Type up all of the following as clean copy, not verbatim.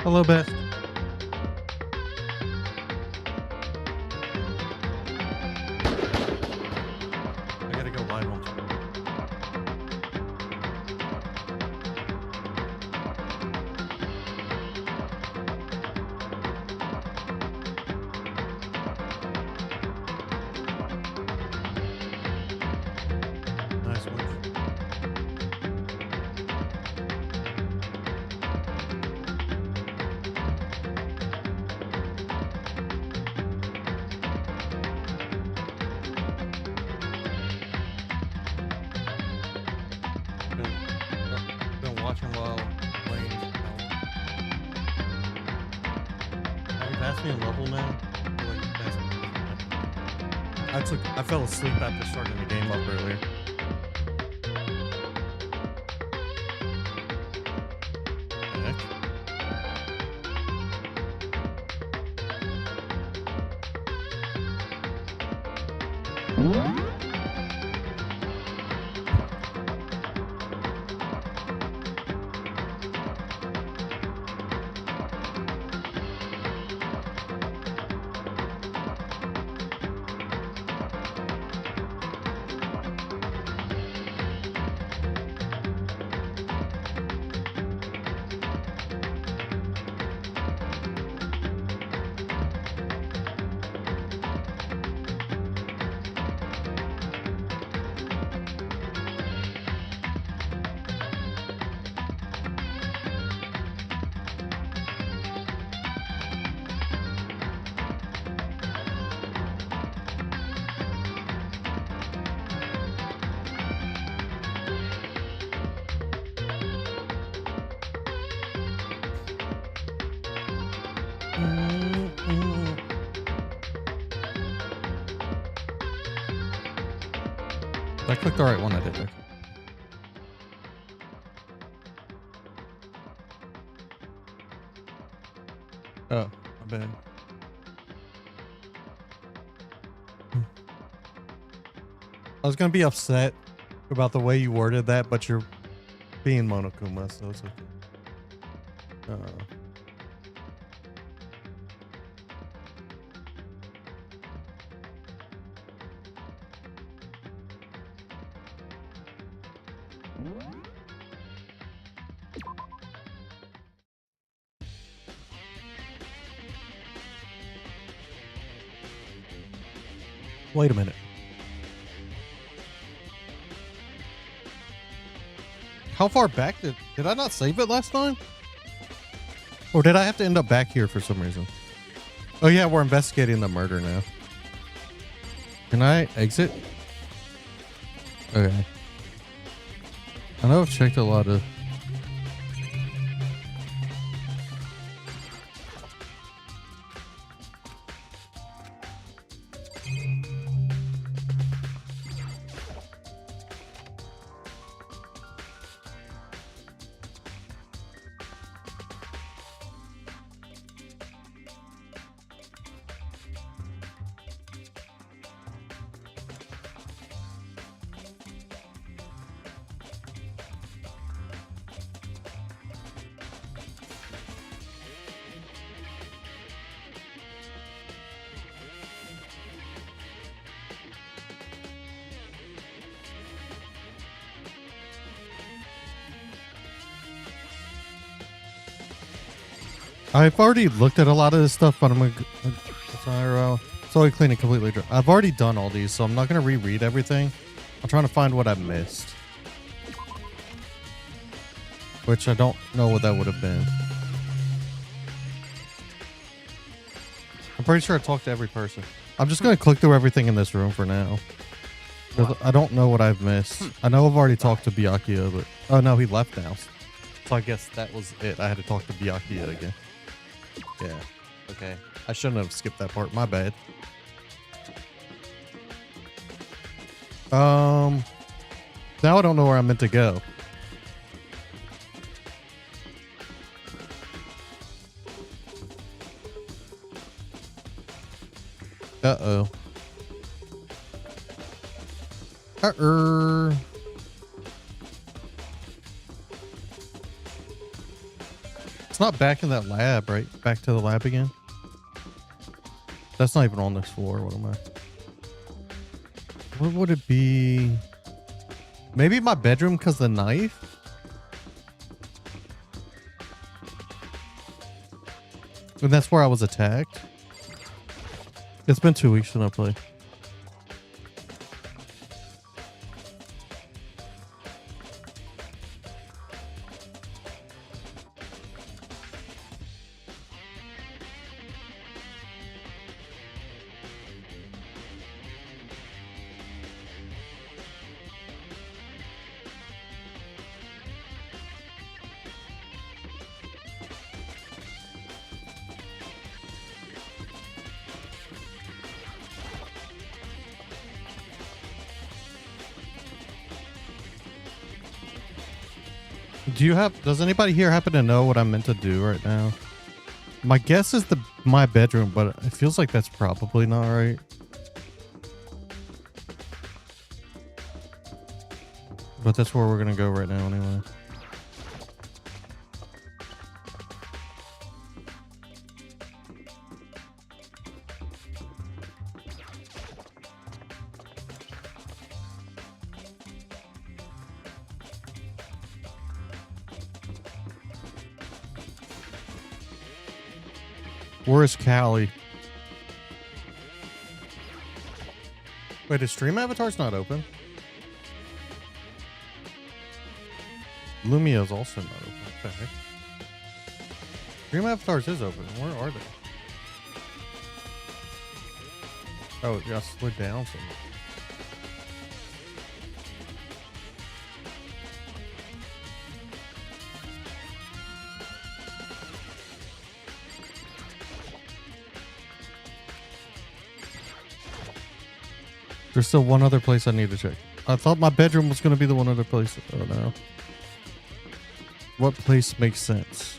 Hello, Beth. I gotta go live on. Nice one. Been watching while playing. Have you passed me a level now? Or like, you passed me? I fell asleep after starting the game up earlier. Heck. I clicked the right one, I did there. Oh, my bad. I was gonna be upset about the way you worded that, but you're being Monokuma, so it's okay. Wait a minute. How far back did I not save it last time? Or did I have to end up back here for some reason? Oh yeah, we're investigating the murder now. Can I exit? Okay. I know I've checked a lot of... I've already looked at a lot of this stuff, but I'm gonna slowly clean it completely dry. I've already done all these, so I'm not gonna reread everything. I'm trying to find what I missed, which I don't know what that would have been. I'm pretty sure I talked to every person. I'm just gonna click through everything in this room for now. I don't know what I've missed. I know I've already talked to Byakuya, but oh no, he left now. So I guess that was it. I had to talk to Byakuya again. Yeah. Okay. I shouldn't have skipped that part. My bad. Now I don't know where I'm meant to go. Uh-oh. It's not back in that lab, right? Back to the lab again. That's not even on this floor. What am I? What would it be? Maybe my bedroom because the knife? And that's where I was attacked. It's been 2 weeks since I played. Does anybody here happen to know what I'm meant to do right now? My guess is my bedroom, but it feels like that's probably not right. But that's where we're gonna go right now anyway. Where is Callie? Wait, his stream avatar's not open? Lumia's also not open. What the heck? Stream avatars is open. Where are they? Oh, yeah, slid down some. There's still one other place I need to check. I thought my bedroom was going to be the one other place. Oh no. What place makes sense?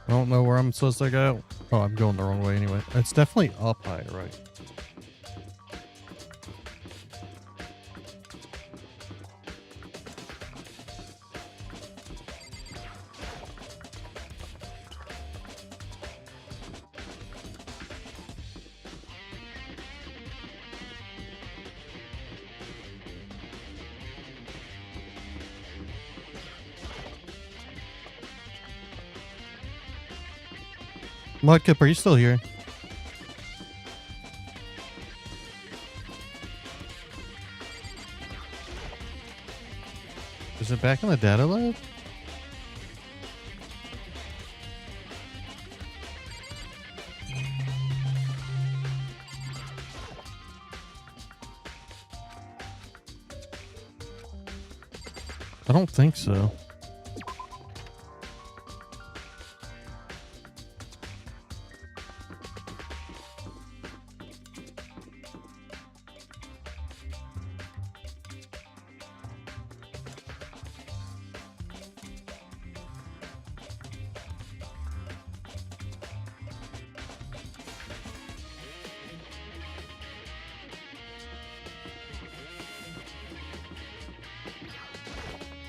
I don't know where I'm supposed to go. Oh, I'm going the wrong way anyway. It's definitely up high, right? Mudkip, are you still here? Is it back in the data lab? I don't think so.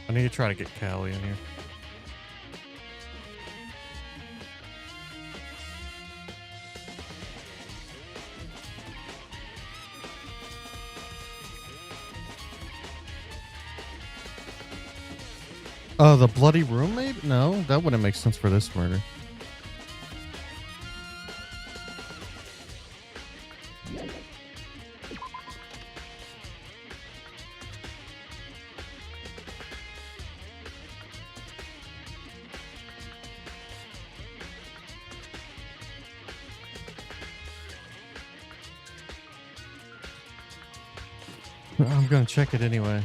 I need to try to get Callie in here. Oh, the bloody roommate? No, that wouldn't make sense for this murder. I'm gonna check it anyway.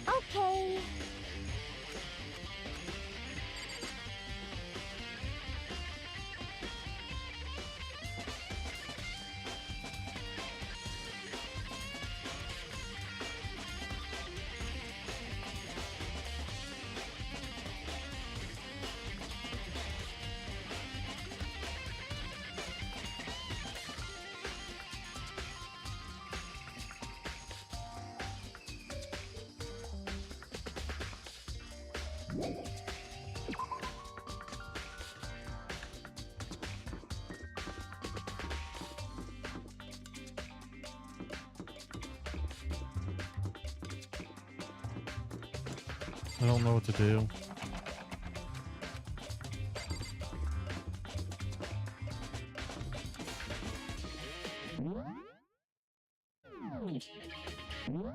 Okay. I don't know what to do.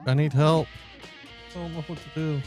I need help. I don't know what to do.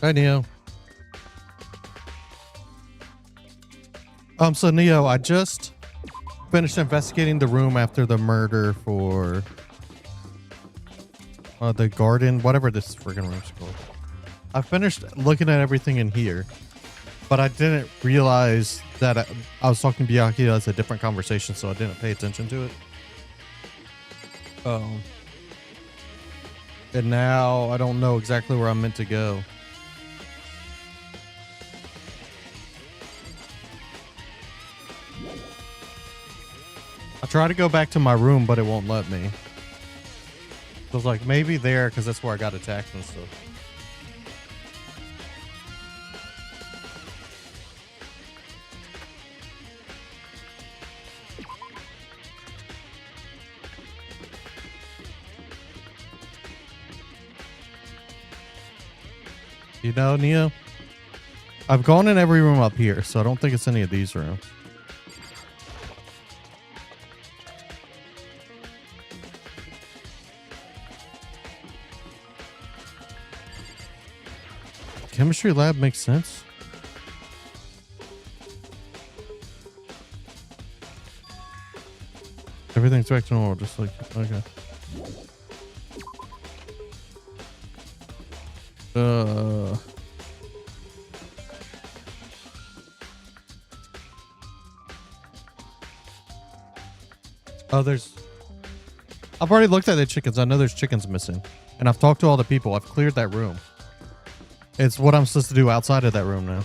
Hi, Neo. So Neo, I just finished investigating the room after the murder for the garden, whatever this friggin' room's called. I finished looking at everything in here, but I didn't realize that I was talking to Byakuya as a different conversation, so I didn't pay attention to it. And now I don't know exactly where I'm meant to go. I try to go back to my room, but it won't let me. So I was like, maybe there, because that's where I got attacked and stuff. You know, Neo, I've gone in every room up here, so I don't think it's any of these rooms. Chemistry lab makes sense. Everything's back to normal, just like, okay. Oh, I've already looked at the chickens. I know there's chickens missing. And I've talked to all the people. I've cleared that room. It's what I'm supposed to do outside of that room now.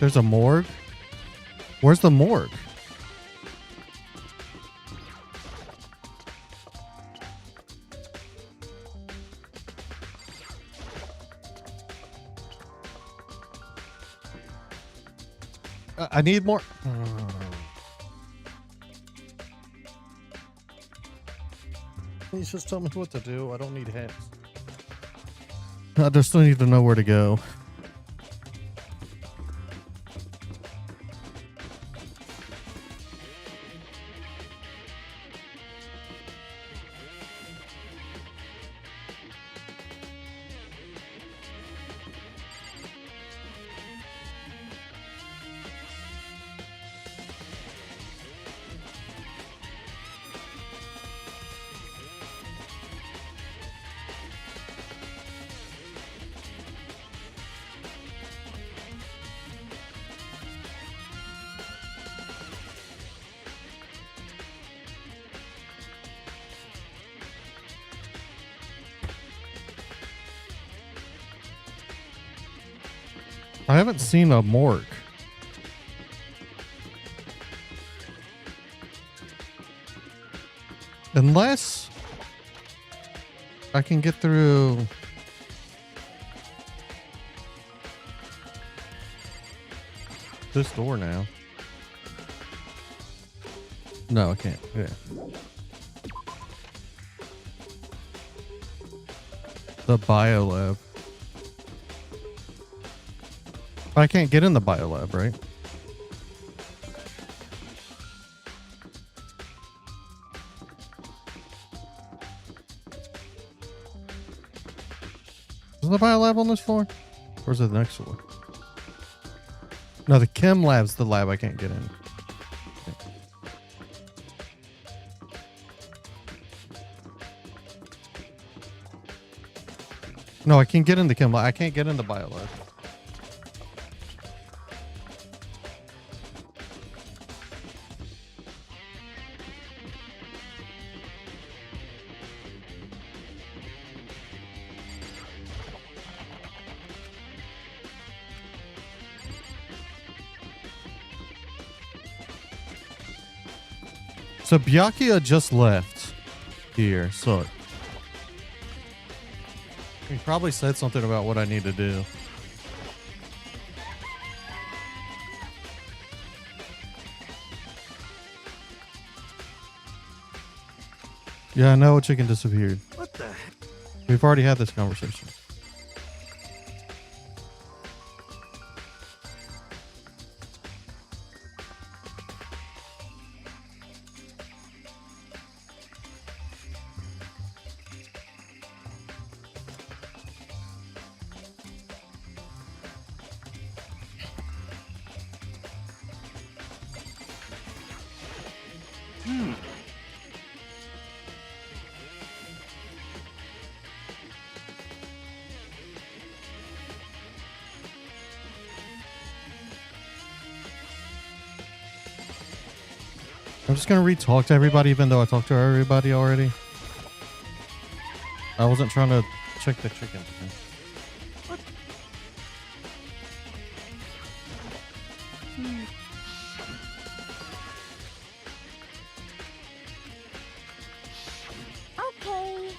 There's a morgue? Where's the morgue? I need more. Please just tell me what to do. I don't need hats. I just need to know where to go. I haven't seen a morgue. Unless I can get through this door now. No, I can't. Yeah. The biolab. I can't get in the biolab, right? Is the biolab on this floor? Or is it the next floor? No, the chem lab's the lab I can't get in. No, I can get in the chem lab. I can't get in the biolab. So Byakuya just left here, so he probably said something about what I need to do. Yeah, I know a chicken disappeared. What the heck? We've already had this conversation. I'm just gonna re-talk to everybody, even though I talked to everybody already. I wasn't trying to check the chicken. Okay.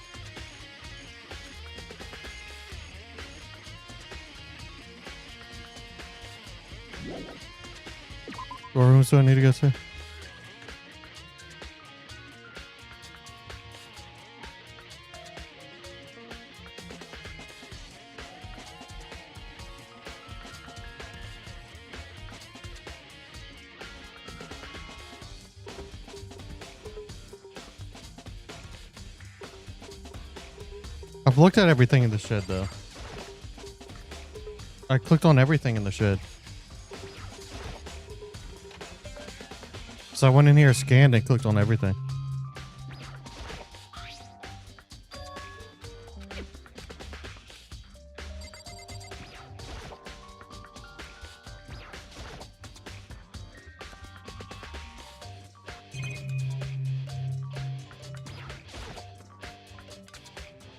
What rooms do I need to go to? I've looked at everything in the shed, though. I clicked on everything in the shed. So I went in here, scanned, and clicked on everything.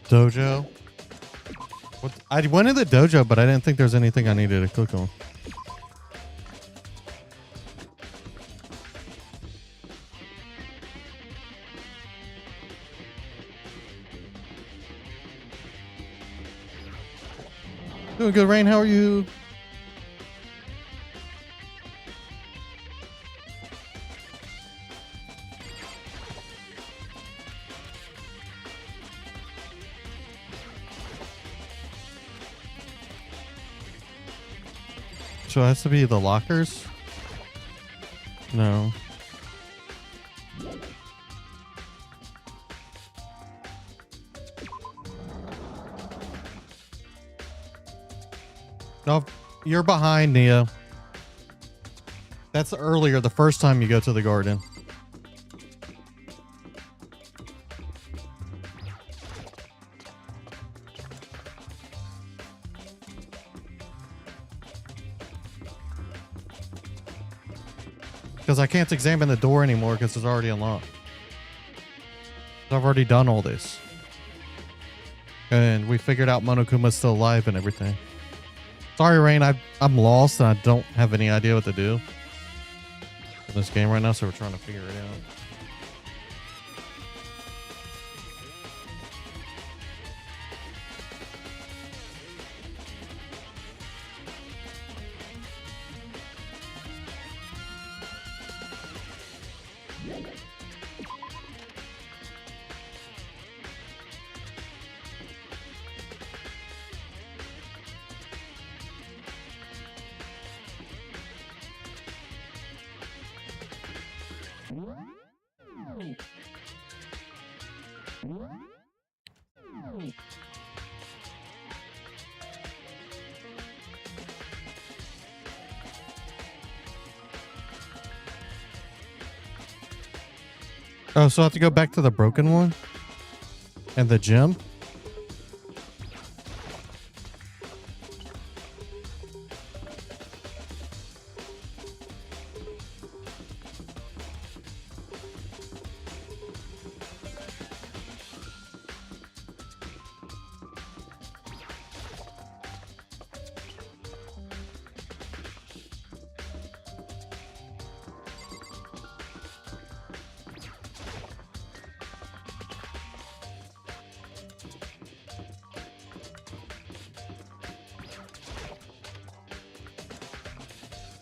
Dojo. What? I went in the dojo, but I didn't think there was anything I needed to click on. Doing good, Rain. How are you? So it has to be the lockers? No. No, you're behind, Neo. That's earlier, the first time you go to the garden. Because I can't examine the door anymore because it's already unlocked. I've already done all this. And we figured out Monokuma's still alive and everything. Sorry, Rain, I'm lost and I don't have any idea what to do in this game right now, so we're trying to figure it out. Oh, so I have to go back to the broken one? And the gym?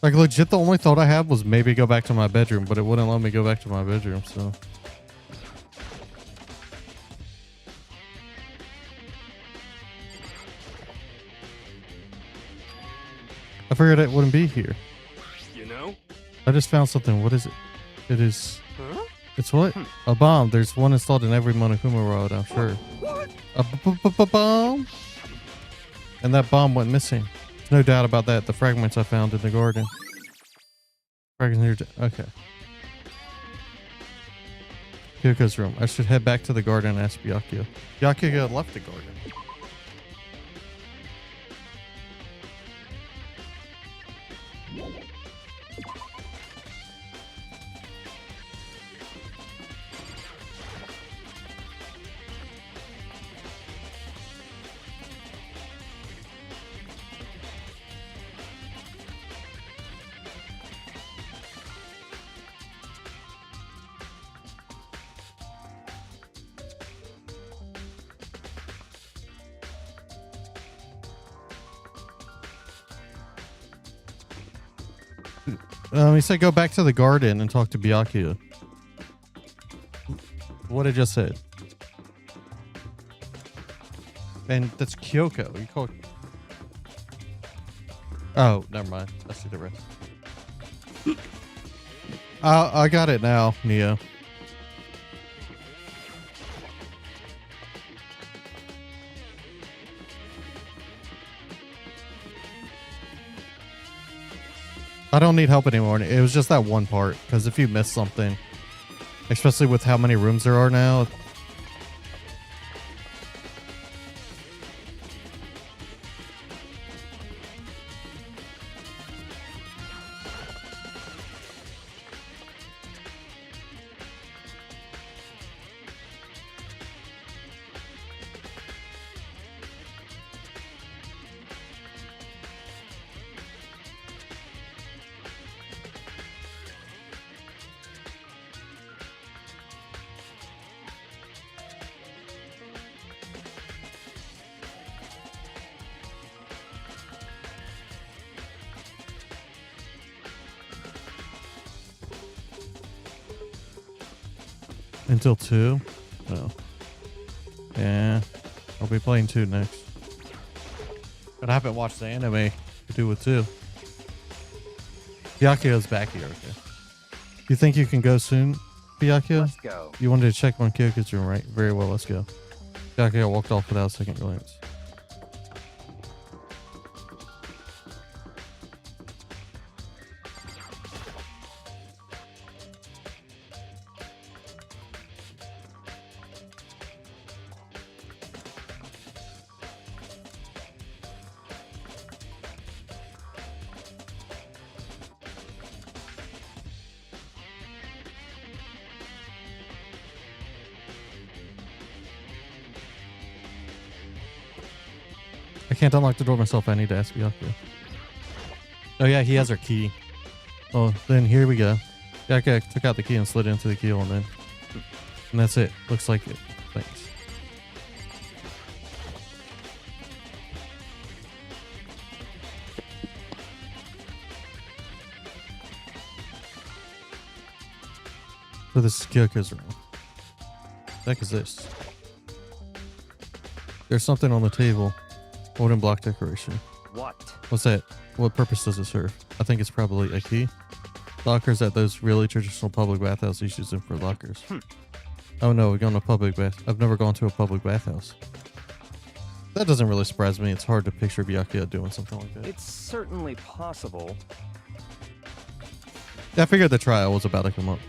Like, legit, the only thought I had was maybe go back to my bedroom, but it wouldn't let me go back to my bedroom, so. I figured it wouldn't be here. You know? I just found something. What is it? It is... Huh? It's what? A bomb. There's one installed in every Monokuma road, I'm sure. A bomb? And that bomb went missing. There's no doubt about that. The fragments I found in the garden. Fragments here. Okay. Kyoko's room. I should head back to the garden and ask Byakuya. Byakuya left the garden. He said go back to the garden and talk to Byakuya. What I just said. And that's Kyoko. You call it... Oh, never mind. I see the rest. I got it now, Neo. I don't need help anymore. It was just that one part. Because if you miss something, especially with how many rooms there are now. Until 2? No. Yeah. I'll be playing 2 next. But I haven't watched the anime to do with 2. Byakuya's back here, okay. You think you can go soon, Byakuya? Let's go. You wanted to check on Kyoko's room, right? Very well, let's go. Byakuya walked off without a second glance. I can't unlock the door myself. I need to ask Byakuya. Oh yeah, he has our key. Oh, then here we go. Byakuya took out the key and slid into the keyhole, and that's it. Looks like it. Thanks. So this is Kyoko's room. What the heck is this? There's something on the table. Wooden block decoration. What? What's that? What purpose does it serve? I think it's probably a key. Lockers at those really traditional public bathhouses use them for lockers. Oh no, we're going to a public bath. I've never gone to a public bathhouse. That doesn't really surprise me. It's hard to picture Byakuya doing something like that. It's certainly possible. Yeah, I figured the trial was about to come up.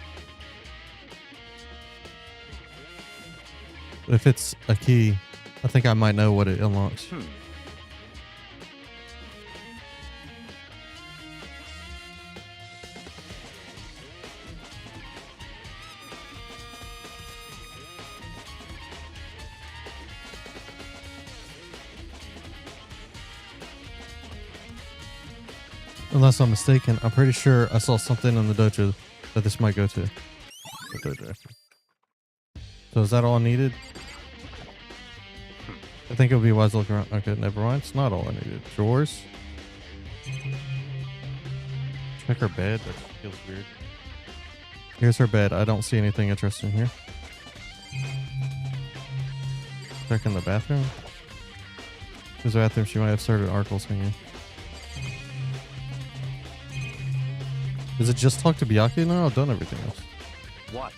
But if it's a key, I think I might know what it unlocks. Unless I'm mistaken, I'm pretty sure I saw something in the dojo that this might go to. The dojo. So is that all I needed? I think it would be wise to look around. Okay, never mind. It's not all I needed. Drawers. Check her bed. That feels weird. Here's her bed. I don't see anything interesting here. Check in the bathroom. There's a bathroom. She might have started articles hanging. Does it just talk to Byakuya now? I've done everything else. What?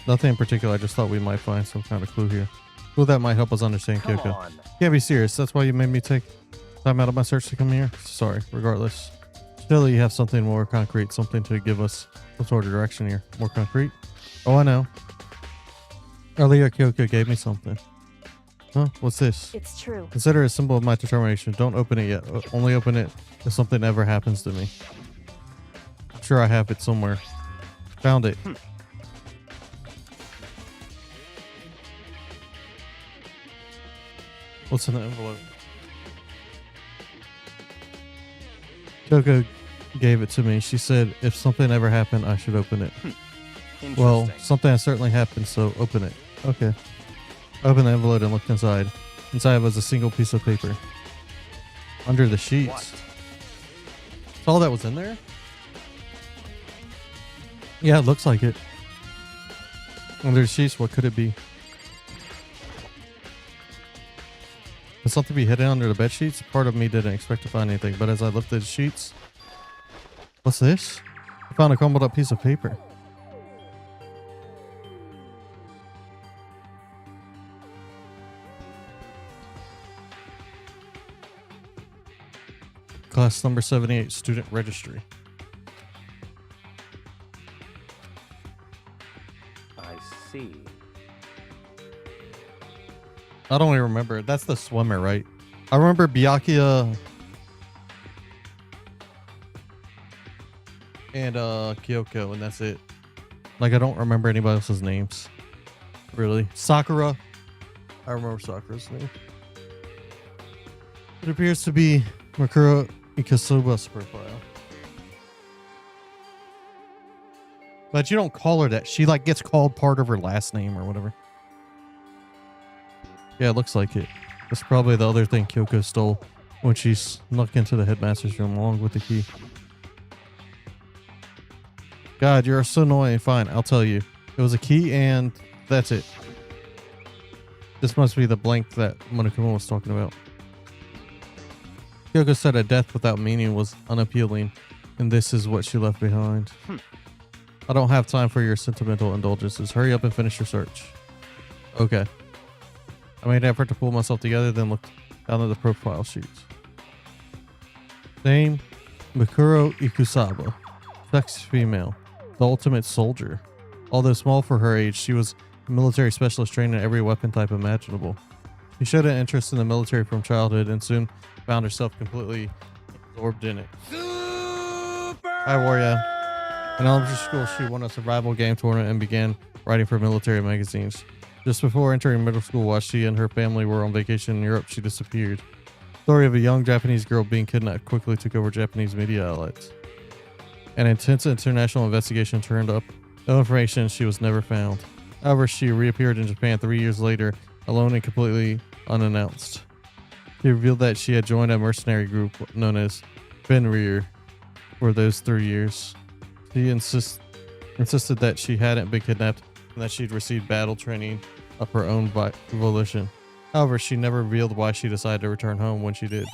Nothing in particular. I just thought we might find some kind of clue here. Clue that might help us understand Come Kyoko. on. Can't be serious. That's why you made me take time out of my search to come here. Sorry. Regardless. Still, you have something more concrete. Something to give us some sort of direction here. More concrete? Oh, I know. Earlier, Kyoko gave me something. Huh? What's this? It's true. Consider it a symbol of my determination. Don't open it yet. Only open it if something ever happens to me. I'm sure I have it somewhere. Found it. What's in the envelope? Kyoko gave it to me. She said if something ever happened, I should open it. Well, Interesting. something has certainly happened, so open it. Okay. Open the envelope and looked inside. Inside was a single piece of paper. Under the sheets. What? That's all that was in there? Yeah, it looks like it. Under the sheets, what could it be? Could something be hidden under the bed sheets? Part of me didn't expect to find anything, but as I lifted the sheets... What's this? I found a crumbled up piece of paper. Class number 78, student registry. I see. I don't even remember. That's the swimmer, right? I remember Byakuya and Kyoko, and that's it. Like, I don't remember anybody else's names. Really. Sakura. I remember Sakura's name. It appears to be Makuro Ikusuba's profile. But you don't call her that. She like gets called part of her last name or whatever. Yeah, it looks like it. That's probably the other thing Kyoko stole when she snuck into the headmaster's room along with the key. God, you're so annoying. Fine, I'll tell you. It was a key and that's it. This must be the blank that Monokuma was talking about. Kyoko said a death without meaning was unappealing, and this is what she left behind. I don't have time for your sentimental indulgences. Hurry up and finish your search. Okay. I made an effort to pull myself together, then looked down at the profile sheets. Name, Mikuro Ikusaba. Sex, female. The ultimate soldier. Although small for her age, she was a military specialist trained in every weapon type imaginable. She showed an interest in the military from childhood and soon found herself completely absorbed in it. Hi, Warrior. In elementary school, she won a survival game tournament and began writing for military magazines. Just before entering middle school, while she and her family were on vacation in Europe, she disappeared. The story of a young Japanese girl being kidnapped quickly took over Japanese media outlets. An intense international investigation turned up no information. She was never found. However, she reappeared in Japan 3 years later, alone and completely unannounced. She revealed that she had joined a mercenary group known as Fenrir for those 3 years. She insisted that she hadn't been kidnapped and that she'd received battle training of her own volition. However, she never revealed why she decided to return home when she did.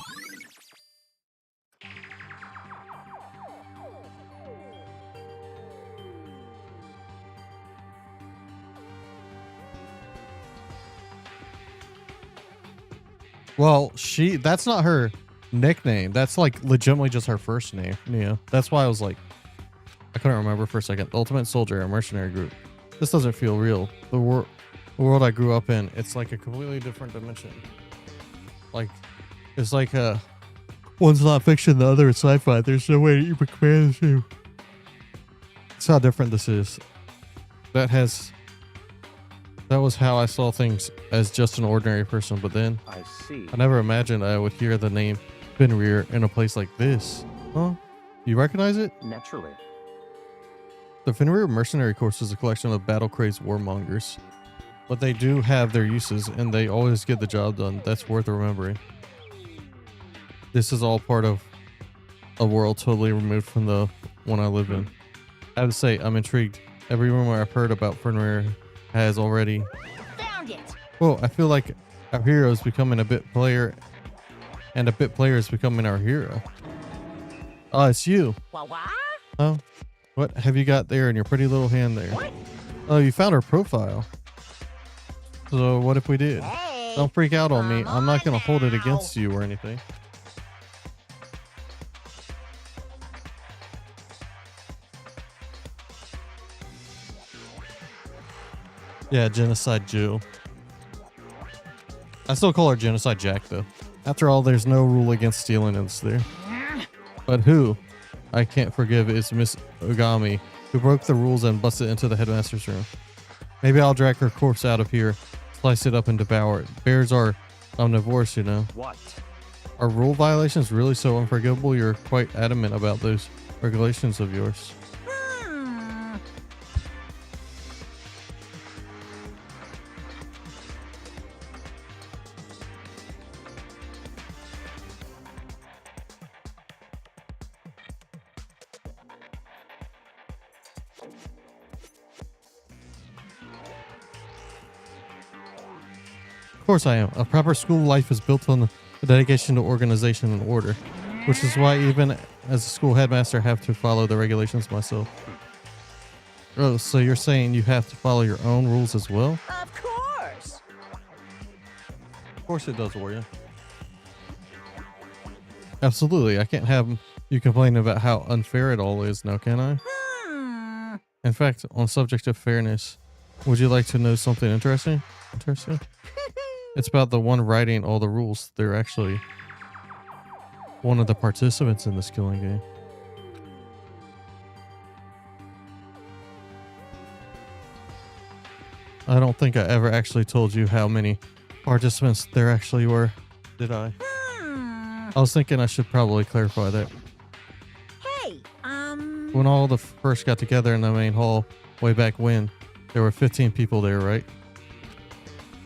Well, that's not her nickname. That's like legitimately just her first name. Yeah. That's why I was like, I couldn't remember for a second. The Ultimate Soldier, a mercenary group. This doesn't feel real. The world I grew up in, it's like a completely different dimension. Like, it's like one's not fiction, the other is sci-fi. There's no way you can compare the two. That's how different this is. That was how I saw things as just an ordinary person, but then I see. I never imagined I would hear the name Fenrir in a place like this. Huh? You recognize it? Naturally. The Fenrir Mercenary Corps is a collection of battle-crazed warmongers. But they do have their uses, and they always get the job done. That's worth remembering. This is all part of a world totally removed from the one I live in. I have to say, I'm intrigued. Every rumor I've heard about Fenrir has already... Found it! Well, I feel like our hero is becoming a bit player, and a bit player is becoming our hero. Oh, it's you. What? Oh, what have you got there in your pretty little hand there? What? Oh, you found her profile. So what if we did? Hey! Don't freak out on me. Come I'm not going on to hold it now. against you or anything. Yeah, Genocide Jill. I still call her Genocide Jack, though. After all, there's no rule against stealing in this there. But who I can't forgive is Miss Ogami, who broke the rules and busted into the headmaster's room. Maybe I'll drag her corpse out of here, slice it up and devour it. Bears are omnivores, you know. What? Are rule violations really so unforgivable? You're quite adamant about those regulations of yours. Of course I am. A proper school life is built on the dedication to organization and order, which is why even as a school headmaster I have to follow the regulations myself. Oh, so you're saying you have to follow your own rules as well? Of course. Of course it does, Warrior. Absolutely. I can't have you complaining about how unfair it all is now, can I? In fact, on the subject of fairness, would you like to know something interesting? It's about the one writing all the rules. They're actually one of the participants in this killing game. I don't think I ever actually told you how many participants there actually were, did I? I was thinking I should probably clarify that. Hey, When all the first got together in the main hall way back when, there were 15 people there, right?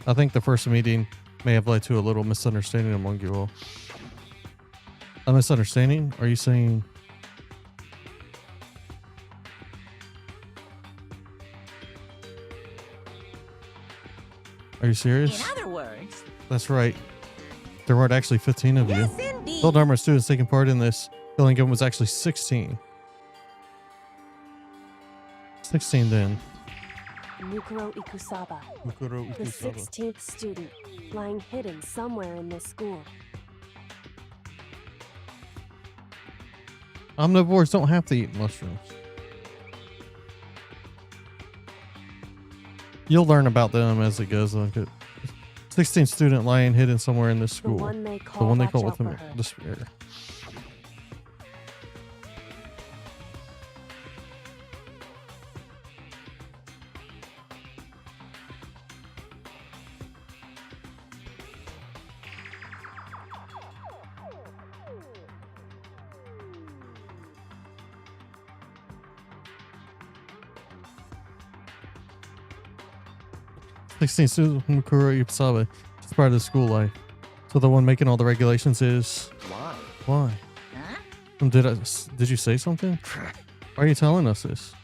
I think the first meeting may have led to a little misunderstanding among you all. A misunderstanding? Are you saying... Are you serious? in other words. That's right. There weren't actually 15 of you. Yes, indeed. Total number of students taking part in this killing game was actually 16. 16 then. Mukuro Ikusaba, the 16th student, lying hidden somewhere in this school. Omnivores don't have to eat mushrooms. You'll learn about them as it goes on. 16th student lying hidden somewhere in this school. The one they call Ultimate Despair. Student Mukuro Ipasabe. It's part of the school life. So the one making all the regulations is... Why? Why? Huh? Did you say something? Why are you telling us this?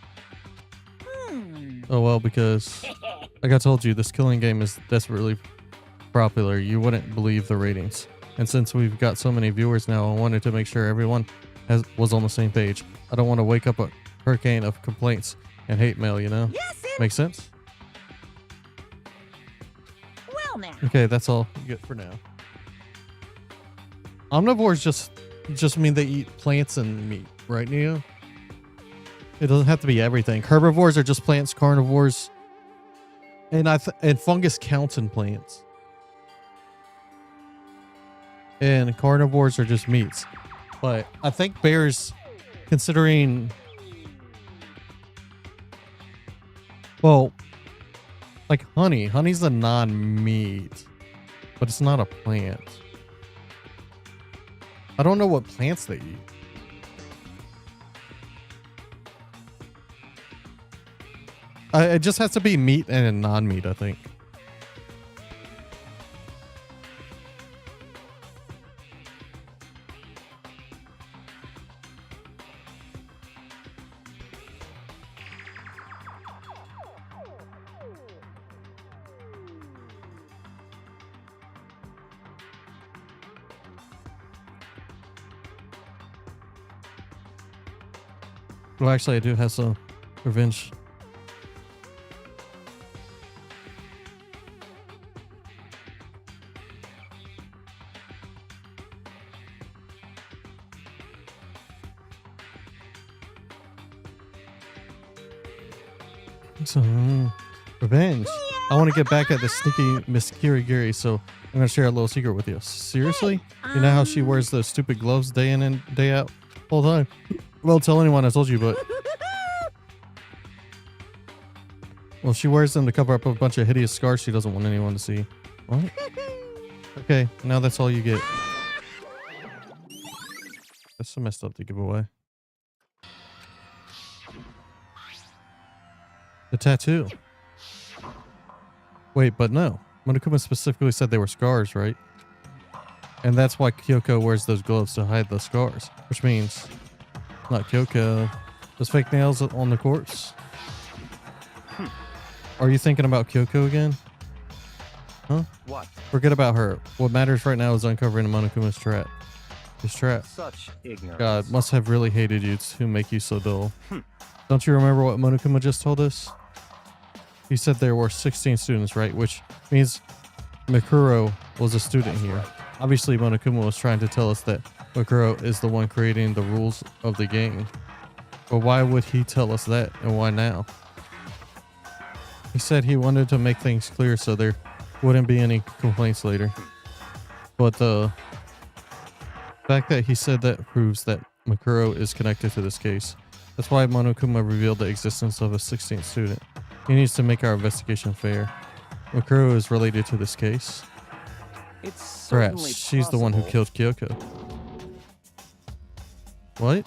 Oh, well, because... like I told you, this killing game is desperately popular. You wouldn't believe the ratings. And since we've got so many viewers now, I wanted to make sure everyone was on the same page. I don't want to wake up a hurricane of complaints and hate mail, you know? Yes, Make sense? well now. Okay, that's all you get for now. Omnivores just mean they eat plants and meat, right, Neo? It doesn't have to be everything. Herbivores are just plants, carnivores, and and fungus counts in plants. And carnivores are just meats. But I think bears, considering, well, like honey. Honey's a non-meat, but it's not a plant. I don't know what plants they eat. It just has to be meat and non-meat, I think. Well, actually, I do have some revenge. So, revenge. I want to get back at this sneaky Miss Kirigiri, so I'm going to share a little secret with you. Seriously? You know how she wears those stupid gloves day in and day out? All the time. Well, tell anyone I told you, but... Well, she wears them to cover up a bunch of hideous scars she doesn't want anyone to see. What? Okay, now that's all you get. That's so messed up to give away. The tattoo. Wait, but no. Monokuma specifically said they were scars, right? And that's why Kyoko wears those gloves to hide the scars. Which means, not Kyoko. Those fake nails on the corpse. Are you thinking about Kyoko again? Huh? What? Forget about her. What matters right now is uncovering Monokuma's trap. His trap. Such ignorance. God, must have really hated you to make you so dull. Don't you remember what Monokuma just told us? He said there were 16 students, right? Which means Mikuro was a student here. Obviously, Monokuma was trying to tell us that Mikuro is the one creating the rules of the game. But why would he tell us that, and why now? He said he wanted to make things clear so there wouldn't be any complaints later. But the fact that he said that proves that Mikuro is connected to this case. That's why Monokuma revealed the existence of a 16th student. He needs to make our investigation fair. Mikuro is related to this case. It's Perhaps she's the one who killed Kyoko. What?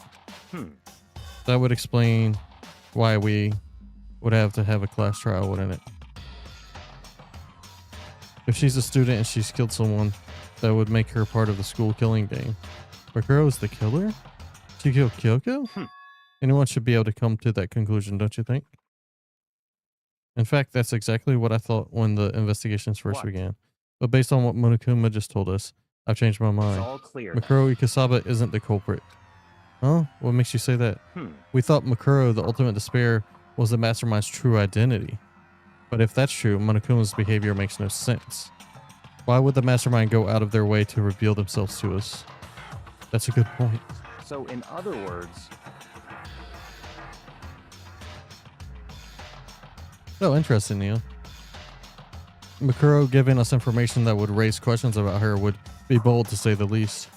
That would explain why we would have to have a class trial, wouldn't it? If she's a student and she's killed someone, that would make her part of the school killing game. Mikuro is the killer? She killed Kyoko? Anyone should be able to come to that conclusion, don't you think? In fact, that's exactly what I thought when the investigations first began. But based on what Monokuma just told us, I've changed my mind. It's all clear. Mikuro Ikusaba isn't the culprit. Huh? What makes you say that? We thought Mikuro, the ultimate despair, was the mastermind's true identity. But if that's true, Monokuma's behavior makes no sense. Why would the mastermind go out of their way to reveal themselves to us? That's a good point. So in other words... Oh, interesting, Neil. Mikuro giving us information that would raise questions about her would be bold, to say the least.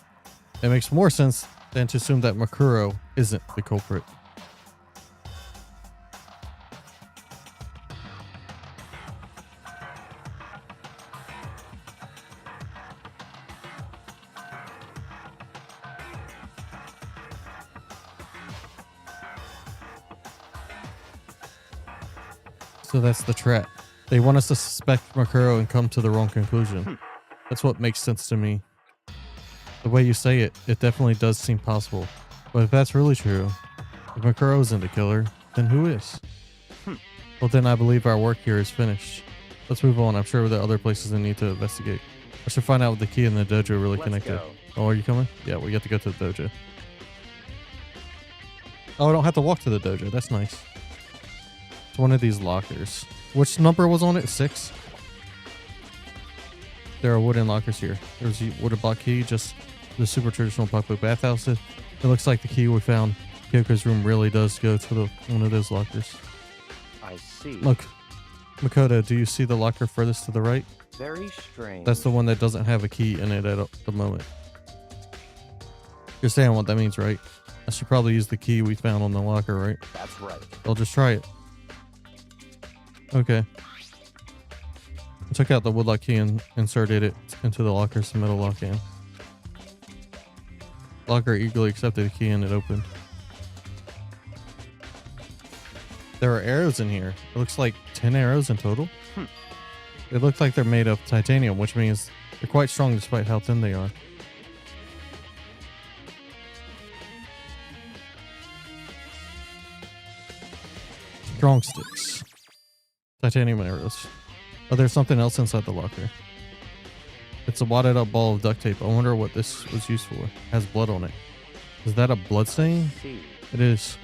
It makes more sense than to assume that Mikuro isn't the culprit. So that's the trap. They want us to suspect Mikuro and come to the wrong conclusion. That's what makes sense to me. The way you say it, it definitely does seem possible. But if that's really true, if Mikuro isn't the killer, then who is? Well, then I believe our work here is finished. Let's move on. I'm sure there are other places I need to investigate. I should find out what the key and the dojo really connected. Oh, are you coming? Yeah, we get to go to the dojo. Oh, I don't have to walk to the dojo. That's nice. It's one of these lockers. Which number was on it? 6? There are wooden lockers here. There's a wooden block key, just the super traditional Papu bathhouse. It looks like the key we found in Kyoko's room really does go to one of those lockers. I see. Look, Makoto, do you see the locker furthest to the right? Very strange. That's the one that doesn't have a key in it at the moment. You're saying what that means, right? I should probably use the key we found on the locker, right? That's right. I'll just try it. Okay. I took out the woodlock key and inserted it into the locker's metal lock-in. Locker eagerly accepted the key and it opened. There are arrows in here. It looks like 10 arrows in total. They look like they're made of titanium, which means they're quite strong despite how thin they are. Strong sticks. Titanium arrows. Oh, there's something else inside the locker. It's a wadded up ball of duct tape. I wonder what this was used for. It has blood on it. Is that a blood stain? It is.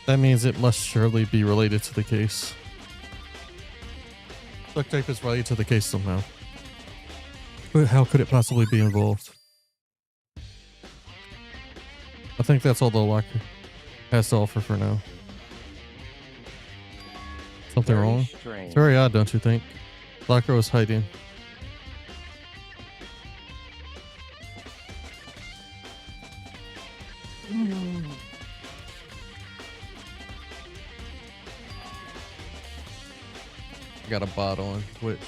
That means it must surely be related to the case. Duct tape is related to the case somehow. But how could it possibly be involved? I think that's all the locker has to offer for now. Something Very wrong? strange. It's very odd, don't you think? Locker was hiding. I got a bot on Twitch.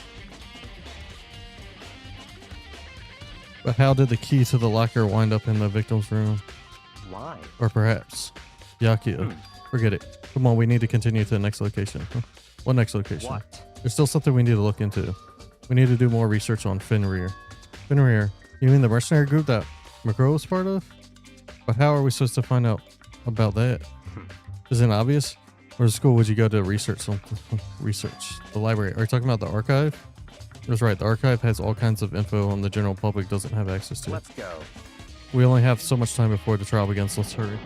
But how did the key to the locker wind up in the victim's room? Why? Or perhaps Yakia. Forget it. Come on, we need to continue to the next location. What next location? What? There's still something we need to look into. We need to do more research on Fenrir. Fenrir? You mean the mercenary group that Makuro was part of? But how are we supposed to find out about that? Isn't it obvious? Where school would you go to research something? Research. The library. Are you talking about the archive? That's right. The archive has all kinds of info the general public doesn't have access to. Let's go. We only have so much time before the trial begins. Let's hurry.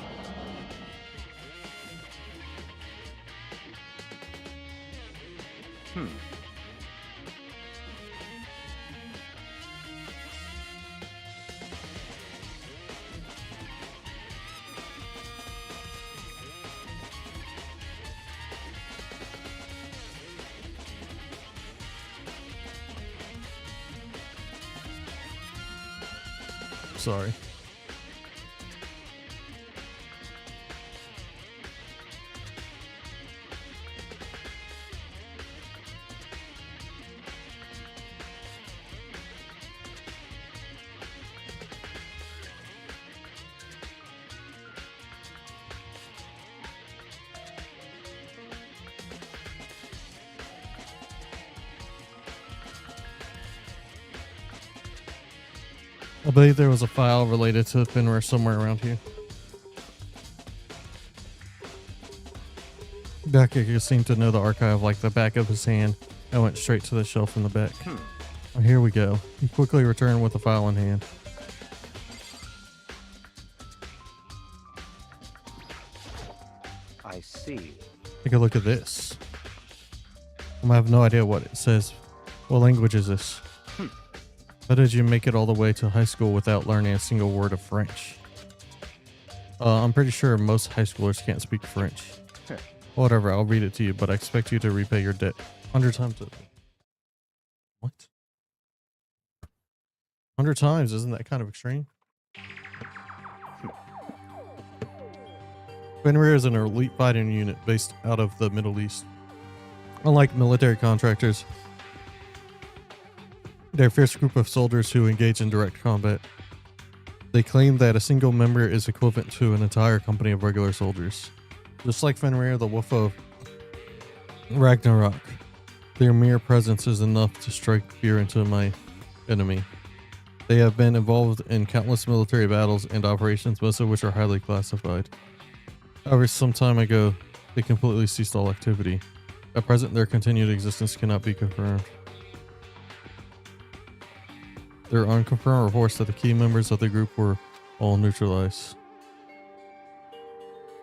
Sorry. I believe there was a file related to Fenrir somewhere around here. Dakika seemed to know the archive like the back of his hand. I went straight to the shelf in the back. Oh, here we go. He quickly returned with the file in hand. I see. Take a look at this. I have no idea what it says. What language is this? How did you make it all the way to high school without learning a single word of French? I'm pretty sure most high schoolers can't speak French. Whatever, I'll read it to you, but I expect you to repay your debt 100 times. What? 100 times? Isn't that kind of extreme? Fenrir is an elite fighting unit based out of the Middle East. Unlike military contractors, they're a fierce group of soldiers who engage in direct combat. They claim that a single member is equivalent to an entire company of regular soldiers. Just like Fenrir, the Wolf of Ragnarok, their mere presence is enough to strike fear into my enemy. They have been involved in countless military battles and operations, most of which are highly classified. However, some time ago, they completely ceased all activity. At present, their continued existence cannot be confirmed. There are unconfirmed reports that the key members of the group were all neutralized.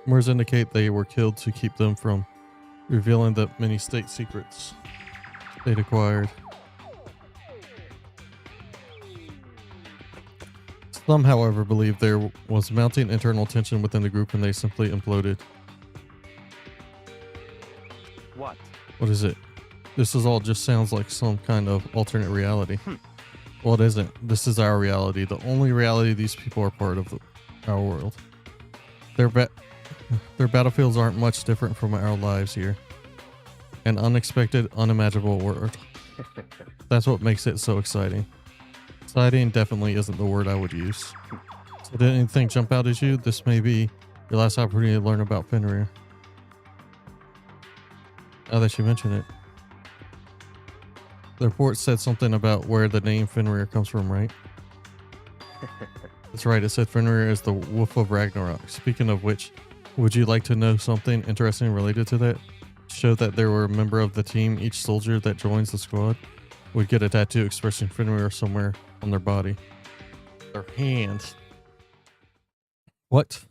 Rumors indicate they were killed to keep them from revealing the many state secrets they'd acquired. Some, however, believe there was mounting internal tension within the group and they simply imploded. What? What is it? This is all just sounds like some kind of alternate reality. Well, it isn't. This is our reality. The only reality these people are part of our world. Their battlefields aren't much different from our lives here. An unexpected, unimaginable world. That's what makes it so exciting. Exciting definitely isn't the word I would use. So did anything jump out at you? This may be your last opportunity to learn about Fenrir. Now that you mention it. The report said something about where the name Fenrir comes from, right? That's right, it said Fenrir is the Wolf of Ragnarok. Speaking of which, would you like to know something interesting related to that? Show that they were a member of the team. Each soldier that joins the squad would get a tattoo expressing Fenrir somewhere on their body. Their hand. What?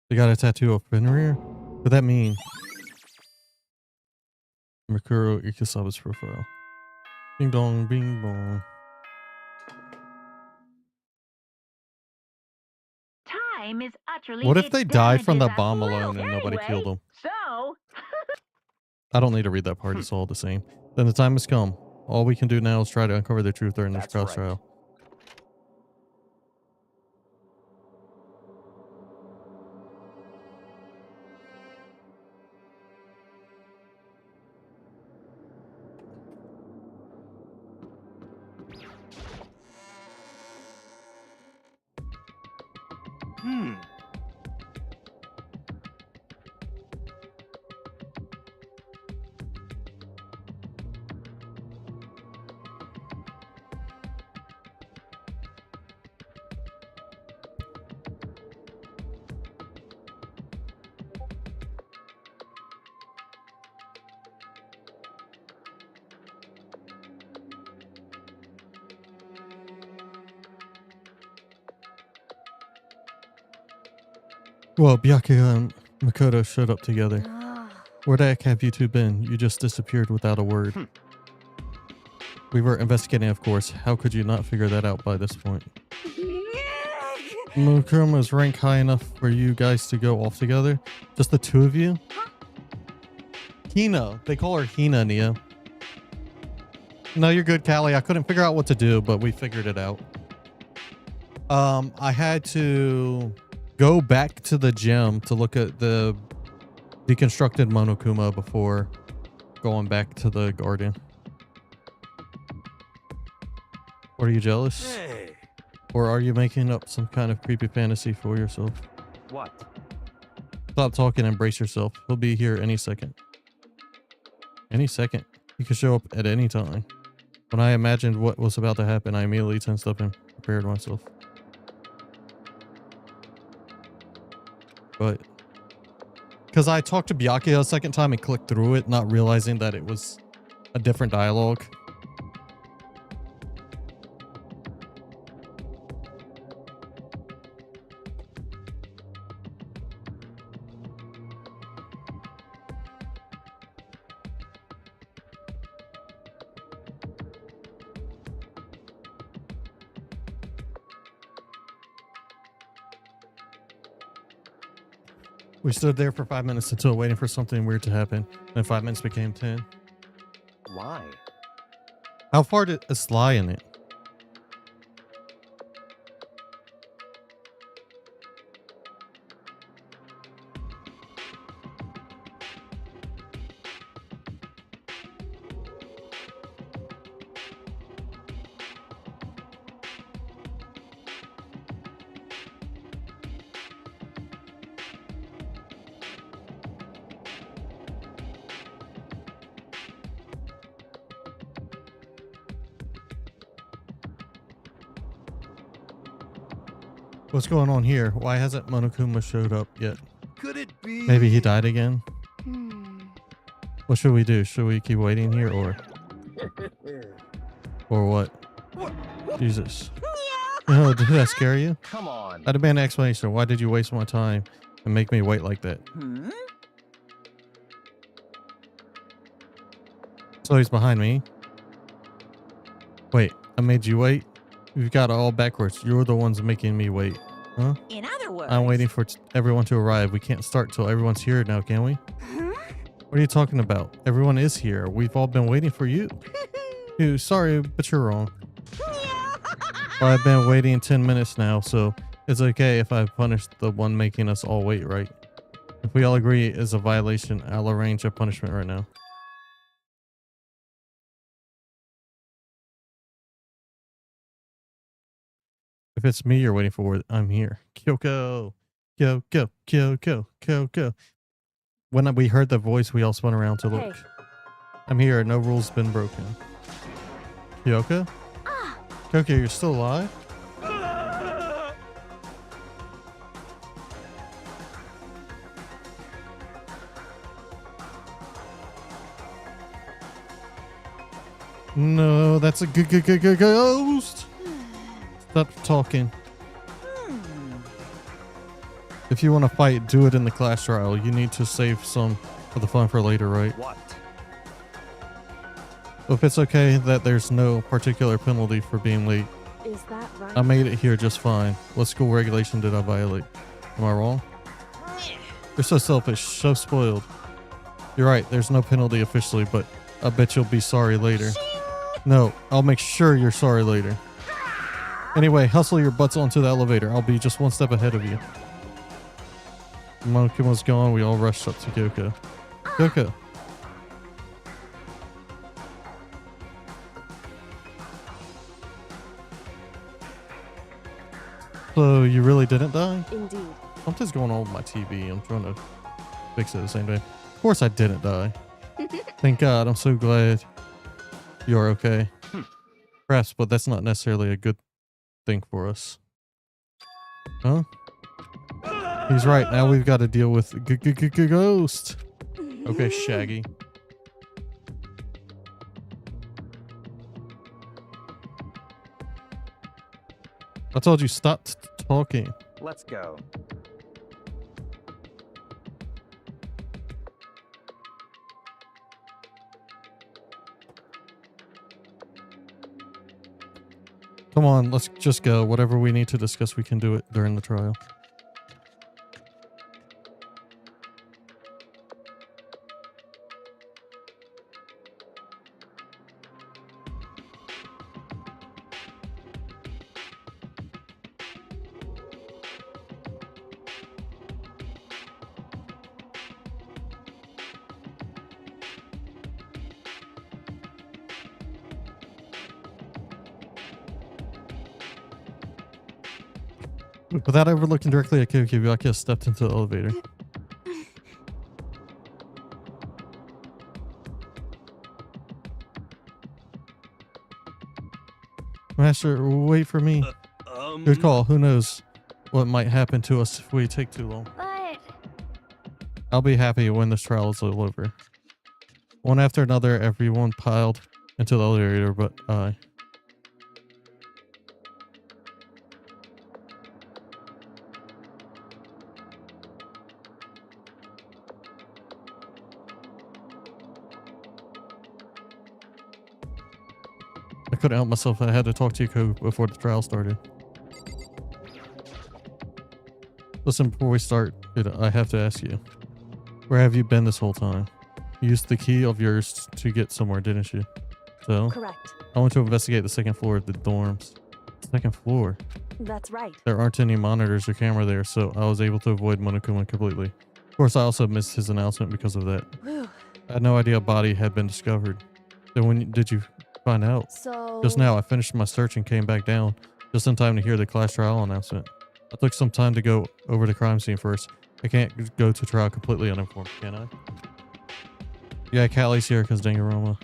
They got a tattoo of Fenrir? What would that mean? Mikuro Ikusaba's profile. Ding dong, bing bong. time is utterly. What if it they died from the damages us. bomb Well, alone and nobody anyway, killed them? So. I don't need to read that part. It's all the same. Then the time has come. All we can do now is try to uncover the truth during this That's cross right. trial. Well, Byakuya and Makoto showed up together. Where the heck have you two been? You just disappeared without a word. We were investigating, of course. How could you not figure that out by this point? Mukuro's rank high enough for you guys to go off together? Just the two of you? Hina. They call her Hina, Nia. No, you're good, Callie. I couldn't figure out what to do, but we figured it out. I had to go back to the gym to look at the deconstructed Monokuma before going back to the garden. What, are you jealous? Hey. Or are you making up some kind of creepy fantasy for yourself? What? Stop talking and brace yourself. He'll be here any second. Any second. He could show up at any time. When I imagined what was about to happen, I immediately tensed up and prepared myself. But because I talked to Byakuya a second time and clicked through it, not realizing that it was a different dialogue. We stood there for 5 minutes until waiting for something weird to happen. Then 5 minutes became 10. Why? How far did a lie in it? What's going on here? Why hasn't Monokuma showed up yet? Could it be? Maybe he died again? What should we do? Should we keep waiting here or what? Jesus. Oh, did that scare you? Come on. I demand an explanation. Why did you waste my time and make me wait like that? So he's behind me. Wait, I made you wait? You've got it all backwards. You're the ones making me wait. Huh? In other words, I'm waiting for everyone to arrive. We can't start till everyone's here now, can we? What are you talking about? Everyone is here. We've all been waiting for you. Ew, sorry, but you're wrong. Well, I've been waiting 10 minutes now, so it's okay if I punish the one making us all wait, right? If we all agree it is a violation, I'll arrange a punishment right now. If it's me you're waiting for, I'm here. Kyoko. Kyoko. Kyoko. Kyoko. When we heard the voice, we all spun around to look. Hey. I'm here. No rules been broken. Kyoko? Kyoko, you're still alive? No, that's a ghost. Stop talking. If you want to fight, do it in the class trial. You need to save some of the fun for later, right? What? If it's okay that there's no particular penalty for being late, Is that right? I made it here just fine. What school regulation did I violate? Am I wrong? You're so selfish, so spoiled. You're right, there's no penalty officially, but I bet you'll be sorry later. No, I'll make sure you're sorry later. Anyway, hustle your butts onto the elevator. I'll be just one step ahead of you. Monokuma's gone, we all rushed up to Gyoko. Gyoko. So, you really didn't die? Indeed. Something's going on with my TV. I'm trying to fix it at the same time. Of course I didn't die. Thank God. I'm so glad you're okay. Perhaps, but that's not necessarily a good thing for us. Huh? He's right. Now we've got to deal with ghost. Okay, Shaggy. I told you stop talking. Let's go. Come on, let's just go. Whatever we need to discuss, we can do it during the trial. Without ever looking directly at Kyoko, I just stepped into the elevator. Master, wait for me. Good call. Who knows what might happen to us if we take too long. But I'll be happy when this trial is all over. One after another, everyone piled into the elevator, but I. I couldn't help myself. I had to talk to Yuko before the trial started. Listen, before we start, I have to ask you. Where have you been this whole time? You used the key of yours to get somewhere, didn't you? So? Correct. I went to investigate the second floor of the dorms. Second floor? That's right. There aren't any monitors or camera there, so I was able to avoid Monokuma completely. Of course, I also missed his announcement because of that. Whew. I had no idea a body had been discovered. Then when did you find out? So... Just now, I finished my search and came back down, just in time to hear the class trial announcement. I took some time to go over the crime scene first. I can't go to trial completely uninformed, can I? Yeah, Callie's here because Danganronpa.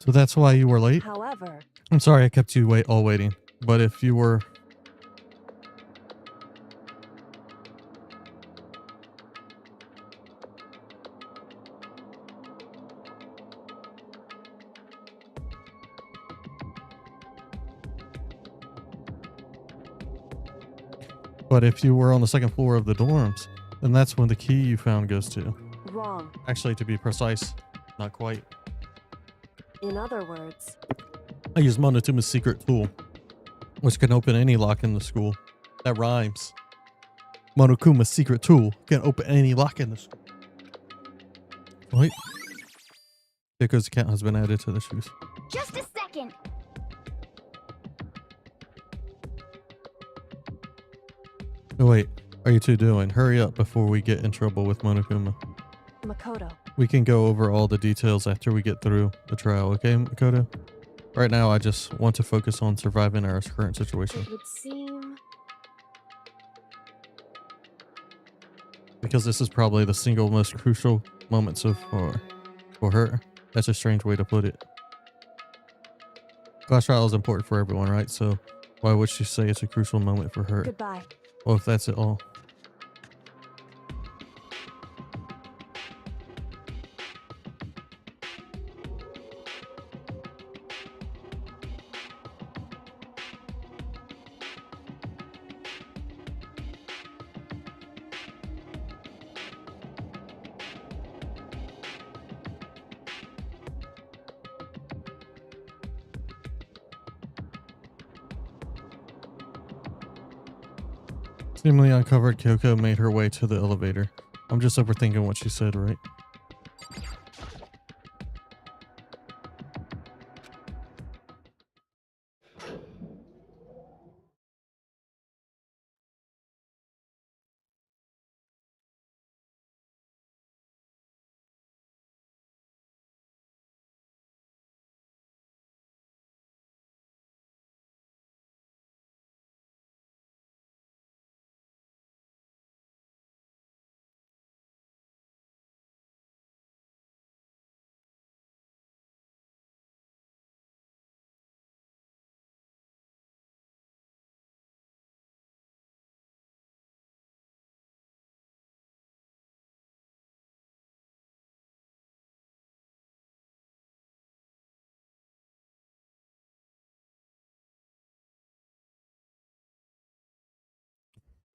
So that's why you were late? However... I'm sorry I kept you all waiting. But if you were... But if you were on the second floor of the dorms, then that's when the key you found goes to. Wrong. Actually, to be precise, not quite. In other words... I use Monotuma's secret tool, which can open any lock in the school. That rhymes. Monokuma's secret tool can open any lock in the school. What? Because account has been added to the shoes. just a second. Oh wait, are you two doing? Hurry up before we get in trouble with Monokuma. Makoto. We can go over all the details after we get through the trial, okay, Makoto? Right now, I just want to focus on surviving our current situation. It would seem... Because this is probably the single most crucial moment so far for her. That's a strange way to put it. Class trial is important for everyone, right? So why would she say it's a crucial moment for her? Goodbye. Well, if that's it all. Seemingly uncovered, Kyoko made her way to the elevator. I'm just overthinking what she said, right?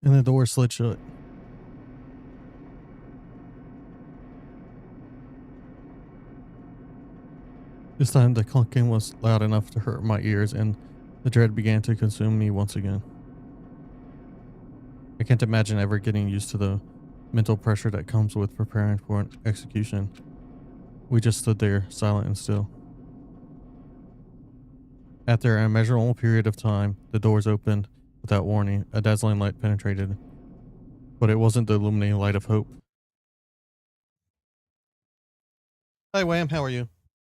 And the door slid shut. This time the clunking was loud enough to hurt my ears, and the dread began to consume me once again. I can't imagine ever getting used to the mental pressure that comes with preparing for an execution. We just stood there, silent and still. After an immeasurable period of time, the doors opened without warning. A dazzling light penetrated, but it wasn't the illuminating light of hope. Hi, Wham. How are you?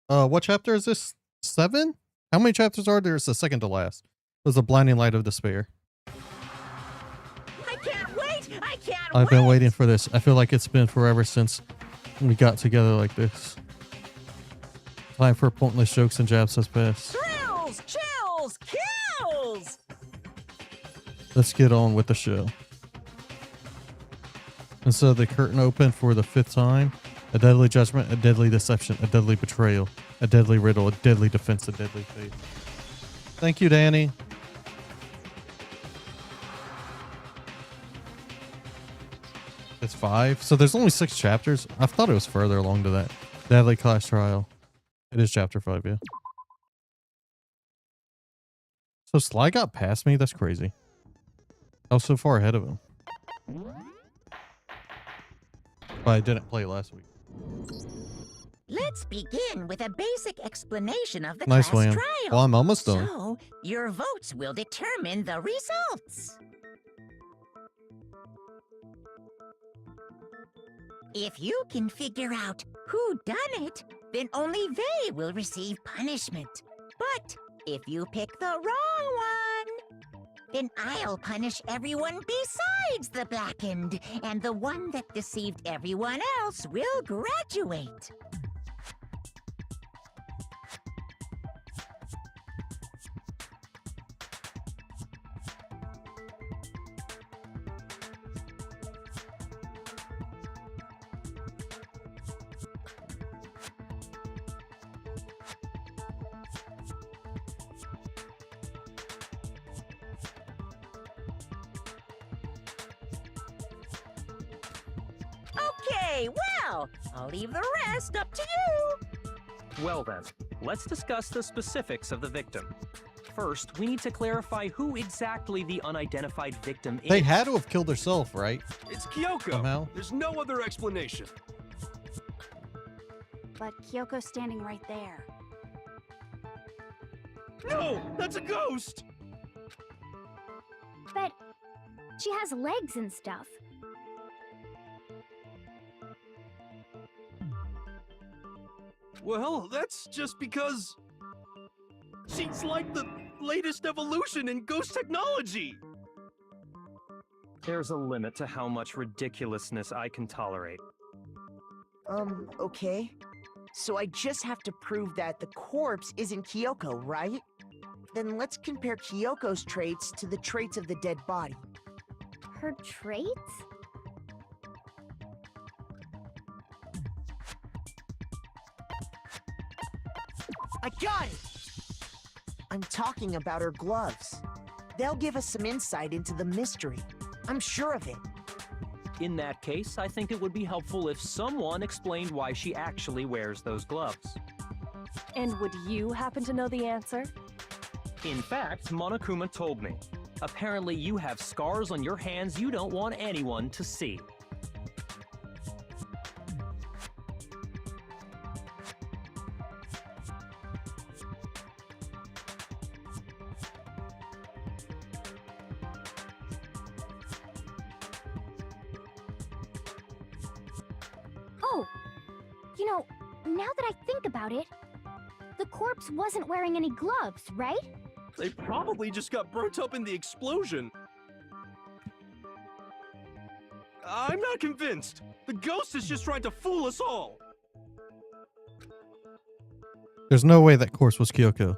What chapter is this? 7? How many chapters are there? It's the second to last. It was the blinding light of despair. I can't wait! I can't I've been waiting for this. I feel like it's been forever since we got together like this. Time for pointless jokes and jabs has passed. Thrills! Chills! Kills! Let's get on with the show. And so the curtain opened for the 5th time. A deadly judgment, a deadly deception, a deadly betrayal, a deadly riddle, a deadly defense, a deadly fate. Thank you, Danny. It's 5. So there's only 6 chapters. I thought it was further along to that. Deadly class trial. It is chapter 5, yeah. So Sly got past me? That's crazy. I was so far ahead of him. But I didn't play last week. Let's begin with a basic explanation of the Nice, class William. trial. Well, I'm almost done. So, your votes will determine the results. If you can figure out who done it, then only they will receive punishment. But if you pick the wrong one, then I'll punish everyone besides the blackened, and the one that deceived everyone else will graduate. Okay, well, I'll leave the rest up to you. Well then, let's discuss the specifics of the victim. First, we need to clarify who exactly the unidentified victim is. They had to have killed herself, right? It's Kyoko. Somehow. There's no other explanation. But Kyoko's standing right there. No, that's a ghost. But she has legs and stuff. Well, that's just because she's like the latest evolution in ghost technology. There's a limit to how much ridiculousness I can tolerate. Okay. So I just have to prove that the corpse isn't Kyoko, right? Then let's compare Kyoko's traits to the traits of the dead body. Her traits? I got it! I'm talking about her gloves. They'll give us some insight into the mystery. I'm sure of it. In that case, I think it would be helpful if someone explained why she actually wears those gloves. And would you happen to know the answer? In fact, Monokuma told me. Apparently you have scars on your hands you don't want anyone to see. Oh, you know, now that I think about it, the corpse wasn't wearing any gloves, right? They probably just got burnt up in the explosion. I'm not convinced. The ghost is just trying to fool us all. There's no way that corpse was Kyoko.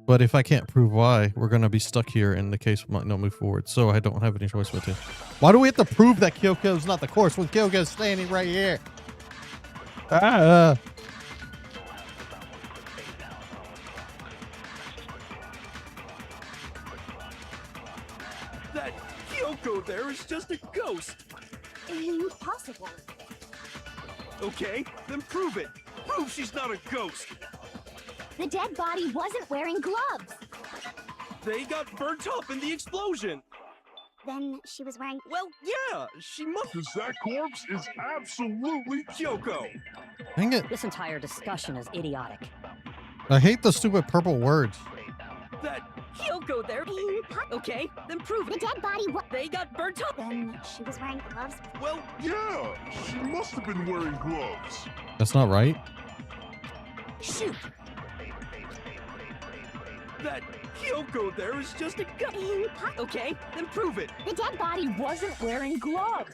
But if I can't prove why, we're going to be stuck here and the case might not move forward. So I don't have any choice but to. Why do we have to prove that Kyoko is not the corpse when Kyoko is standing right here? That Kyoko there is just a ghost. Impossible. Okay, then prove it. Prove she's not a ghost. The dead body wasn't wearing gloves. They got burnt up in the explosion. Then she was wearing... Well, yeah, she must. Because that corpse is absolutely Kyoko. Dang it. This entire discussion is idiotic. I hate the stupid purple words. That Kyoko there. Okay, then prove The it. dead body They got burnt up. Then she was wearing gloves. Well, Yeah, she must have been wearing gloves. That's not right. Shoot! that Kyoko there is just a ghost. Okay, then prove it. The dead body wasn't wearing gloves.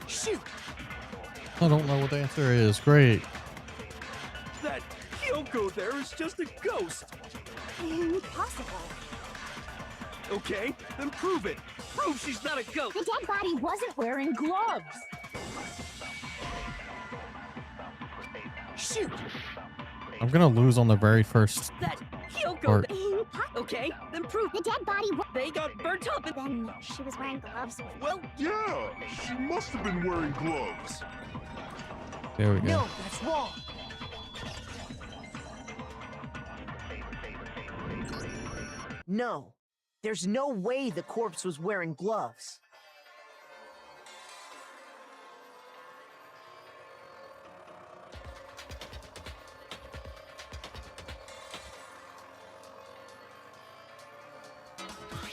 Shoot! I don't know what the answer is. Great. That Kyoko there is just a ghost. Impossible. Okay, then prove it. Prove she's not a ghost. The dead body wasn't wearing gloves. Shoot! I'm gonna lose on the very first That Kyoko. part. Okay, then prove The dead body they got burnt up. Then she was wearing gloves. Well, Yeah, she must have been wearing gloves. There we go. No, that's wrong. No, there's no way the corpse was wearing gloves.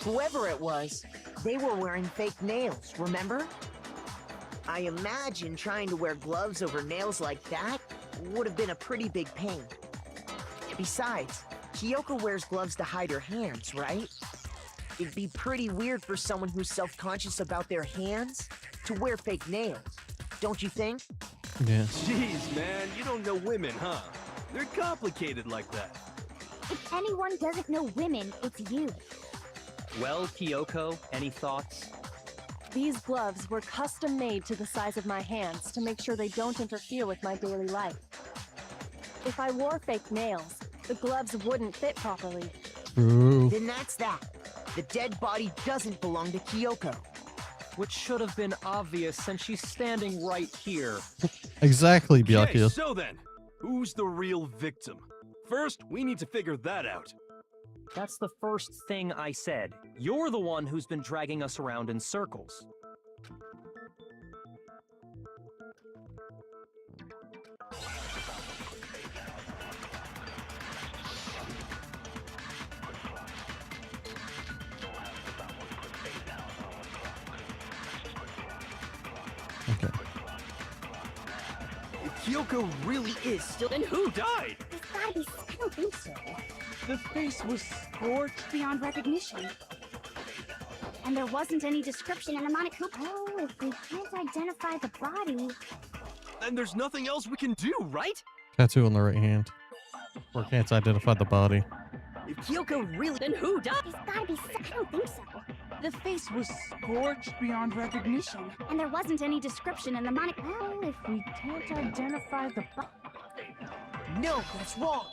Whoever it was, they were wearing fake nails, remember? I imagine trying to wear gloves over nails like that would have been a pretty big pain. Besides, Kyoko wears gloves to hide her hands, right? It'd be pretty weird for someone who's self-conscious about their hands to wear fake nails, don't you think? Yes. jeez, man, you don't know women, huh? They're complicated like that. If anyone doesn't know women, it's you. Well, Kyoko, any thoughts? These gloves were custom made to the size of my hands to make sure they don't interfere with my daily life. If I wore fake nails, the gloves wouldn't fit properly. True. Then that's that. The dead body doesn't belong to Kyoko. Which should have been obvious since she's standing right here. Exactly, Okay, Byakuya. so then, who's the real victim? First, we need to figure that out. That's the first thing I said. You're the one who's been dragging us around in circles. Okay. If Kyoko really is still, then who died? There's gotta be. I don't think so. The face was scorched. Beyond recognition. And there wasn't any description in the monitor. Oh, if we can't identify the body... And there's nothing else we can do, right? Tattoo on the right hand. Or can't identify the body. If Kyoko really... Then who does? There's gotta be I don't think so. The face was scorched beyond recognition. And there wasn't any description in the monitor. Oh, if we can't identify the body... No, that's wrong.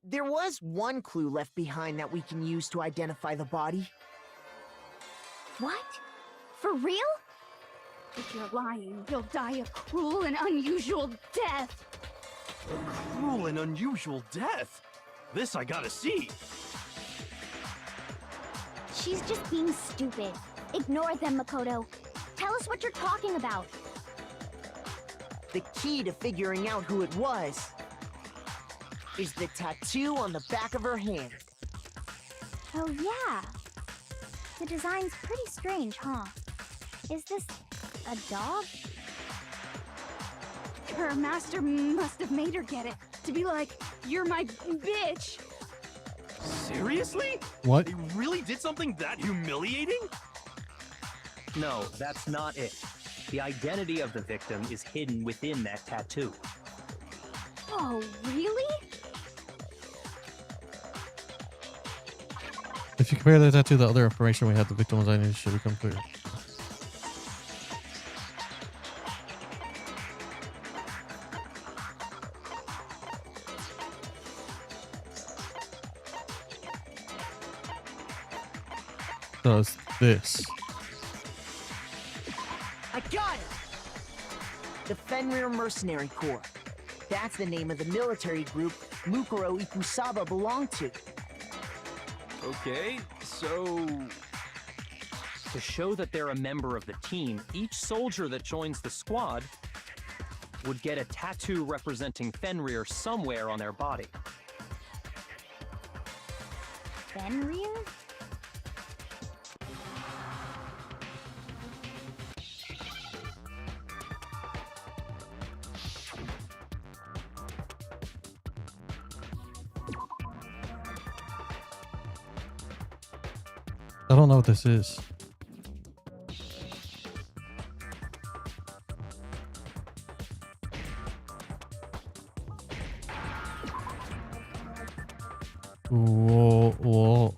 There was one clue left behind that we can use to identify the body. What? For real? If you're lying, you'll die a cruel and unusual death. A cruel and unusual death. This I gotta see. She's just being stupid. Ignore them, Makoto. Tell us what you're talking about. The key to figuring out who it was is the tattoo on the back of her hand. Oh, yeah. The design's pretty strange, huh? Is this a dog? Her master must have made her get it. To be like, you're my bitch. Seriously? What? They really did something that humiliating? No, that's not it. The identity of the victim is hidden within that tattoo. Oh, really? If you compare the tattoo to the other information we had, the victim's identity should become clear. Does this. I got it! The Fenrir Mercenary Corps. That's the name of the military group Mukuro Ikusaba belonged to. Okay, so... To show that they're a member of the team, each soldier that joins the squad would get a tattoo representing Fenrir somewhere on their body. Fenrir? I don't know what this is. Whoa, whoa.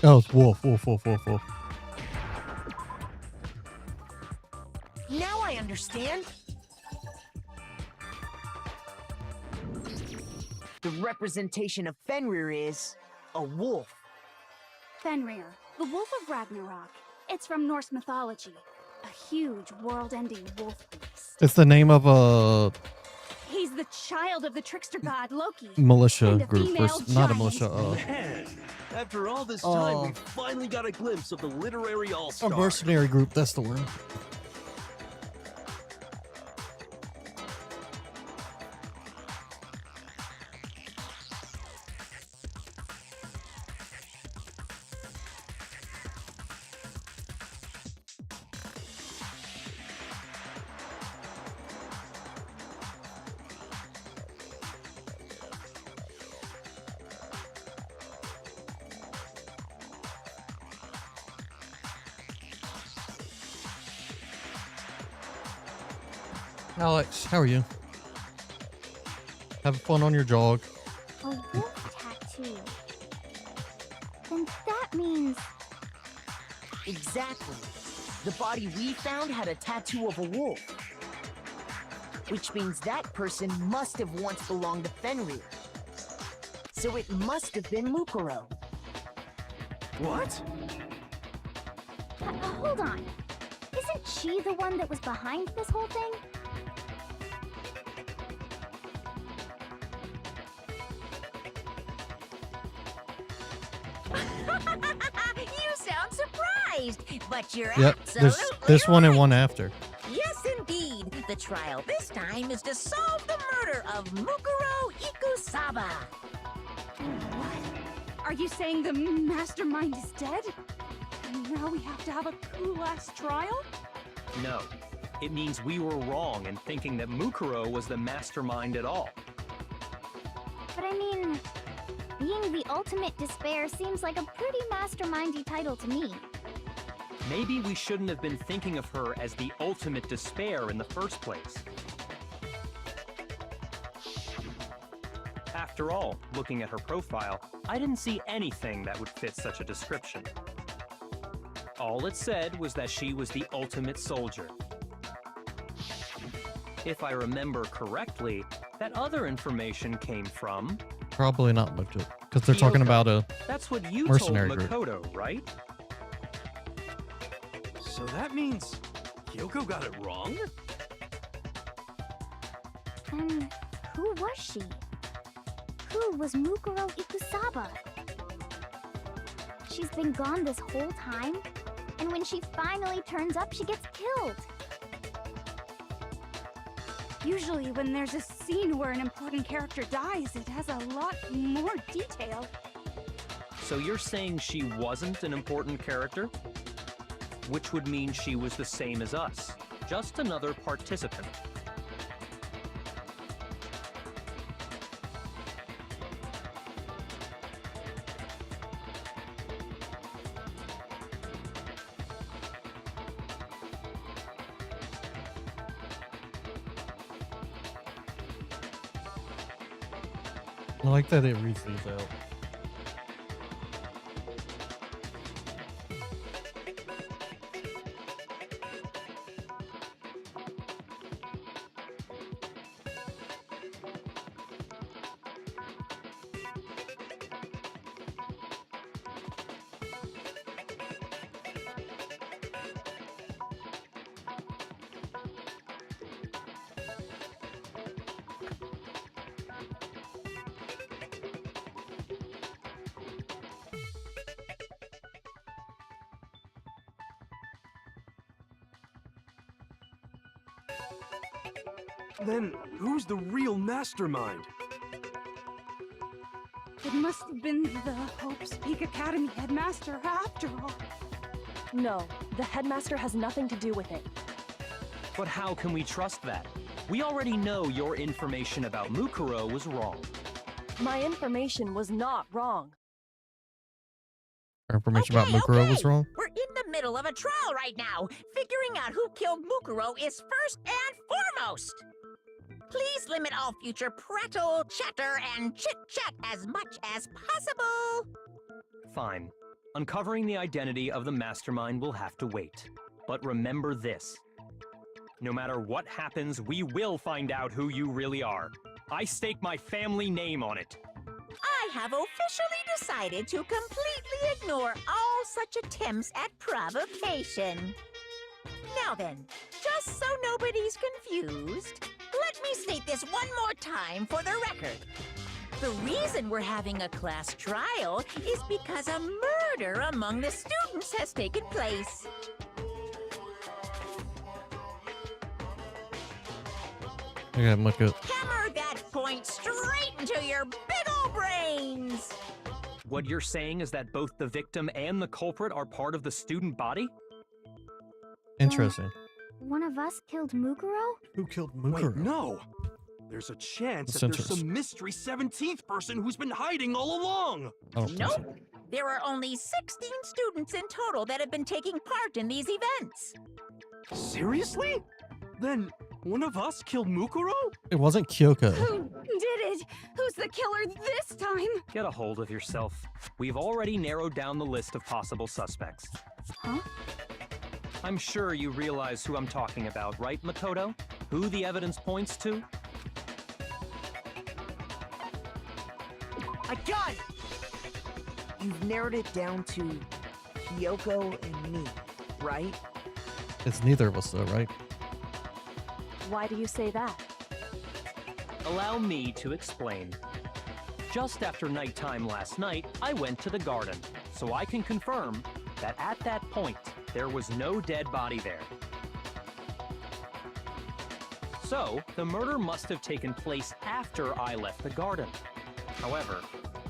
Oh, it's wolf, wolf, wolf, wolf, wolf. Now I understand. The representation of Fenrir is a wolf. Fenrir, the wolf of Ragnarok. It's from Norse mythology. A huge world-ending wolf beast. It's the name of a He's the child of the trickster god Loki. militia And a group. Or female not a giant. militia. Man, after all this time, we finally got a glimpse of the literary A all-star. mercenary group. That's the word. Alex, how are you? Having fun on your jog? A wolf tattoo. Then that means... Exactly. The body we found had a tattoo of a wolf. Which means that person must have once belonged to Fenrir. So it must have been Mukuro. What? Hold on. Isn't she the one that was behind this whole thing? You sound surprised, but you're Yep. absolutely This one and right. one after. Yes, indeed. The trial this time is to solve the murder of Mukuro Ikusaba. Ikusaba. What? Are you saying the mastermind is dead? And now we have to have a cool-ass trial? No. It means we were wrong in thinking that Mukuro was the mastermind at all. But I mean, being the ultimate despair seems like a pretty mastermindy title to me. Maybe we shouldn't have been thinking of her as the ultimate despair in the first place. After all, looking at her profile, I didn't see anything that would fit such a description. All it said was that she was the ultimate soldier. If I remember correctly, that other information came from... Probably not much, because they're talking about a That's what you mercenary told group. Makoto, right? So that means Kyoko got it wrong? And who was she? Who was Mukuro Ikusaba? She's been gone this whole time, and when she finally turns up, she gets killed. Usually when there's a scene where an important character dies, it has a lot more detail. So you're saying she wasn't an important character? Which would mean she was the same as us, just another participant. I like that it reads these out. Then who's the real mastermind? It must have been the Hope's Peak Academy headmaster after all. No, the headmaster has nothing to do with it. But how can we trust that? We already know your information about Mukuro was wrong. My information was not wrong. Our information about Mukuro was wrong. We're in the middle of a trial right now. Figuring out who killed Mukuro is first and foremost. Please limit all future prattle, chatter, and chit-chat as much as possible. Fine. Uncovering the identity of the mastermind will have to wait. But remember this. No matter what happens, we will find out who you really are. I stake my family name on it. I have officially decided to completely ignore all such attempts at provocation. Now then, just so nobody's confused, let me state this one more time for the record. The reason we're having a class trial is because a murder among the students has taken place. Okay, look at. Hammer that point straight into your big ol' brains! What you're saying is that both the victim and the culprit are part of the student body? Interesting. One of us killed Mukuro? Who killed Wait, Mukuro? no! There's a chance That's that there's interesting. some mystery 17th person who's been hiding all along! I don't think Nope. so. There are only 16 students in total that have been taking part in these events. Seriously? Then one of us killed Mukuro? It wasn't Kyoko. Who did it? Who's the killer this time? Get a hold of yourself. We've already narrowed down the list of possible suspects. Huh? I'm sure you realize who I'm talking about, right, Makoto? Who the evidence points to? I got it! You've narrowed it down to Kyoko and me, right? It's neither of us, though, right? Why do you say that? Allow me to explain. Just after nighttime last night, I went to the garden, so I can confirm that at that point, there was no dead body there. So, the murder must have taken place after I left the garden. However,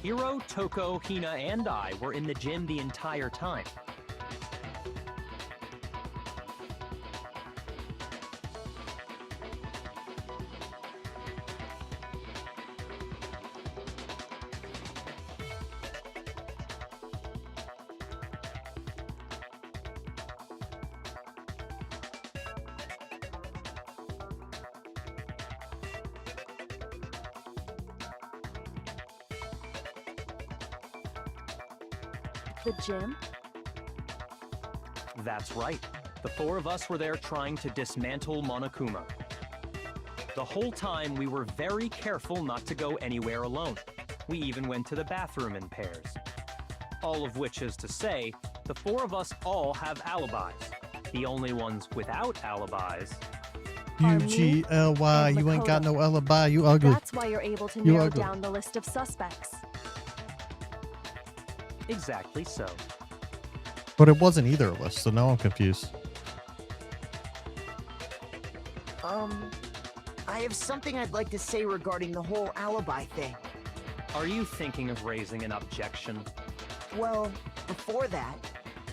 Hiro, Toko, Hina, and I were in the gym the entire time. The gym? That's right. The four of us were there trying to dismantle Monokuma. The whole time, we were very careful not to go anywhere alone. We even went to the bathroom in pairs. All of which is to say, the four of us all have alibis. The only ones without alibis... UGLY, and you ain't got Makoto. no alibi, you ugly. That's why you're able to You narrow ugly. down the list of suspects. Exactly so. But it wasn't either of us, so now I'm confused. I have something I'd like to say regarding the whole alibi thing. Are you thinking of raising an objection? Well, before that,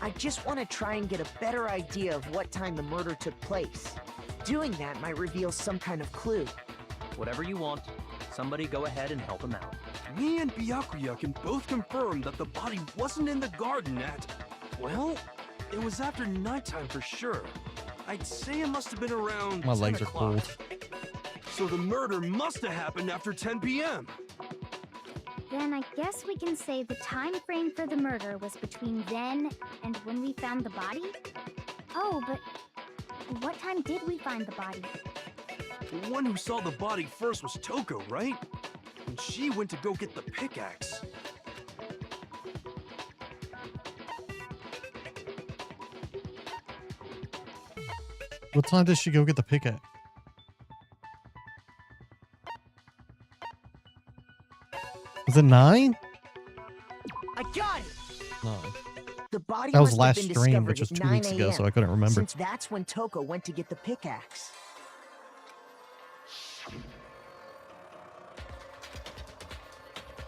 I just want to try and get a better idea of what time the murder took place. Doing that might reveal some kind of clue. Whatever you want. Somebody go ahead and help him out. Me and Byakuya can both confirm that the body wasn't in the garden at... Well, it was after nighttime for sure. I'd say it must have been around My 10 legs are o'clock. cold. So the murder must have happened after 10 p.m. Then I guess we can say the time frame for the murder was between then and when we found the body? Oh, but what time did we find the body? The one who saw the body first was Toko, right? And she went to go get the pickaxe. What time did she go get the pickaxe? Was it 9? I got it! No. The body That was must have last been stream, discovered which was at 2 weeks 9 ago, so a.m., I couldn't remember. Since that's when Toko went to get the pickaxe.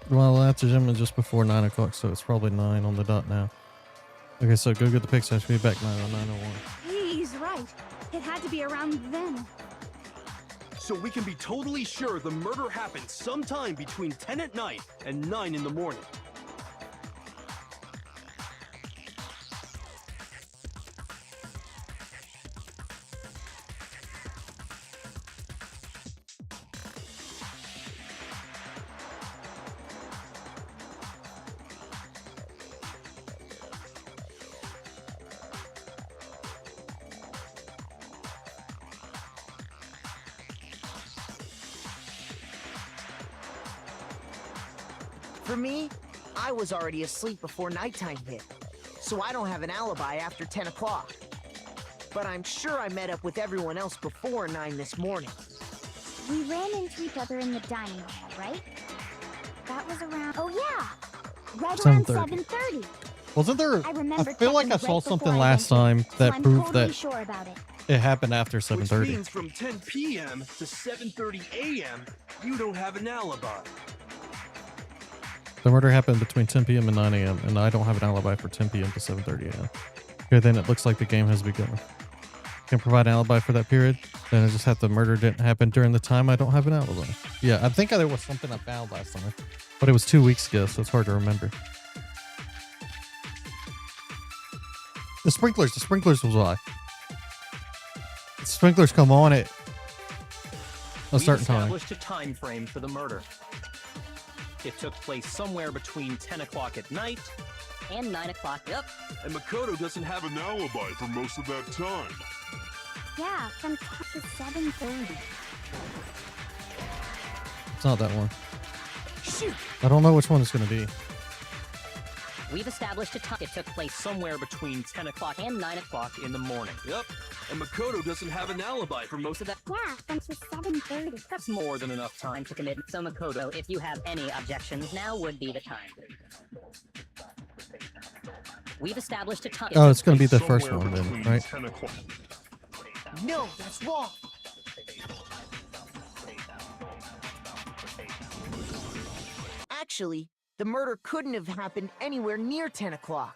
Well, after gym is just before 9 o'clock, so it's probably 9 on the dot now. Okay, so go get the pickaxe. Be back 9:01. He's right. It had to be around then. So we can be totally sure the murder happened sometime between 10 at night and 9 in the morning. For me, I was already asleep before nighttime hit, so I don't have an alibi after 10 o'clock. But I'm sure I met up with everyone else before 9 this morning. We ran into each other in the dining hall, right? That was around... Oh, yeah! Right around 7:30. 7:30. Wasn't there? I remember I feel like I checking saw right something before I last went in, time so that I'm proved totally that sure about it. it happened after Which 7:30. means from 10 p.m. to 7:30 a.m., you don't have an alibi. The murder happened between 10 p.m. and 9 a.m., and I don't have an alibi for 10 p.m. to 7:30 a.m. Okay, then it looks like the game has begun. Can provide an alibi for that period. Then I just have the murder didn't happen during the time I don't have an alibi. Yeah, I think there was something I found last time, but it was 2 weeks ago, so it's hard to remember. The sprinklers was why. The sprinklers come on at a certain time. We established a time frame for the murder. It took place somewhere between 10 o'clock at night And 9 o'clock. Yep. And Makoto doesn't have An alibi for most of that time. Yeah, from 10 to 7:30. It's not that one. Shoot! I don't know which one it's going to be. We've established a time. It took place somewhere between 10 o'clock and 9 o'clock. in the morning. Yep. And Makoto doesn't have an alibi for most of that. Yeah, from to 7:30. That's more than enough time. Time to commit. So Makoto, if you have any objections, now would be the time. We've established a time. Oh, it's going to be the first Somewhere one then, between right? 10 o'clock. No, that's wrong. Actually, the murder couldn't have happened anywhere near 10 o'clock.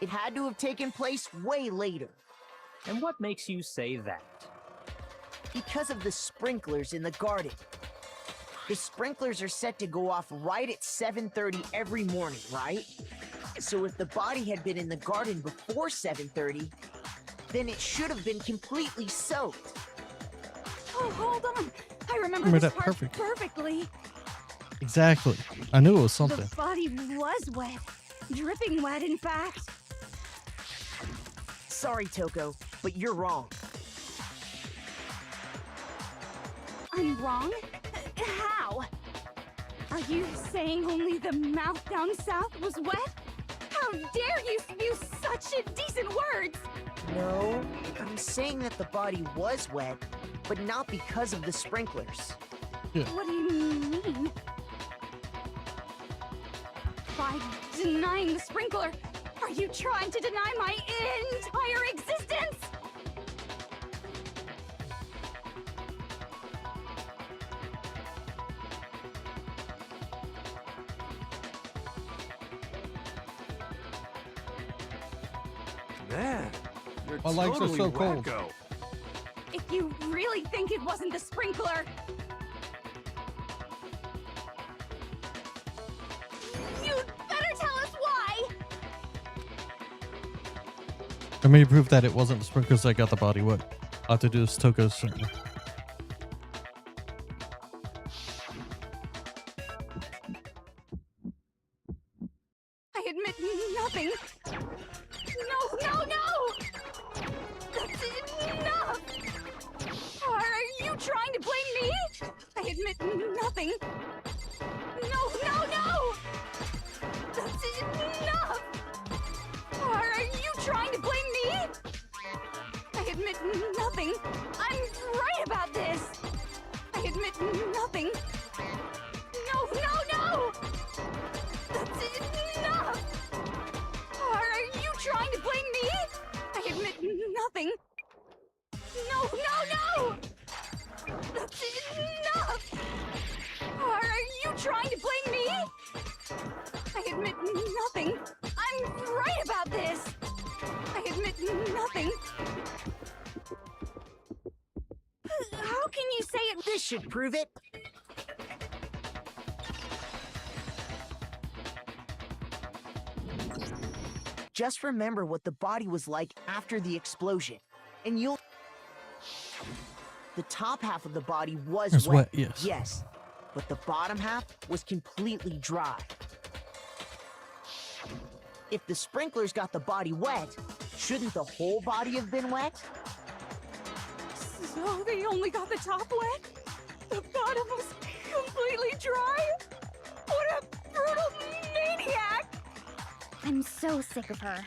It had to have taken place way later. And what makes you say that? Because of the sprinklers in the garden. The sprinklers are set to go off right at 7:30 every morning, right? So if the body had been in the garden before 7:30, then it should have been completely soaked. Oh, hold on. I remember Remember this that part perfect. perfectly. Exactly. I knew it was something. The body was wet. Dripping wet, in fact. Sorry, Toko, but you're wrong. I'm wrong? How? Are you saying only the mouth down south was wet? How dare you use such indecent words! No, I'm saying that the body was wet, but not because of the sprinklers. What do you mean? By denying the sprinkler, are you trying to deny my entire existence? Man, you're My legs are totally so cold. wacko. If you really think it wasn't the sprinkler, you'd better tell us why! I mean, proof that it wasn't the sprinklers that got the body wet. All I have to do is Toko's something. I admit nothing. No! That's enough! Are you trying to blame me? I admit nothing. No! That's enough! Are you trying to blame me? I admit nothing. I'm right about this. I admit nothing. No! That's enough! Are you trying to blame me? I admit nothing. No! That's enough! Are you trying to blame me? I admit nothing. I'm right about this. I admit nothing. How can you say it? This should prove it. Just remember what the body was like after the explosion, and you'll... The top half of the body was It's wet. wet, yes. Yes, but the bottom half was completely dry. If the sprinklers got the body wet, shouldn't the whole body have been wet? So they only got the top wet? The bottom was completely dry? What a brutal maniac! I'm so sick of her.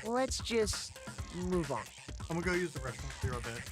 Let's just move on. I'm gonna go use the restroom. Be right back.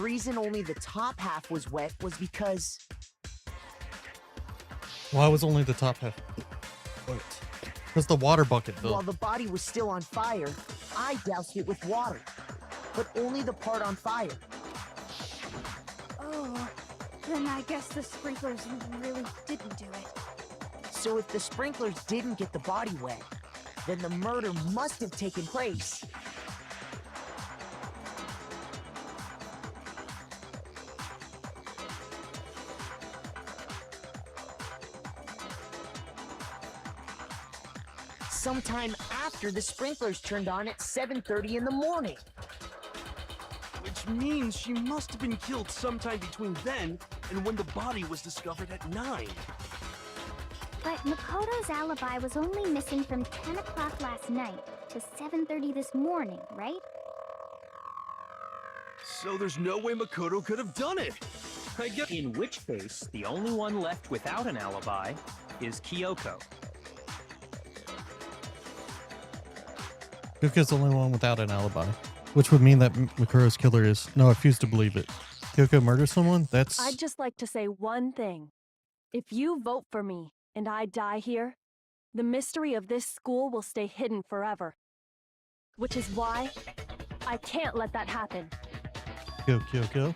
the reason only the top half was wet was because Why was only the top half? Because the water bucket while filled. the body was still on fire, I doused it with water. But only the part on fire. Oh, then I guess the sprinklers really didn't do it. So if the sprinklers didn't get the body wet, then the murder must have taken place. Sometime after the sprinklers turned on at 7:30 in the morning. Which means she must have been killed sometime between then and when the body was discovered at 9. But Makoto's alibi was only missing from 10 o'clock last night to 7:30 this morning, right? So there's no way Makoto could have done it. I guess. In which case, the only one left without an alibi is Kyoko. Kyoko's the only one without an alibi. Which would mean that Makuro's killer is... No, I refuse to believe it. Kyoko murdered someone? That's... I'd just like to say one thing. If you vote for me and I die here, the mystery of this school will stay hidden forever. Which is why I can't let that happen. Kyoko.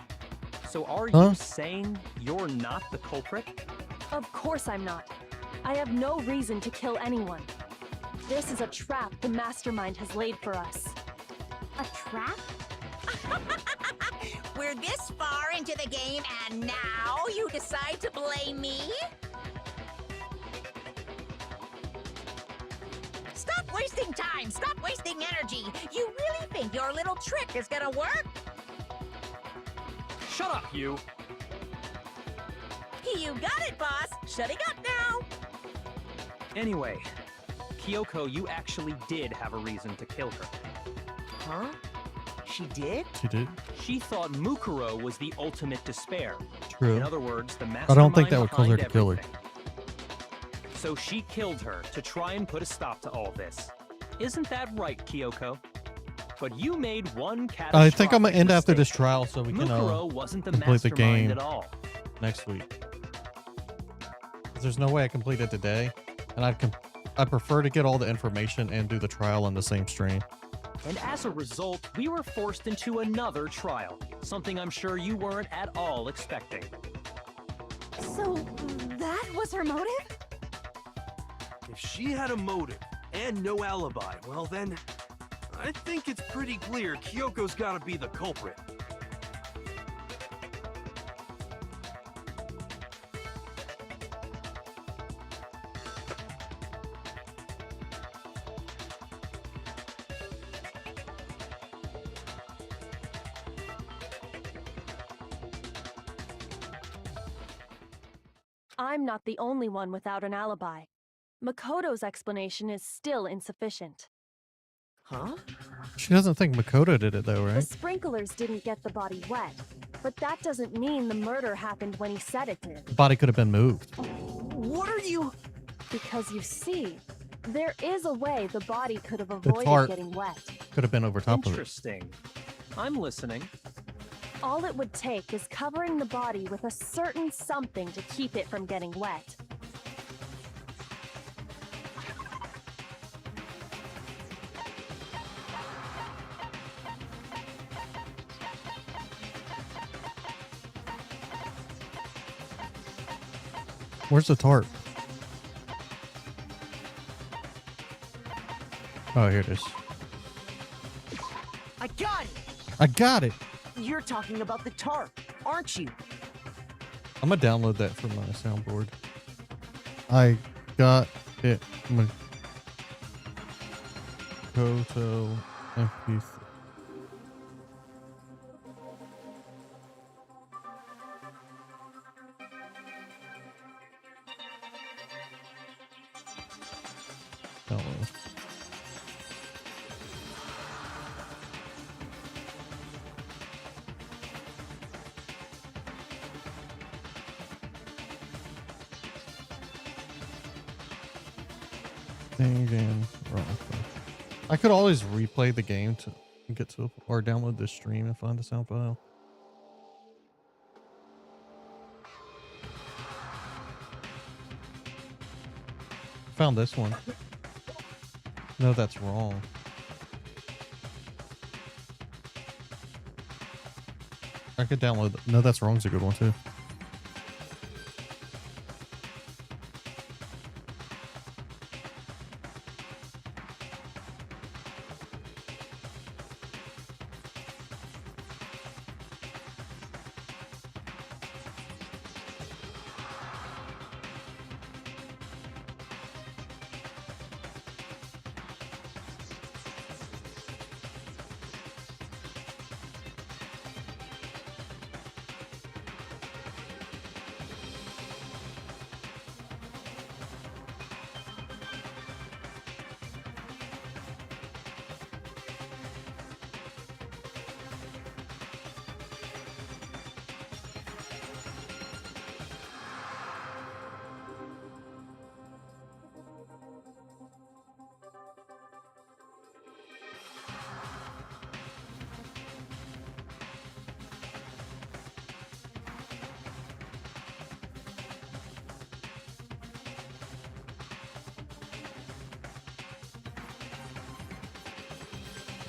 So are Huh? you saying you're not the culprit? Of course I'm not. I have no reason to kill anyone. This is a trap the mastermind has laid for us. A trap? We're this far into the game and now you decide to blame me? Stop wasting time! Stop wasting energy! You really think your little trick is gonna work? Shut up, you! You got it, boss! Shutting up now! Anyway, Kyoko, you actually did have a reason to kill her. Huh? She did? She did. She thought Mukuro was the ultimate despair. True. In other words, the I mastermind don't think that would cause her behind to kill her. everything. So she killed her to try and put a stop to all this. Isn't that right, Kyoko? But you made one catastrophic I think I'm going to end after this mistake. trial so we can Mukuro wasn't the complete the mastermind game at all. next week. 'Cause there's no way I complete it today. And I prefer to get all the information and do the trial on the same stream. And as a result, we were forced into another trial. Something I'm sure you weren't at all expecting. So that was her motive? If she had a motive and no alibi, well then, I think it's pretty clear Kyoko's gotta be the culprit. I'm not the only one without an alibi. Makoto's explanation is still insufficient. Huh? She doesn't think Makoto did it though, The right? sprinklers didn't get the body wet, but that doesn't mean the murder happened when he said it did. The body could have been moved. What are you... Because you see, there is a way the body could have avoided heart. getting wet. Could have been over top of it. Interesting. I'm listening. All it would take is covering the body with a certain something to keep it from getting wet. Where's the tarp? Oh, here it is. I got it! I got it! You're talking about the tarp, aren't you? I'm gonna download that from my soundboard. I got it. Makoto MP3. Download. Danganronpa. I could always replay the game to get to or download this stream and find the sound file. Found this one. No, that's wrong. I could download. No, that's wrong's a good one too.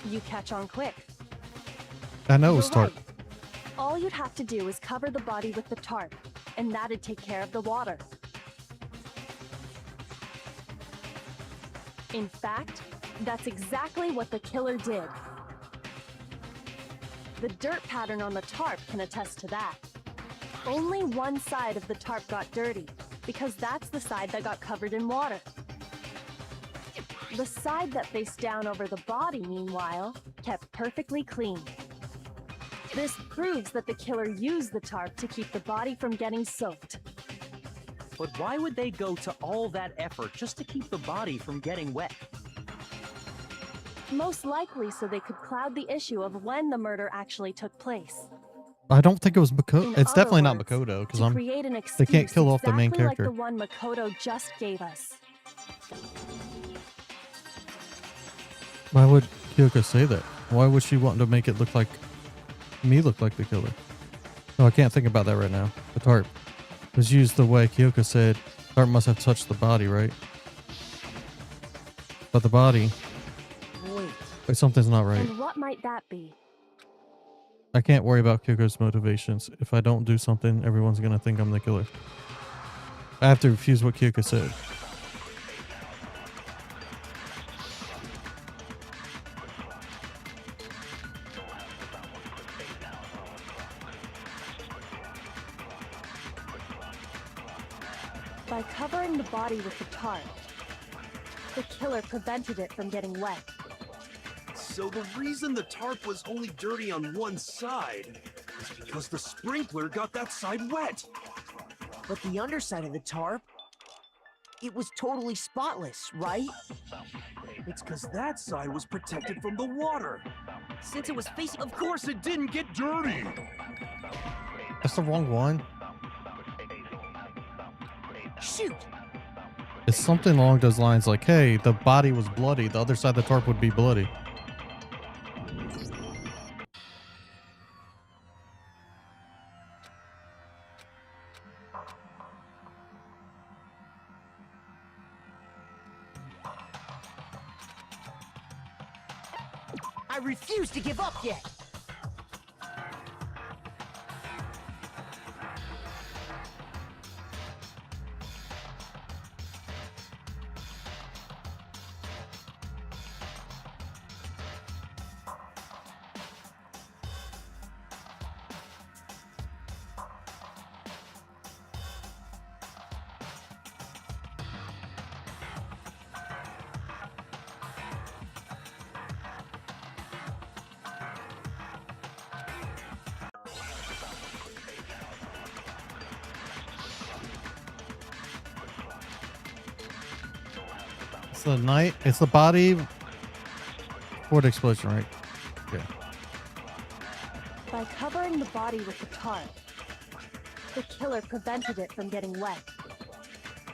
You catch on quick. I know it You're was tarp. right. All you'd have to do is cover the body with the tarp, and that'd take care of the water. In fact, that's exactly what the killer did. The dirt pattern on the tarp can attest to that. Only one side of the tarp got dirty, because that's the side that got covered in water. The side that faced down over the body, meanwhile, kept perfectly clean. This proves that the killer used the tarp to keep the body from getting soaked. But why would they go to all that effort just to keep the body from getting wet? Most likely so they could cloud the issue of when the murder actually took place. I don't think it was Makoto. In It's other definitely not words, Makoto because to create an they excuse can't kill off the main exactly character. like the one Makoto just gave us. Why would Kyoko say that? Why would she want to make it look like me look like the killer? No, I can't think about that right now. The tarp was used the way Kyoko said. Tarp must have touched the body, right? But the body, Wait, something's not right. And what might that be? I can't worry about Kyoko's motivations. If I don't do something, everyone's gonna think I'm the killer. I have to refuse what Kyoko said. By covering the body with the tarp, the killer prevented it from getting wet. So the reason the tarp was only dirty on one side is because the sprinkler got that side wet. but the underside of the tarp, it was totally spotless, right? It's because that side was protected from the water. Since it was facing. Of course it didn't get dirty. That's the wrong one. Shoot! It's something along those lines like, hey, the body was bloody. The other side of the tarp would be bloody. I refuse to give up yet! It's the night. It's the body before the explosion, right? Okay. By covering the body with the tarp, the killer prevented it from getting wet.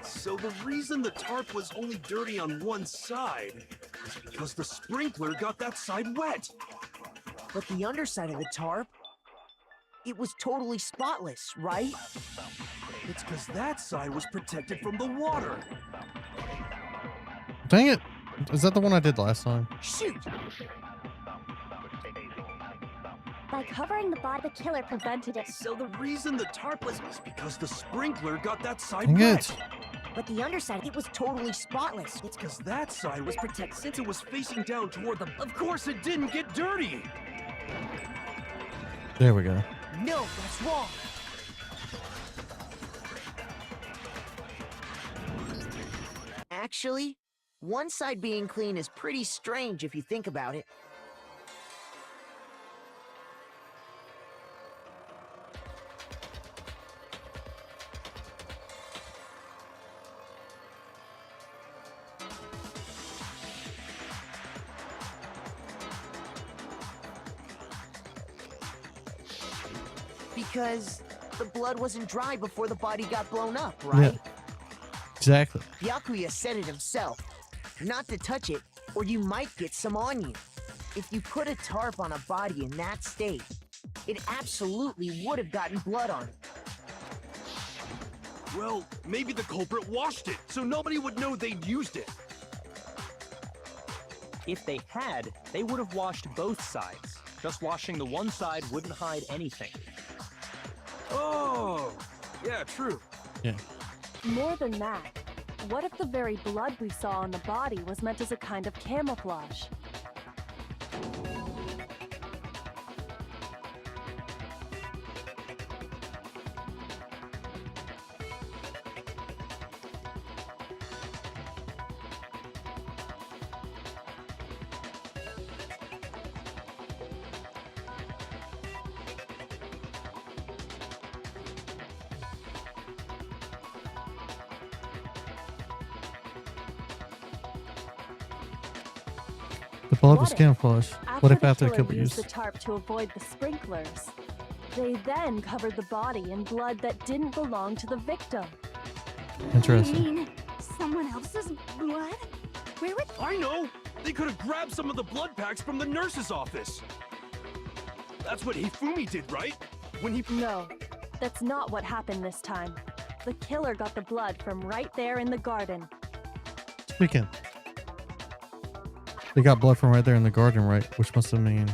So the reason the tarp was only dirty on one side is because the sprinkler got that side wet. But the underside of the tarp, it was totally spotless, right? It's because that side was protected from the water. Dang it! Is that the one I did last time? Shoot! By covering the body, the killer prevented it. So the reason the tarp was because the sprinkler got that side Dang wet. it! But the underside, it was totally spotless. It's because that side was protected since it was facing down toward the... Of course it didn't get dirty! There we go. No, that's wrong. Actually, one side being clean is pretty strange if you think about it. Because the blood wasn't dry before the body got blown up, right? Yeah. Exactly. Byakuya said it himself. Not to touch it, or you might get some on you. If you put a tarp on a body in that state, it absolutely would have gotten blood on it. Well, maybe the culprit washed it, so nobody would know they'd used it. If they had, they would have washed both sides. Just washing the one side wouldn't hide anything. Oh, yeah, true. Yeah. More than that, what if the very blood we saw on the body was meant as a kind of camouflage? The blood was What if, camouflage. What if after the killer killer used used? the tarp to avoid the sprinklers, they then covered the body in blood that didn't belong to the victim? Interesting. You mean someone else's blood? Where would... I know! They could have grabbed some of the blood packs from the nurse's office. That's what Hifumi did, right? When he... No, that's not what happened this time. The killer got the blood from right there in the garden. Speaking. They got blood from right there in the garden, right? Which must have mean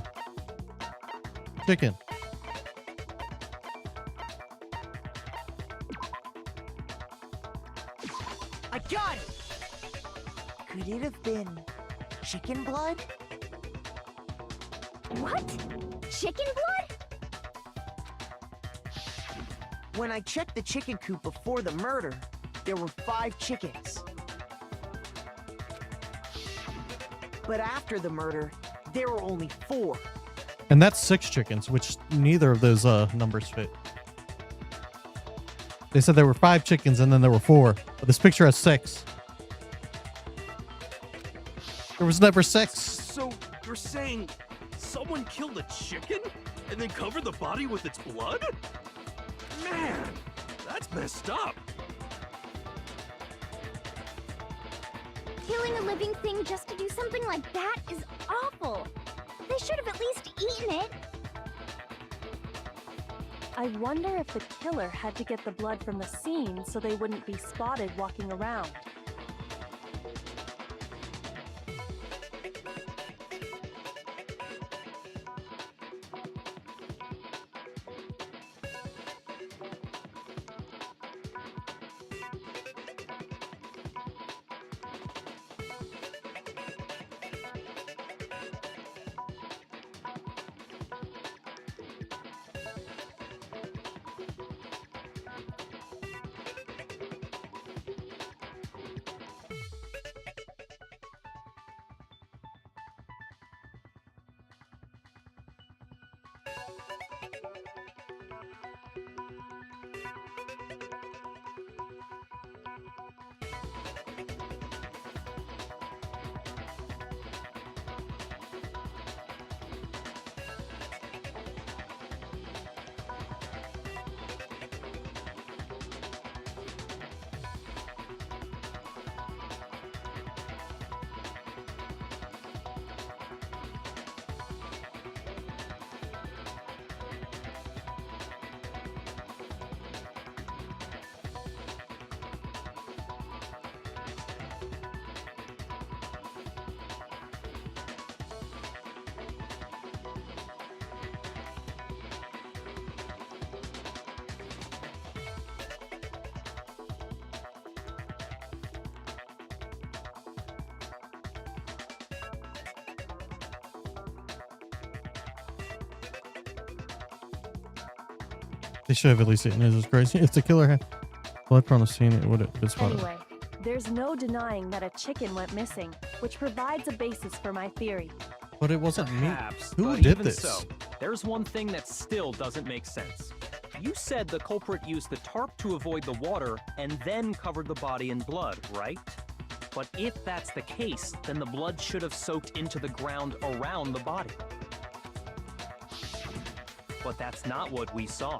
chicken. I got it! Could it have been chicken blood? What? Chicken blood? When I checked the chicken coop before the murder, there were 5 chickens. But after the murder, there were only 4. And that's 6 chickens, which neither of those numbers fit. They said there were 5 chickens and then there were 4, but this picture has 6. There was never 6. So, you're saying someone killed a chicken and then covered the body with its blood? Man, that's messed up. Killing a living thing just to do something like that is awful. They should have at least eaten it. I wonder if the killer had to get the blood from the scene so they wouldn't be spotted walking around. They should have at least seen it. This is crazy. If the killer had blood on the scene, it would have been spotted. Anyway, there's no denying that a chicken went missing, which provides a basis for my theory. But it wasn't Perhaps, me. Who but did even this? So, there's one thing that still doesn't make sense. You said the culprit used the tarp to avoid the water and then covered the body in blood, right? But if that's the case, then the blood should have soaked into the ground around the body. But that's not what we saw.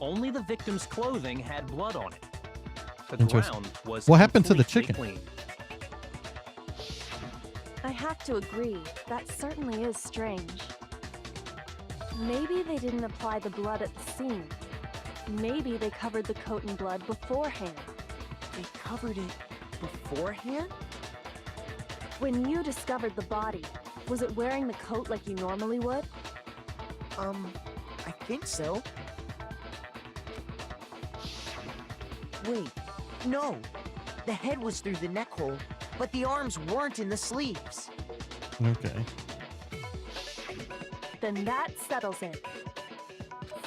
Only the victim's clothing had blood on it. The ground was what happened to the completely chicken? Clean. I have to agree, that certainly is strange. Maybe they didn't apply the blood at the scene. Maybe they covered the coat in blood beforehand. They covered it beforehand? When you discovered the body, was it wearing the coat like you normally would? I think so. Wait, no. The head was through the neck hole, but the arms weren't in the sleeves. Okay. Then that settles it.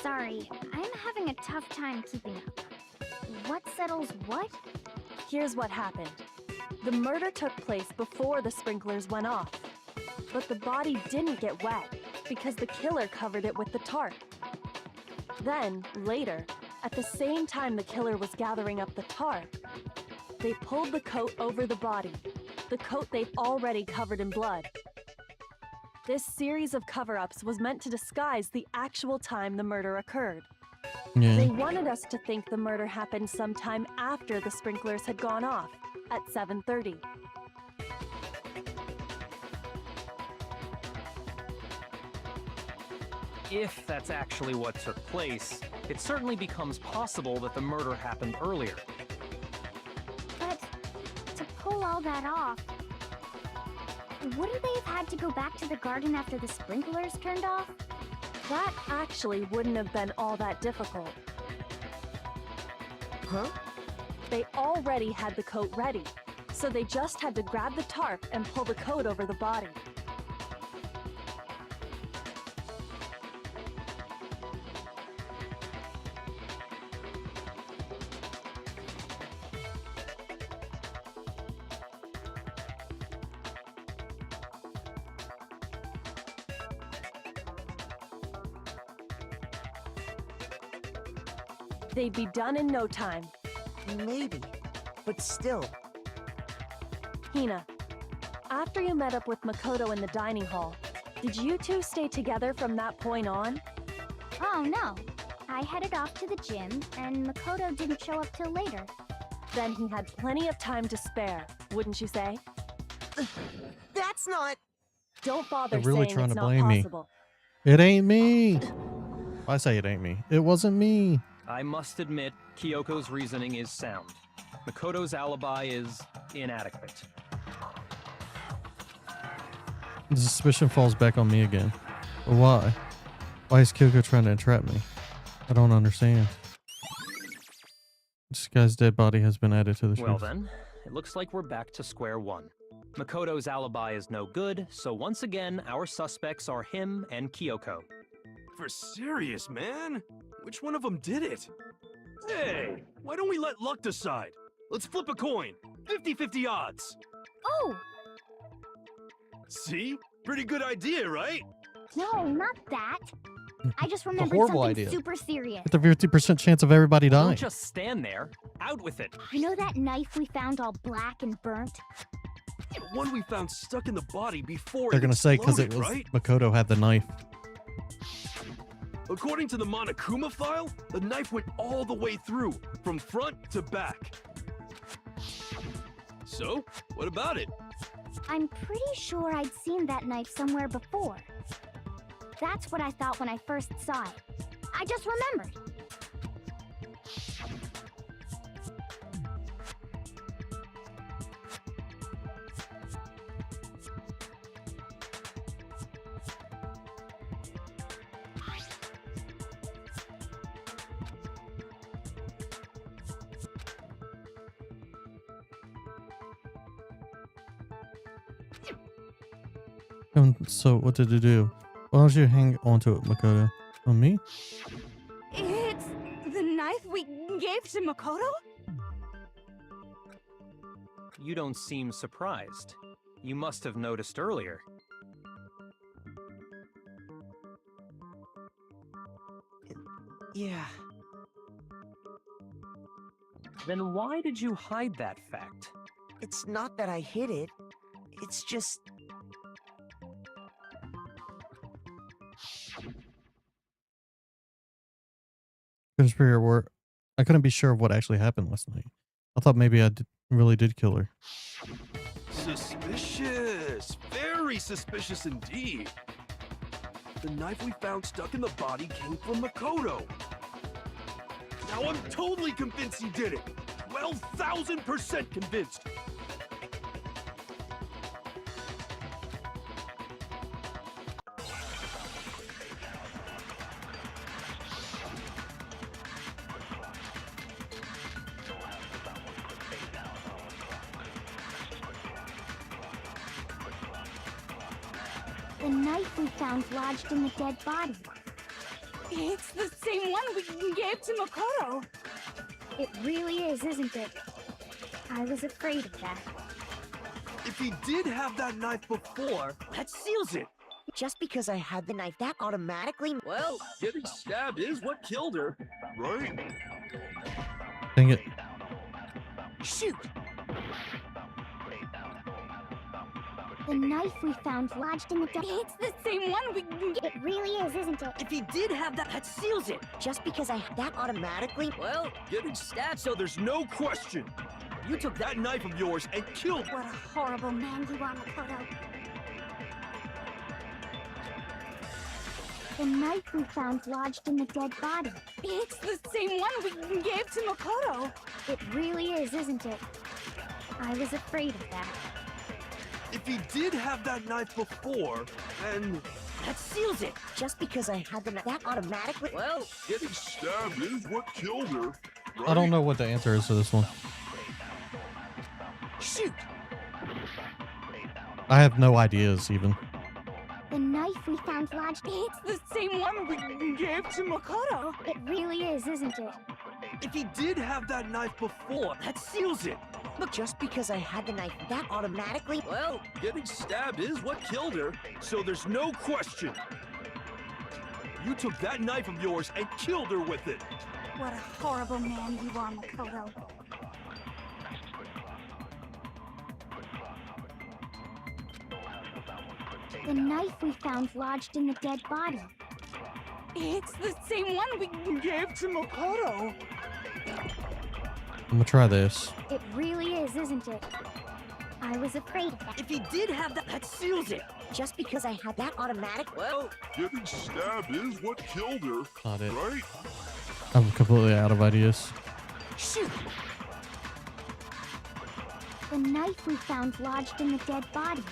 Sorry, I'm having a tough time keeping up. What settles what? Here's what happened. The murder took place before the sprinklers went off. But the body didn't get wet because the killer covered it with the tarp. Then, later, at the same time the killer was gathering up the tarp, they pulled the coat over the body, the coat they'd already covered in blood. This series of cover-ups was meant to disguise the actual time the murder occurred. Yeah. They wanted us to think the murder happened sometime after the sprinklers had gone off, at 7:30. If that's actually what took place, it certainly becomes possible that the murder happened earlier. But to pull all that off, wouldn't they have had to go back to the garden after the sprinklers turned off? That actually wouldn't have been all that difficult. Huh? They already had the coat ready, so they just had to grab the tarp and pull the coat over the body. They'd be done in no time. Maybe, but still. Hina, after you met up with Makoto in the dining hall, did you two stay together from that point on? Oh no. I headed off to the gym, and Makoto didn't show up till later. Then he had plenty of time to spare, wouldn't you say? That's not... Don't bother They're really saying trying it's to not blame me. possible. It ain't me. I say it ain't me. It wasn't me. I must admit, Kyoko's reasoning is sound. Makoto's alibi is inadequate. The suspicion falls back on me again. But why? Why is Kyoko trying to entrap me? I don't understand. This guy's dead body has been added to the Well shelf. then, it looks like we're back to square one. Makoto's alibi is no good, so once again, our suspects are him and Kyoko. For serious, man? Which one of them did it? Hey, why don't we let luck decide? Let's flip a coin. 50-50 odds. Oh! See? Pretty good idea, right? No, not that. I just remembered horrible something idea. super serious. With a 50% chance of everybody Don't dying. just stand there. Out with it. You know that knife we found all black and burnt? The one we found stuck in the body before They're it gonna say because it exploded, was right? Makoto had the knife. According to the Monokuma file, the knife went all the way through, from front to back. So, what about it? I'm pretty sure I'd seen that knife somewhere before. That's what I thought when I first saw it. I just remembered. So what did you do? Why don't you hang onto it, Makoto? On me? It's gave to Makoto? You don't seem surprised. You must have noticed earlier. Yeah. Then why did you hide that fact? It's not that I hid it. It's just... Conspirator were. I couldn't be sure of what actually happened last night. I thought maybe I really did kill her. Suspicious. Very suspicious indeed. The knife we found stuck in the body came from Makoto. Now I'm totally convinced he did it. 12,000% convinced. The knife we found lodged in the dead body. It's the same one we gave to Makoto. It really is, isn't it? I was afraid of that. If he did have that knife before, that seals it. Just because I had the knife, that automatically... Well, getting stabbed is what killed her, right? Dang it. Shoot! The knife we found lodged in the dead... It's the same one we It really is, isn't it? If he did have that, that seals it. Just because I had that automatically... Well, getting stabbed, so there's no question. You took that knife of yours and killed... What a horrible man you are, Makoto. The knife we found lodged in the dead body. It's the same one we gave to Makoto. It really is, isn't it? I was afraid of that. If he did have that knife before, then... That seals it. Just because I had the knife, that automatically... Well, getting stabbed is what killed her, right? I don't know what the answer is to this one. Shoot! I have no ideas even. The knife we found lodged... It's the same one we gave to Makoto. It really is, isn't it? If he did have that knife before, that seals it. Look, just because I had the knife, that automatically... Well, getting stabbed is what killed her, so there's no question. You took that knife of yours and killed her with it. What a horrible man you are, Makoto. The knife we found lodged in the dead body. It's the same one we gave to Makoto. I'm gonna try this. It really is, isn't it? I was afraid of that. If he did have that, that seals it. Just because I had that automatic... Well, getting stabbed is what killed her, Got it. right? I'm completely out of ideas. Shoot! The knife we found lodged in the dead body.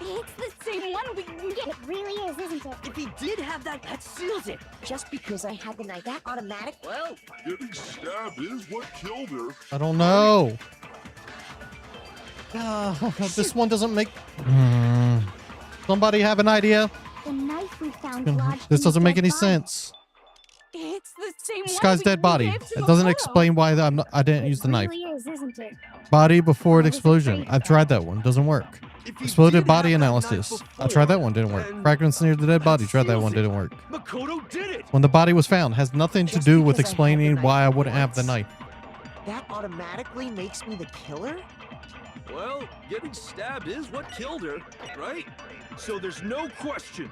It's the same one we gave... It really is, isn't it? If he did have that, that seals it. Just because I had the knife, that automatic... Well, getting stabbed is what killed her. I don't know. This one doesn't make... Somebody have an idea? The knife we found lodged This in the doesn't make dead any body. sense. It's the same This one guy's we dead body. gave to It doesn't Makoto. explain why I didn't use the knife. It really is, isn't it? Body before an I was explosion. afraid of I've that. tried that one. Doesn't work. If he Exploded did body have that analysis. knife I tried that one. before, Didn't work. then Fragments near the dead body. that Tried that seals one. it. Didn't work. Makoto did it. When the body was found, has nothing to Just do with because I had the explaining knife why I wouldn't have the once. knife. That automatically makes me the killer? Well, getting stabbed is what killed her, right? So there's no question.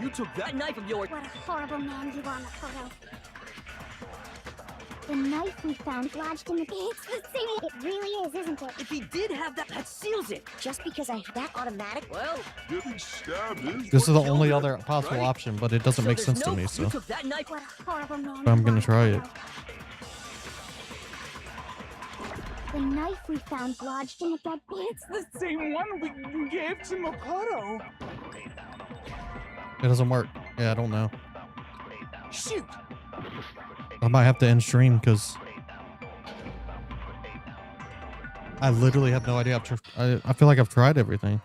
You took that knife of yours. What a horrible man you are, Makoto. The knife we found lodged in the... It's the same... It really is, isn't it? If he did have that, that seals it. Just because I had that automatic... Well, getting stabbed is This is what the killed only her, other possible right? option, but it doesn't make there's sense to no- me, You so took that knife... What a horrible man But I'm you gonna are, try it. Makoto. The knife we found lodged in the dead... It's the same one we gave to Makoto. it doesn't work. Yeah, I don't know. Shoot! I might have to end stream because I literally have no idea. I feel like I've tried everything.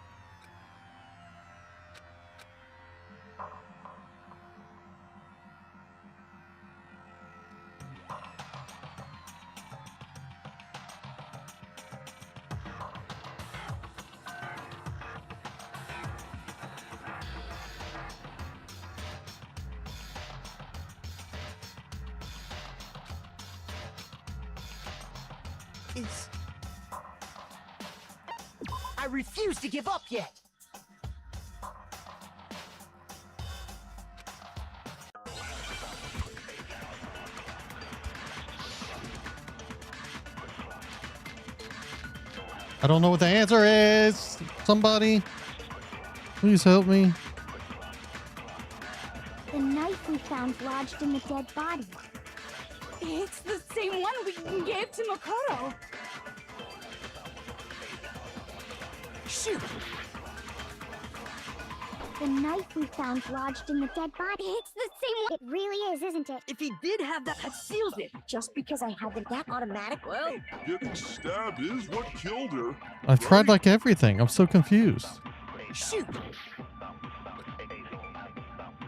Is... I refuse to give up yet! I don't know what the answer is. Somebody, please help me. The knife we found lodged in the dead body. It's the same one we gave to Makoto. Shoot! The knife we found lodged in the dead body. It's the same one. It really is, isn't it? If he did have that seals it. Just because I have it that automatic, well... Getting stabbed is what killed her. I've tried like everything. I'm so confused. Shoot!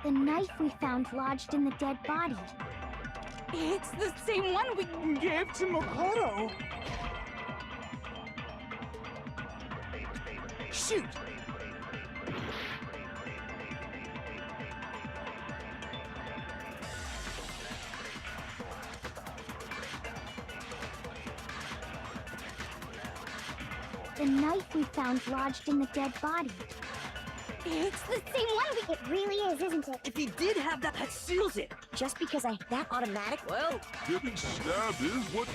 The knife we found lodged in the dead body. It's the same one we gave to Makoto. Shoot! The knife we found lodged in the dead body. It's the same one. It really is, isn't it? If he did have that seals it. Just because I have that automatic, well... Getting stabbed is what...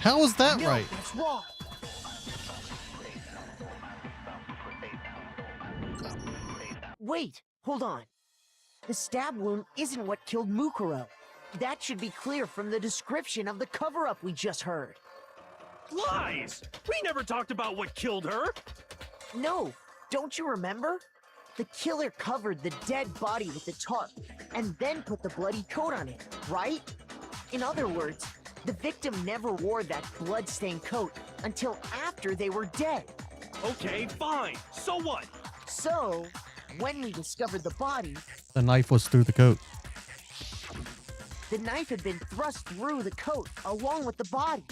How is that No, right? that's wrong. Wait, hold on. The stab wound isn't what killed Mukuro. That should be clear from the description of the cover-up we just heard. Lies! We never talked about what killed her! No, don't you remember? The killer covered the dead body with the tarp and then put the bloody coat on it, right? In other words, the victim never wore that blood-stained coat until after they were dead. Okay, fine. So what? So, when we discovered the body, The knife was through the coat. the knife had been thrust through the coat along with the body.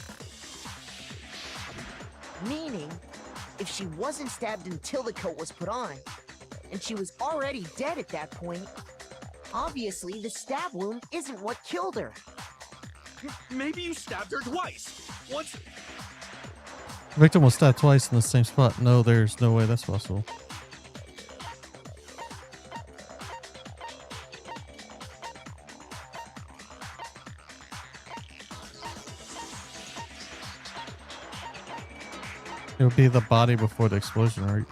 Meaning, if she wasn't stabbed until the coat was put on, and she was already dead at that point, obviously the stab wound isn't what killed her. Maybe you stabbed her twice. Once... The victim was stabbed twice in the same spot. No, there's no way that's possible. It would be the body before the explosion, right?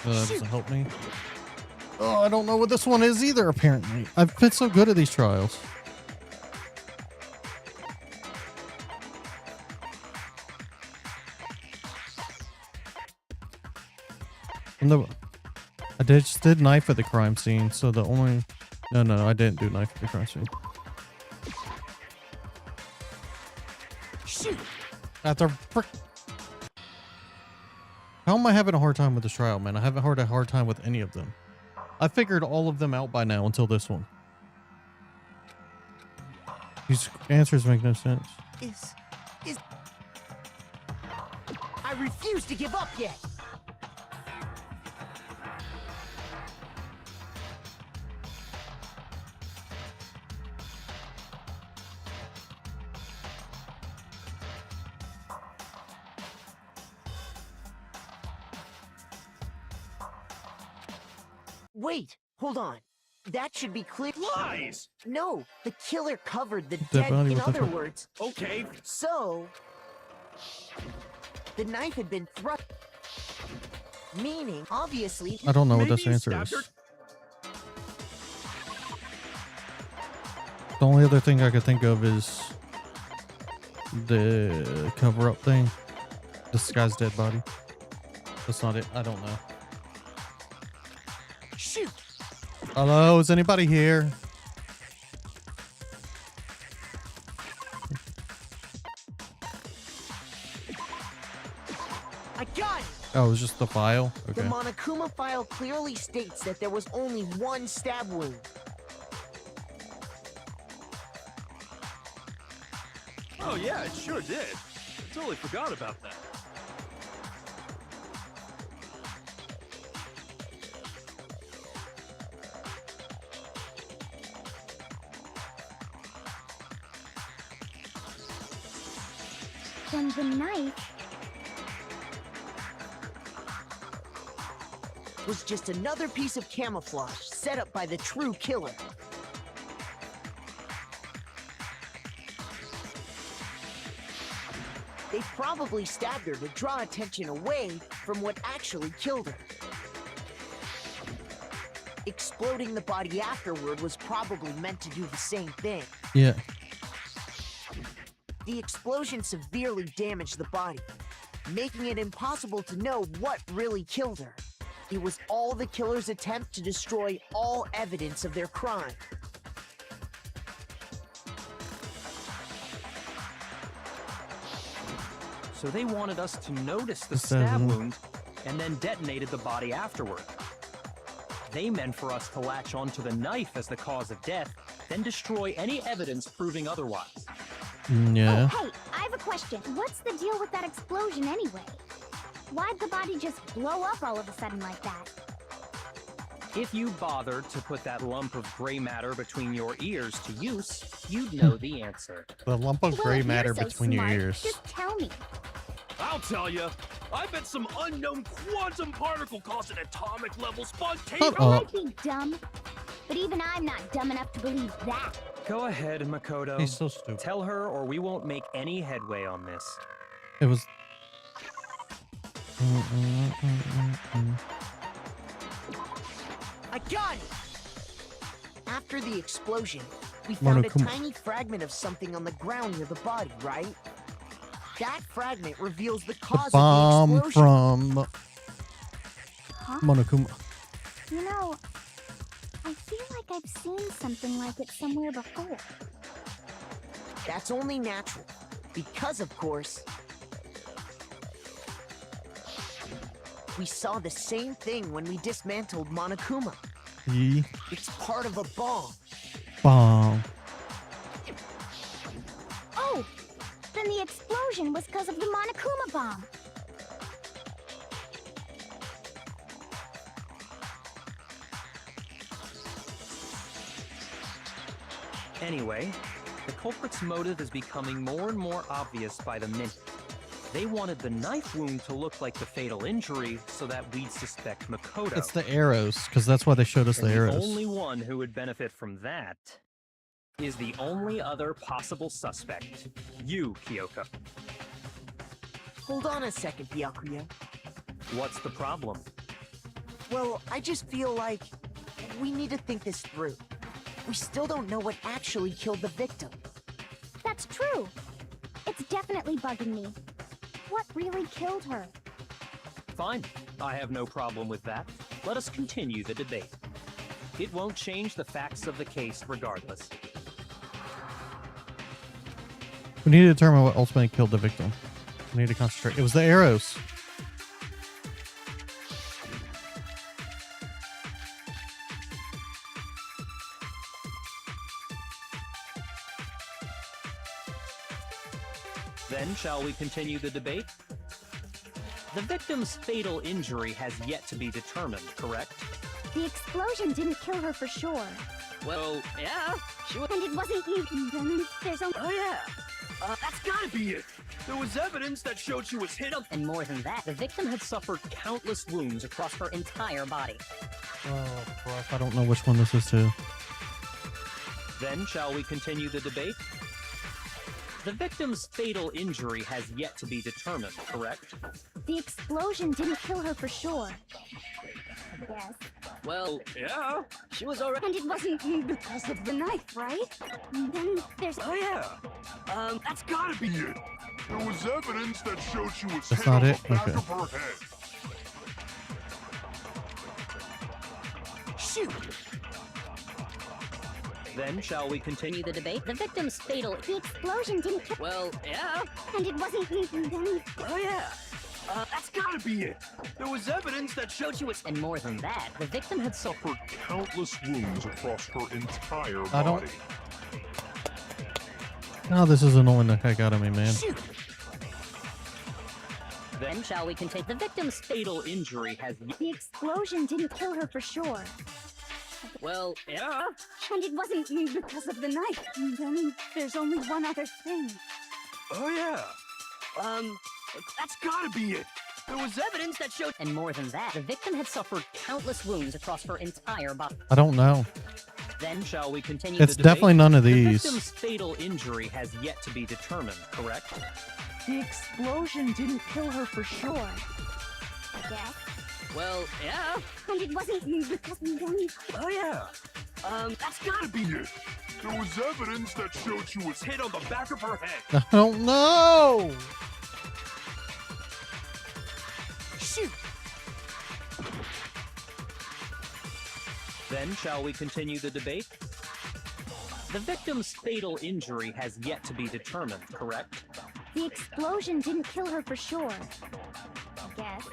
That doesn't help me. Oh, I don't know what this one is either, apparently. I've been so good at these trials. No, I just did knife at the crime scene, so the only... No, I didn't do knife at the crime scene. Shoot! At the frick... How am I having a hard time with this trial, man? I haven't had a hard time with any of them. I figured all of them out by now until this one. These answers make no sense. Is... I refuse to give up yet! Wait, hold on. That should be clear. Lies! No, the killer covered the Dead dead, body in with the other tarp. words. Okay, So, the knife had been thrust. Meaning, obviously, I don't know what maybe this you answer stabbed is. her. The only other thing I could think of is the cover-up thing. This guy's dead body. That's not it. I don't know. shoot! Hello, is anybody here? I got it! Oh, it was just the file? The Okay. Monokuma file clearly states that there was only one stab wound. Oh yeah, it sure did. I totally forgot about that. Then the knife... was just another piece of camouflage set up by the true killer. They probably stabbed her to draw attention away from what actually killed her. Exploding the body afterward was probably meant to do the same thing. Yeah. The explosion severely damaged the body, making it impossible to know what really killed her. It was all the killer's attempt to destroy all evidence of their crime. So they wanted us to notice the stab wound and then detonated the body afterward. They meant for us to latch onto the knife as the cause of death, then destroy any evidence proving otherwise. Yeah. Oh, hey, I have a question. What's the deal with that explosion anyway? Why'd the body just blow up all of a sudden like that? If you bothered to put that lump of gray matter between your ears to use, you'd know the answer. The lump of Well, gray if matter you're so between smart, your ears. Just tell me. I'll tell you. I bet some unknown quantum particle caused an atomic level spontaneous. I might be dumb, but even I'm not dumb enough to believe that. Go ahead, Makoto. He's so stupid. Tell her or we won't make any headway on this. It was... I got it! After the explosion, we found a Monokuma. tiny fragment of something on the ground near the body, right? That fragment reveals the cause of the Bomb explosion. from Huh? Monokuma. You know, I feel like I've seen something like it somewhere before. That's only natural, because of course, we saw the same thing when we dismantled Monokuma. Ye It's part of a bomb. bomb. Oh, then the explosion was because of the Monokuma bomb. Anyway, the culprit's motive is becoming more and more obvious by the minute. They wanted the knife wound to look like the fatal injury so that we'd suspect Makoto. It's the arrows, because that's why they showed us And the arrows. only one who would benefit from that is the only other possible suspect. You, Kyoko. Hold on a second, Byakuya. What's the problem? Well, I just feel like we need to think this through. We still don't know what actually killed the victim. That's true. It's definitely bugging me. What really killed her? Fine. I have no problem with that. Let us continue the debate. It won't change the facts of the case regardless. We need to determine what ultimately killed the victim. We need to concentrate. It was the arrows. Then, shall we continue the debate? The victim's fatal injury has yet to be determined, correct? The explosion didn't kill her for sure. Well, yeah, she was... And it wasn't you. Then there's only... Oh yeah, that's gotta be it. There was evidence that showed she was hit up. And more than that, the victim had suffered countless wounds across her entire body. Oh, crap. I don't know which one this is to. Then, shall we continue the debate? The victim's fatal injury has yet to be determined, correct? The explosion didn't kill her for sure. Yes. Well, Yeah. she was already... And it wasn't because of the knife, right? Then there's... Oh yeah. That's gotta be it. There was evidence that showed she was That's hit not on it? the back Okay. of her head. Shoot! Then, shall we continue the debate? The victim's fatal... The explosion didn't kill... Well, yeah. And it wasn't... Then... Oh yeah. That's gotta be it. There was evidence that showed she was. And more than that, the victim had suffered... Countless wounds across her entire I don't- body. Oh, this is annoying the heck out of me, man. Shoot! Then shall we continue? The victim's fatal injury has... The explosion didn't kill her for sure. Well, yeah. And it wasn't because of the knife. Then there's only one other thing. Oh yeah. That's gotta be it. There was evidence that showed. And more than that, the victim had suffered countless wounds across her entire body. I don't know. Then shall we continue It's the debate? definitely none of The these. victim's fatal injury has yet to be determined, correct? The explosion didn't kill her for sure. I guess. Well, yeah. And it wasn't me because then. Oh yeah. That's gotta be it. There was evidence that showed she was Hit on the back of her head. I don't know. Shoot. Then shall we continue the debate? The victim's fatal injury has yet to be determined, correct? The explosion didn't kill her for sure. I guess.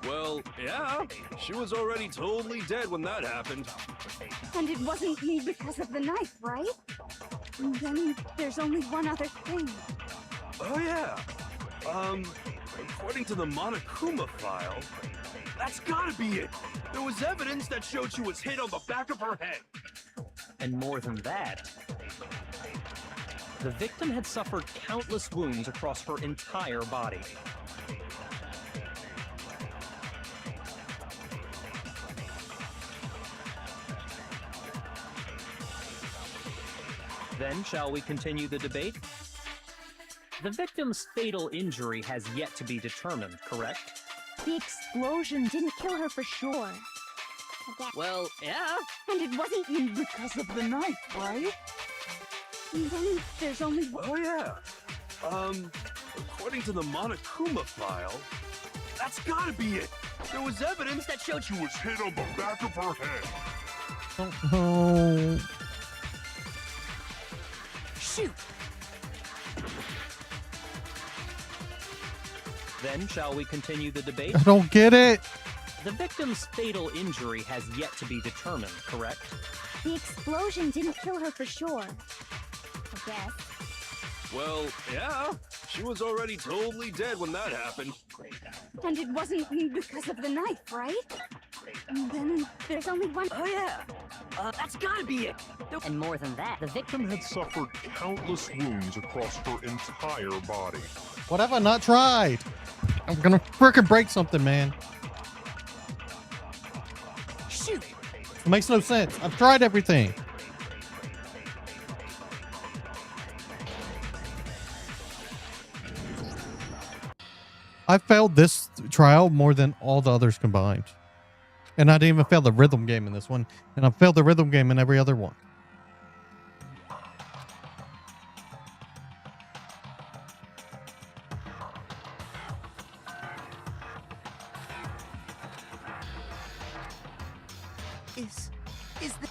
Well, yeah. She was already totally dead when that happened. And it wasn't me because of the knife, right? And then there's only one other thing. Oh yeah. According to the Monokuma file, that's gotta be it. There was evidence that showed she was hit on the back of her head. And more than that, the victim had suffered countless wounds across her entire body. Then shall we continue the debate? The victim's fatal injury has yet to be determined, correct? The explosion didn't kill her for sure. I guess. Well, yeah. And it wasn't me Because of the knife, right? And then there's only one. Oh yeah. According to the Monokuma file, that's gotta be it. There was evidence that showed she was hit on the back of her head. Don't know. Shoot. Then shall we continue the debate? I don't get it. The victim's fatal injury has yet to be determined, correct? The explosion didn't kill her for sure. I guess. Well, yeah. She was already totally dead when that happened. And it wasn't me because of the knife, right? And then there's only one. Oh yeah. That's gotta be it. And more than that, the victim Had suffered countless wounds across her entire body. What have I not tried? I'm gonna freaking break something, man. Shoot. It makes no sense. I've tried everything. I failed this trial more than all the others combined. And I didn't even fail the rhythm game in this one. And I failed the rhythm game in every other one. Is the...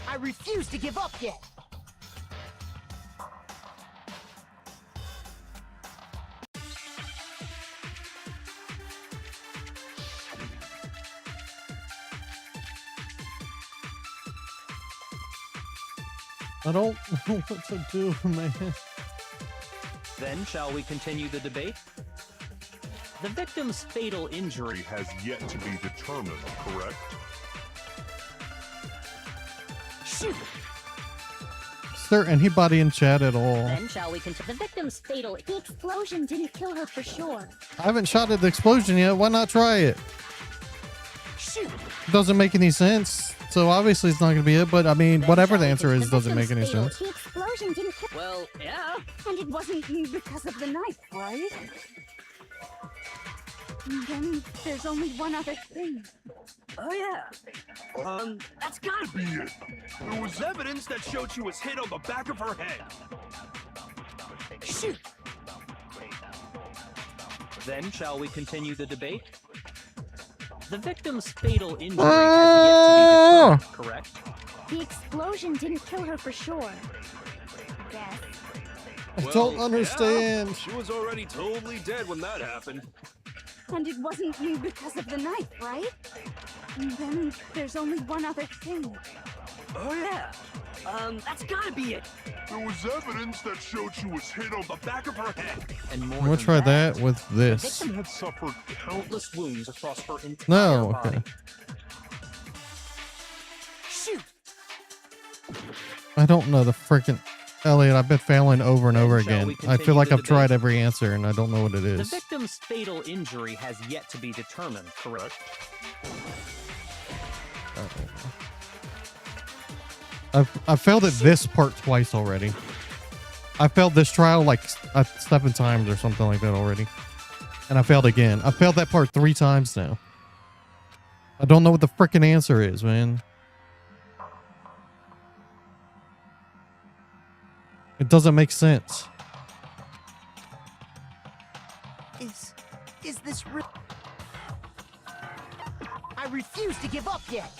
I refuse to give up yet. I don't know what to do, man. Then shall we continue the debate? The victim's fatal injury Has yet to be determined, correct? Shoot. Is there anybody in chat at all? Then shall we continue? The victim's fatal. The explosion didn't kill her for sure. I haven't shot at the explosion yet. Why not try it? Shoot. It doesn't make any sense. So obviously it's not going to be it. But I mean, Then whatever shall the we answer continue? is The doesn't make any victim's fatal- sense. The explosion didn't kill. Well, yeah. And it wasn't me because of the knife, right? And then there's only one other thing. Oh yeah. That's gotta be it. There was evidence that showed she was hit on the back of her head. Shoot. Then shall we continue the debate? The victim's fatal injury has yet to be determined, correct? The explosion didn't kill her for sure. I guess. I Well, don't yeah. understand. She was already totally dead when that happened. And it wasn't me because of the knife, right? And then there's only one other thing. Oh yeah. That's gotta be it. There was evidence that showed she was hit on the back of her head. And more I'm going to than try that with the this. victim had suffered countless wounds across her entire No, body. okay. Shoot. I don't know the freaking... Elliot, I've been failing over and over Then shall again. we I continue feel like the I've tried debate? every answer and I don't know what it The is. victim's fatal injury has yet to be determined, correct? I've failed at this part twice already. I failed this trial like 7 times or something like that already. And I failed again. I failed that part 3 times now. I don't know what the frickin' answer is, man. It doesn't make sense. Is this real? I refuse to give up yet.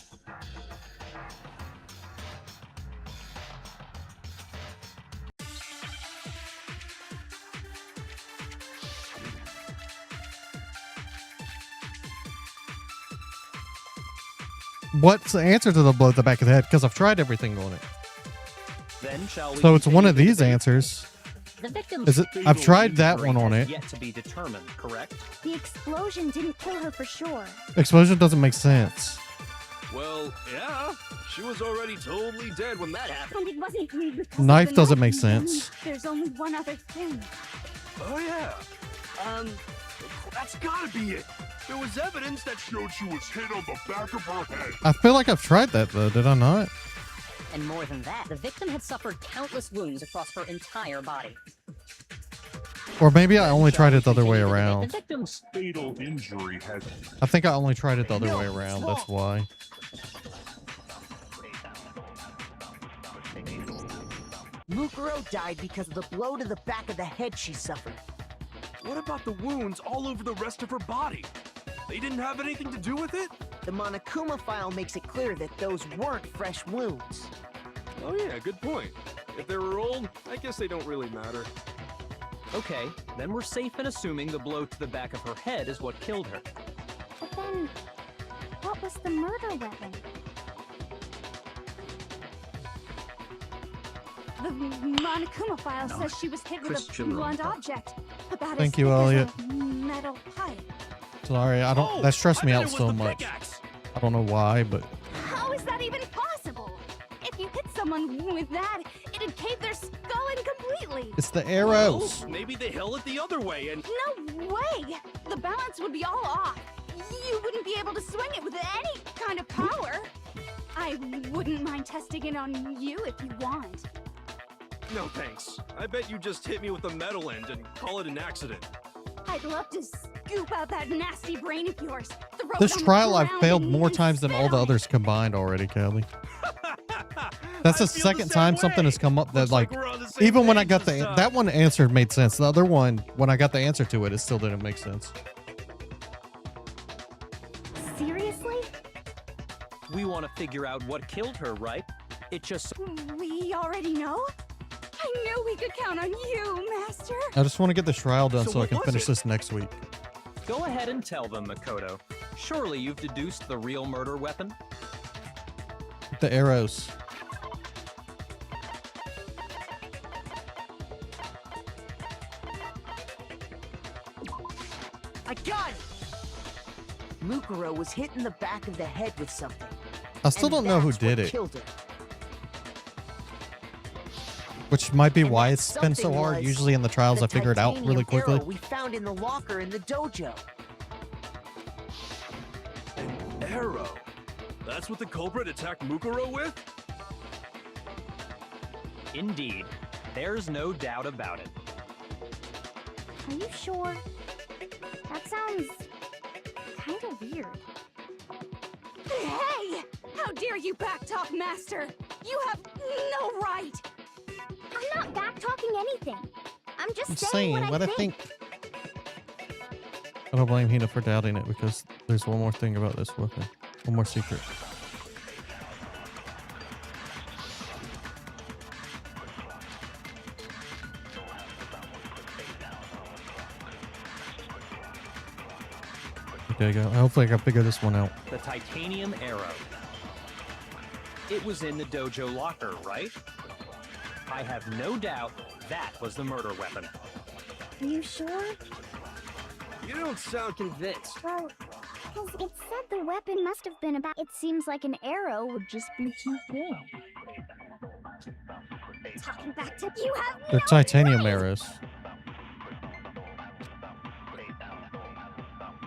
What's the answer to the blow at the back of the head? Because I've tried everything on it. Then shall we So it's one continue of the these debate? answers. The victim's Is it? fatal I've tried that injury one on has it. Yet to be determined, correct? The explosion didn't kill her for sure. Explosion doesn't make sense. Well, yeah. She was already totally dead when that happened. And it wasn't me because Knife of the doesn't make knife. sense. There's only one other thing. Oh, yeah. That's gotta be it. There was evidence that Showed she was hit on the back of her head. I feel like I've tried that though, did I not? And more than that, the victim had suffered countless wounds across her entire body. Or maybe I only tried it the other way The around. victim's Fatal injury has. I think I only tried it the other way around, that's why. Mukuro died because of the blow to the back of the head she suffered. What about the wounds all over the rest of her body? They didn't have anything to do with it? The Monokuma file makes it clear that those weren't fresh wounds. Oh yeah, good point. If they were old, I guess they don't really matter. Okay, then we're safe in assuming the blow to the back of her head is what killed her. But then, what was the murder weapon? The Monokuma file says she was hit with a blunt object. About Thank as you, thick as Elliot. a metal pipe. Sorry, I don't. That stressed me out so much. I don't know why, but How is that even possible? If you hit someone with that, it'd cave their skull in completely. it's the arrows. Well, maybe they held it the other way and... No way! The balance would be all off. You wouldn't be able to swing it with any kind of power. I wouldn't mind testing it on you if you want. No thanks. I bet you just hit me with a metal end and call it an accident. I'd love to scoop out that nasty brain of yours. Throw This it on the trial I've ground failed and more times than all the others combined already, Kelly. That's the second time something has come up that like, even when I got that one answer made sense. The other one, when I got the answer to it, it still didn't make sense. Seriously? We want to figure out what killed her, right? It just... We already know? I knew we could count on you, Master. I just want to get this trial done So so I what can was finish it? this next week. Go ahead and tell them, Makoto. Surely you've deduced the real murder weapon? The arrows. I got it! Mukuro was hit in the back of the head with something. I still don't know who that's did what it, killed her. which might be And why that it's been so something hard. was Usually in the trials, I the figure it out really titanium quickly. arrow we found in the locker in the dojo. An arrow? That's what the culprit attacked Mukuro with? Indeed. There's no doubt about it. Are you sure? That sounds kind of weird. Hey! How dare you backtalk, Master? You have no right! I'm not backtalking anything. I'm just I'm saying what I think. I don't blame Hina for doubting it because there's one more thing about this weapon. One more secret. Okay, go. Hopefully I can figure this one out. The titanium arrow. It was in the dojo locker, right? I have no doubt that was the murder weapon. Are you sure? You don't sound convinced. Well, because it said the weapon must have been about. It seems like an arrow would just be too thin. Talking back to you have They're no titanium right. arrows.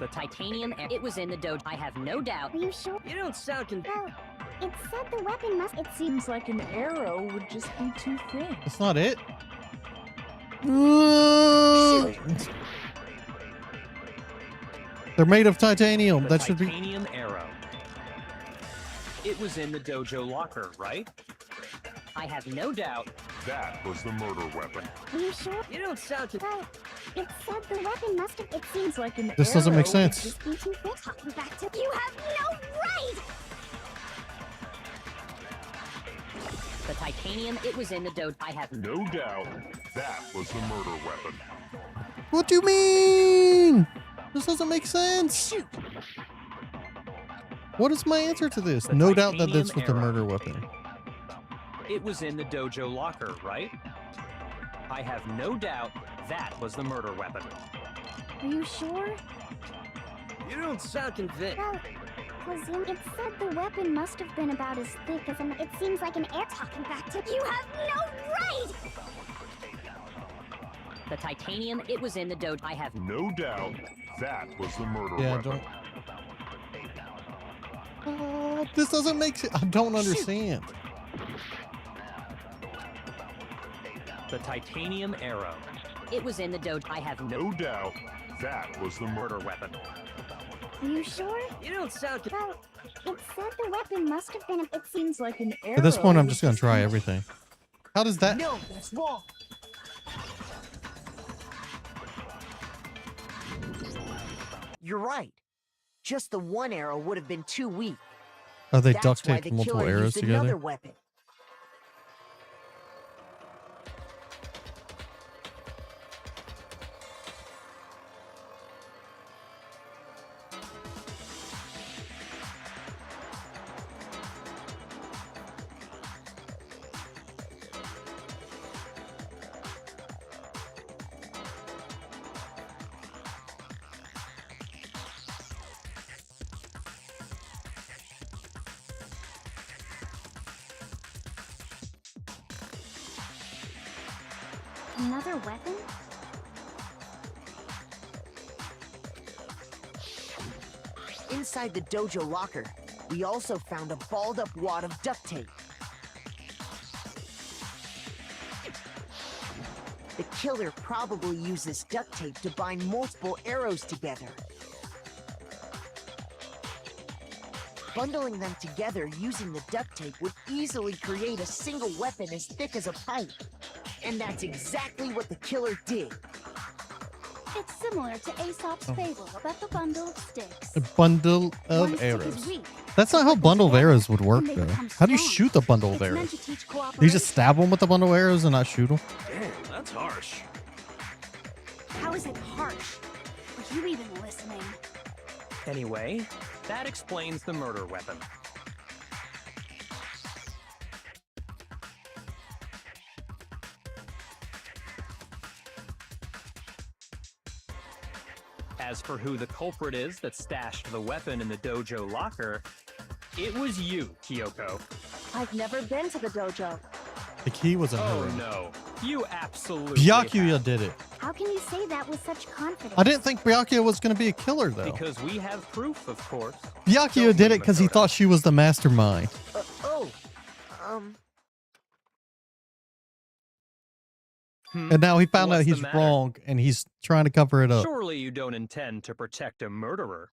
The titanium, it was in the dojo. I have no doubt. Are you sure? You don't sound Well, it said the weapon must. It seems. Seems like an arrow would just be too thin. That's not it. They're made of titanium. The That should be. titanium arrow. It was in the dojo locker, right? I have no doubt. That was the murder weapon. Are you sure? You don't sound Well, it said the weapon must have. It seems Like an This doesn't make arrow sense. just be too thick. Talking back to you have no right. The titanium, it was in the dojo. I have No doubt, that was the murder weapon. What do you mean? This doesn't make sense. What is my answer to this? The No doubt that titanium this was the arrow. murder weapon. It was in the dojo locker, right? I have no doubt that was the murder weapon. Are you sure? You don't sound convinced. Well, it said the weapon must have been about as thick as an. It seems like an air. Talking back to you have no right. the titanium, it was in the dojo. I have No doubt, that was the murder Yeah, weapon. This doesn't make sense. I don't understand. The titanium arrow. It was in the dojo. I have no. No doubt, that was the murder Weapon. Are you sure? You don't sound Well, it said the weapon must have been. It seems like an arrow. At this point, I'm would just gonna try everything. How does that? No, that's wrong. You're right. Just the one arrow would have been too weak. Oh, they That's duct why taped the multiple killer arrows used another together. weapon. Another weapon? Inside the dojo locker, we also found a balled up wad of duct tape. The killer probably used this duct tape to bind multiple arrows together. Bundling them together using the duct tape would easily create a single weapon as thick as a pipe. And that's exactly what the killer did. It's similar to Aesop's fable about the bundle of sticks. A bundle One of stick is arrows. weak, That's not how bundle of arrows would work, and they though. become How do you strong. shoot the bundle of It's meant arrows? to teach Do you cooperation. just stab them with the bundle of arrows and not shoot them? Damn, that's harsh. How is it harsh? Are you even listening? Anyway, that explains the murder weapon. As for who the culprit is that stashed the weapon in the dojo locker, it was you, Kyoko. I've never been to the dojo. The key was in her Oh room. no, you absolutely Byakuya have. did it. How can you say that with such confidence? I didn't think Byakuya was going to be a killer, though. Because we have proof, of course. Byakuya Don't did be it because he Makoto. thought she was the mastermind. And now he found out What's the he's matter? wrong and he's trying to cover it up. Surely you don't intend to protect a murderer.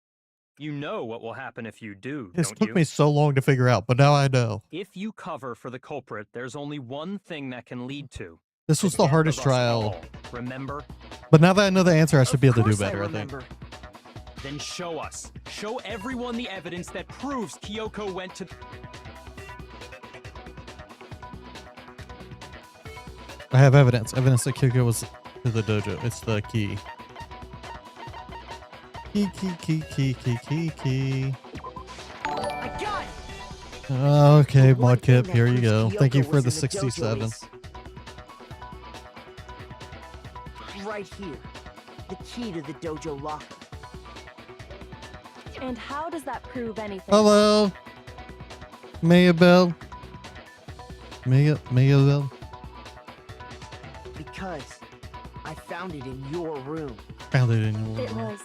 You know what will happen if you do, This don't took you? me so long to figure out, but now I know. If you cover for the culprit, there's only one thing that can lead to. This was the death hardest of us trial. all. Remember? But now that I know the answer, I should be able to do Of course better, I think. remember. Then show us. Show everyone the evidence that proves Kyoko went to... I have evidence. Evidence that Kyoko was to the dojo. It's the key. Key. I got it! Okay, The one thing Modkip, that here you proves go. Thank you Kyoko for was the in dojo 67. is right here. The key to the dojo locker. And how does that prove anything? Hello, Mayabelle. Miguel. Because I found it in your room. Found it in your It room. was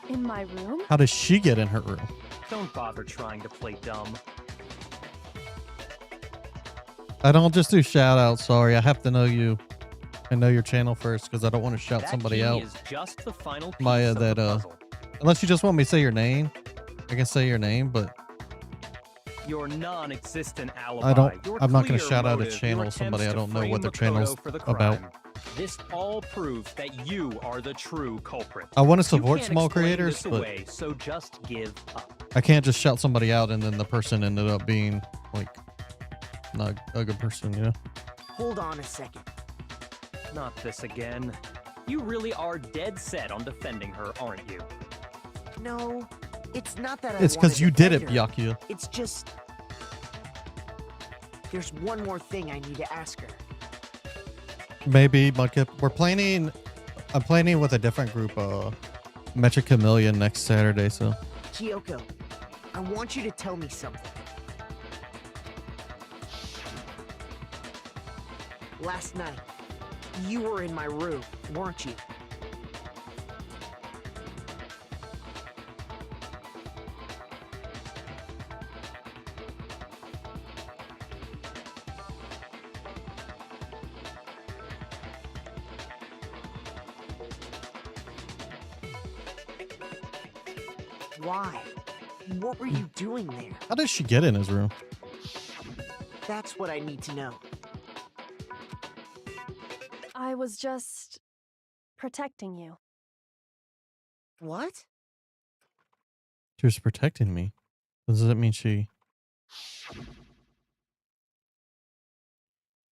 in my room? How does she get in her room? Don't bother trying to play dumb. I don't just do shout outs. Sorry, I have to know you and know your channel first because I don't want to shout That somebody key out. is just the final piece My of the puzzle. unless you just want me to say your name, I can say your name, but Your non-existent alibi. I don't. Your I'm not going to clear shout out a motive, channel your of somebody I attempts don't to know what their frame channel's Makoto for the about. crime. This all proves that you are the true culprit. I want to You support can't small explain creators, this but away, so just give up. I can't just shout somebody out and then the person ended up being like not a good person, you know? Hold on a second. Not this again. You really are dead set on defending her, aren't you? No, it's not that I It's wanna because you did it, defend her. Byakuya. It's just... There's one more thing I need to ask her. Maybe, Mudkip. I'm planning with a different group, Metric Chameleon next Saturday, so. Kyoko, I want you to tell me something. Last night, you were in my room, weren't you? Why? What were you doing there? How did she get in his room? That's what I need to know. I was just protecting you. What? She was protecting me. Does that mean she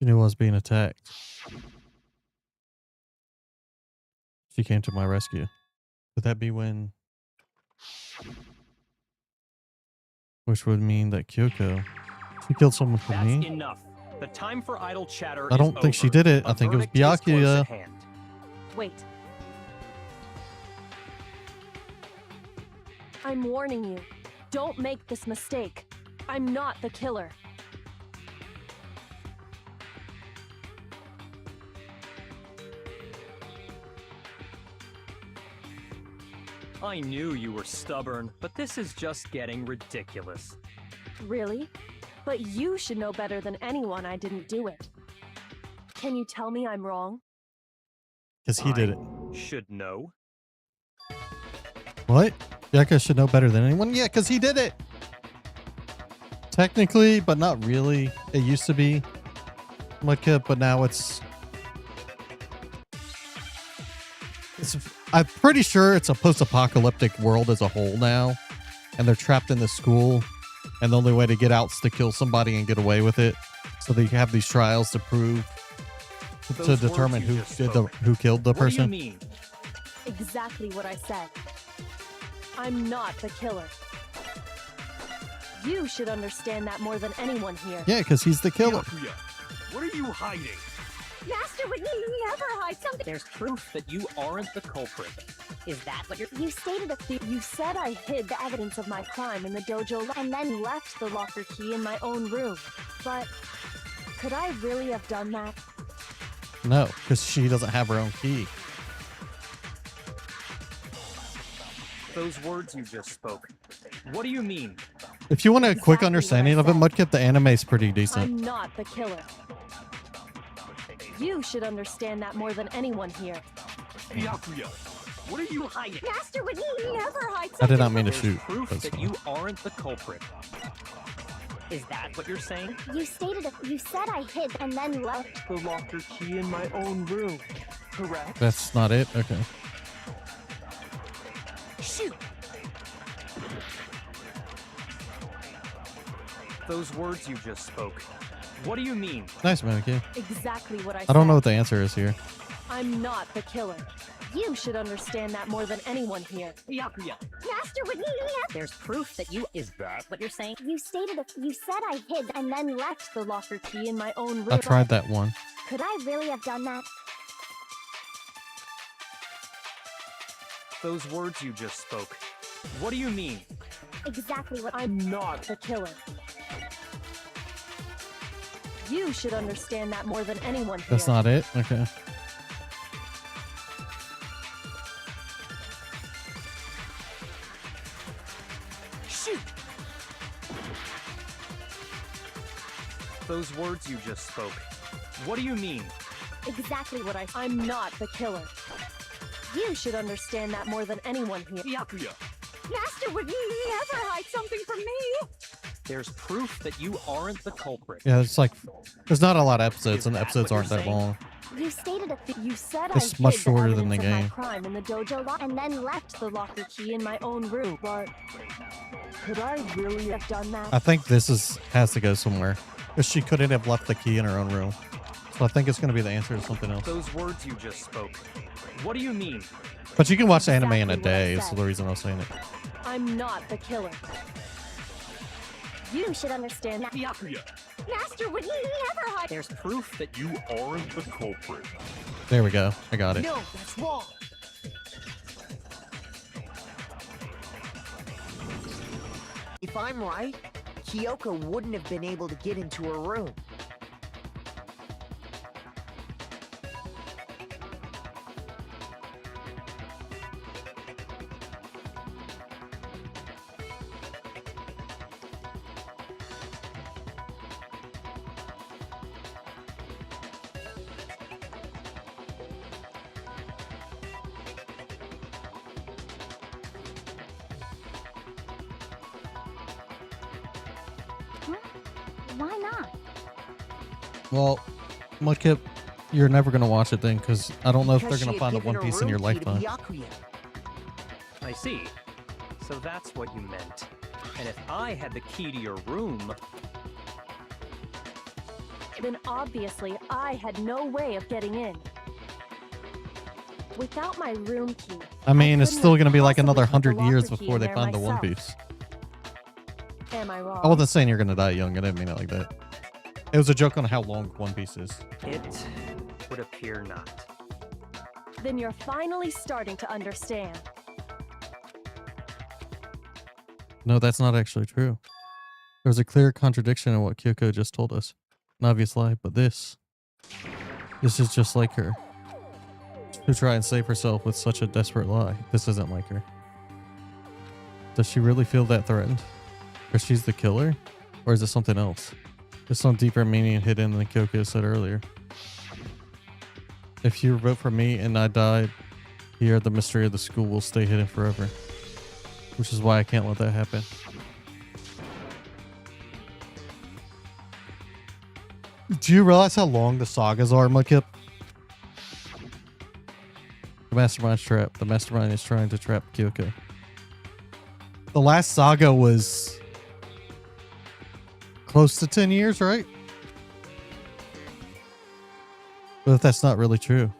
knew I was being attacked? She came to my rescue. Would that be when? Which would mean that Kyoko, she killed someone for That's me. enough. The time for idle chatter I don't is think she over. did it. A I think it was verdict is close Byakuya. at hand. Wait. I'm warning you. Don't make this mistake. I'm not the killer. I knew you were stubborn, but this is just getting ridiculous. Really? But you should know better than anyone I didn't do it. Can you tell me I'm wrong? Because he did it. Should know. What? Yaka should know better than anyone? Yeah, because he did it. Technically, but not really. It used to be Mudkip, but now it's I'm pretty sure it's a post-apocalyptic world as a whole now. And they're trapped in the school. And the only way to get out is to kill somebody and get away with it. So they have these trials to prove, to determine who killed the person. What do you mean? Exactly what I said. I'm not the killer. You should understand that more than anyone here. Yeah, because he's the killer. Byakuya, what are you hiding? Master would never hide something. There's proof that you aren't the culprit. Is that what you're... You stated you said I hid the evidence of my crime in the dojo and then left the locker key in my own room. But could I really have done that? No, because she doesn't have her own key. Those words you just spoke. What do you mean? If you want a quick Exactly understanding what of I it, Mudkip, the anime is pretty decent. I'm not the killer. You should understand that more than anyone here. Byakuya, what are you hiding? Master would never hide something. I did not mean to There's shoot. proof That's that fine. you aren't the culprit. Is that what you're saying? You said I hid and then left. The locker key in my own room. Correct? That's not it? Okay. Shoot! Those words you just spoke. What do you mean? Nice, Mannequin. Exactly what I said. I don't know what the answer is here. I'm not the killer. You should understand that more than anyone here. Byakuya. Master would never... There's proof that you... Is that what you're saying? You said I hid and then left. The locker key in my own room. I tried that one. Could I really have done that? Those words you just spoke. What do you mean? Exactly what I'm not the killer. You should understand that more than anyone here. That's not it? Okay. Shoot! Those words you just spoke. What do you mean? Exactly what I'm not the killer. You should understand that more than anyone here. Byakuya! Master would never hide something from me. There's proof that you aren't the culprit. Yeah, it's like, there's not a lot of episodes, Is and the that episodes what aren't you're that saying? long. You stated you said It's I much hid shorter the than the evidence of game. my crime in the dojo lock and then left the locker key in my own room. But could I really have done that? I think this has to go somewhere. Because she couldn't have left the key in her own room. So I think it's going to be the answer to something else. Those words you just spoke. What do you mean? But you can watch the anime in a Exactly what I day, is said. the reason I was saying it. I'm not the killer. You should understand that. Byakuya! Master would never hide. There's proof that You aren't the culprit. There we go. I got it. No, that's wrong. If I'm right, Kyoko wouldn't have been able to get into her room. Why not? Well, Mudkip, you're never going to watch it then, because I don't know if Because they're going she to had find a given One her Piece in your room key to lifetime. Byakuya. I see. So that's what you meant. And if I had the key to your room, Then obviously I had no way of getting in. Without my room key. I mean, it's couldn't still have going to be like possibly another put the 100 years locker key before in they there find the One myself. Piece. Am I wrong? I wasn't saying you're going to die young. I didn't mean it like that. It was a joke on how long One Piece is. it would appear not. Then you're finally starting to understand. No, that's not actually true. There's a clear contradiction in what Kyoko just told us. An obvious lie, but this is just like her. To try and save herself with such a desperate lie. This isn't like her. Does she really feel that threatened? Or she's the killer? Or is it something else? There's some deeper meaning hidden than Kyoko said earlier. If you vote for me and I died here, the mystery of the school will stay hidden forever. Which is why I can't let that happen. Do you realize how long the sagas are, Mudkip? The mastermind's trap. The mastermind is trying to trap Kyoko. The last saga was close to 10 years, right? But if that's not really true.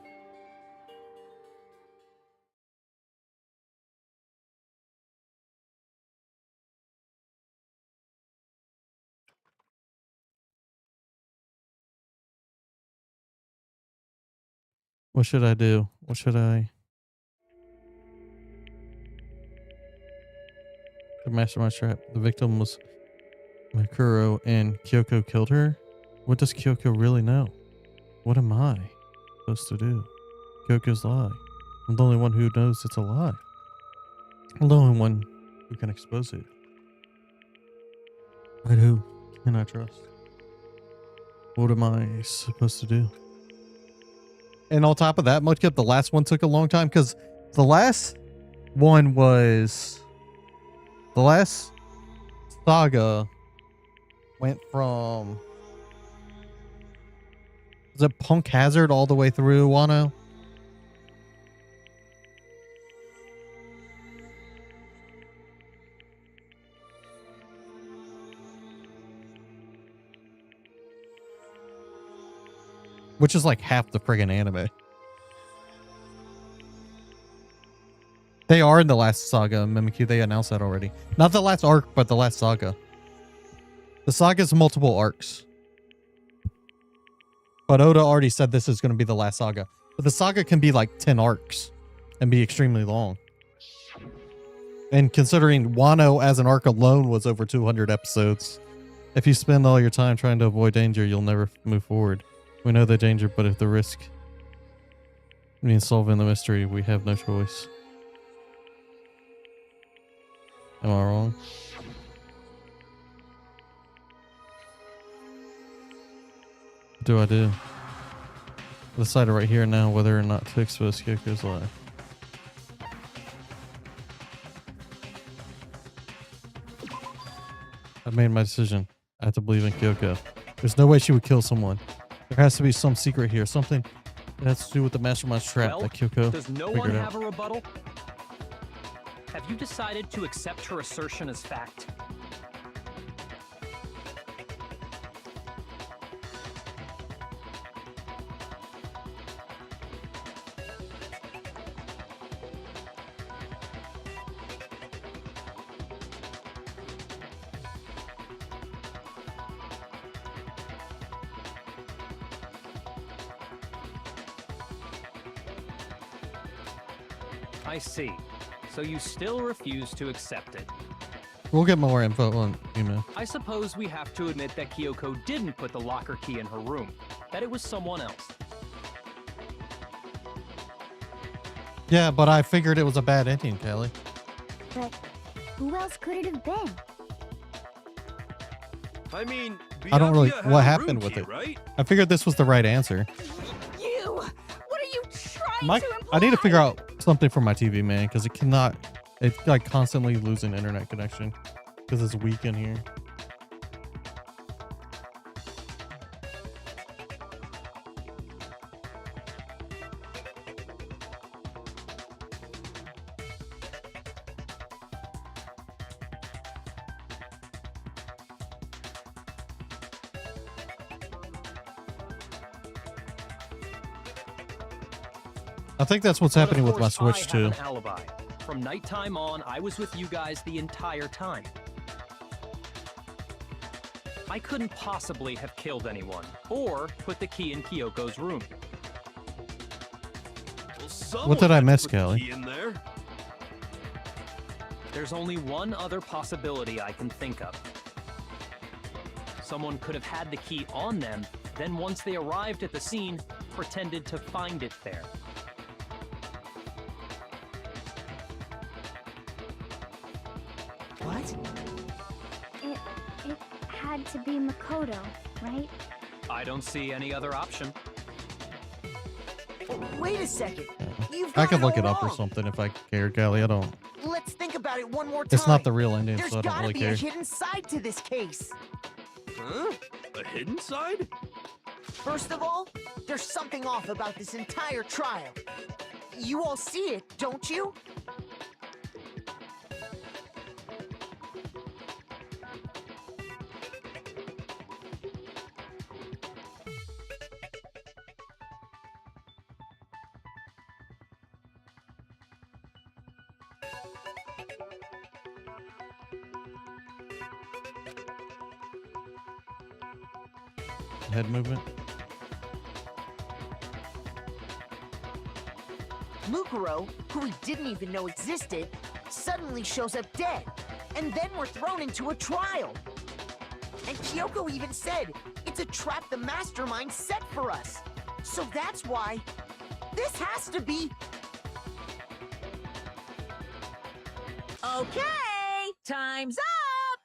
What should I do? What should I... The mastermind's trap. The victim was Mikuro and Kyoko killed her? What does Kyoko really know? What am I supposed to do? Kyoko's lie. I'm the only one who knows it's a lie. I'm the only one who can expose it. But who can I trust? What am I supposed to do? And on top of that, Mudkip, the last one took a long time because the last one was... The last saga went from... Was it Punk Hazard all the way through Wano? Which is like half the friggin' anime. They are in the last saga, Mimikyu. They announced that already. Not the last arc, but the last saga. The saga's multiple arcs. But Oda already said this is going to be the last saga. But the saga can be like 10 arcs and be extremely long. And considering Wano as an arc alone was over 200 episodes, If you spend all your time trying to avoid danger, you'll never move forward. We know the danger, but if the risk means solving the mystery, we have no choice. Am I wrong? What do I do? I decided right here now whether or not to expose Kyoko's lie. I've made my decision. I have to believe in Kyoko. There's no way she would kill someone. There has to be some secret here. Something that has to do with the mastermind's trap Well, that Kyoko does no figured one out. have a rebuttal? Have you decided to accept her assertion as fact? I see. So you still refuse to accept it. We'll get more info on email. I suppose we have to admit that Kyoko didn't put the locker key in her room, that it was someone else. Yeah, but I figured it was a bad ending, Kelly. But who else could it have been? I mean, I don't really. Byakuya had What a happened room with key, it? right? I figured this was the right answer. You! What are you trying My, to imply? I need to figure out something for my TV, man, because it cannot. It's like constantly losing internet connection because it's weak in here. I think that's what's But of happening with my course, I Switch have too. an alibi. From nighttime on, I was with you guys the entire time. I couldn't possibly have killed anyone, or put the key in Kyoko's room. Well, someone What did I had to miss, put the Kelly? key in there. There's only one other possibility I can think of. Someone could have had the key on them, then once they arrived at the scene, pretended to find it there. What? It had to be Makoto, right? I don't see any other option. Wait a second. You've I got could look all it up or wrong. something if I cared, Kelly. I don't. Let's think about it one more time. It's not the real ending, There's so I don't gotta really be care. a hidden side to this case. Huh? A hidden side? First of all, there's something off about this entire trial. You all see it, don't you? Head movement. Mukuro, who we didn't even know existed, suddenly shows up dead. And then we're thrown into a trial. And Kyoko even said, it's a trap the mastermind set for us. So that's why this has to be... Okay, time's up!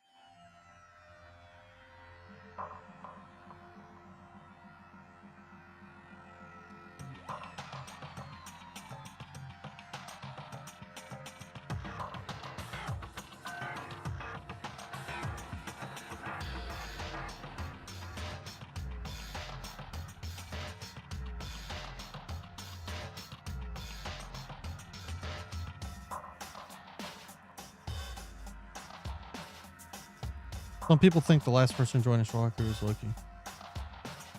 Some people think the last person joining Shwaku is Loki.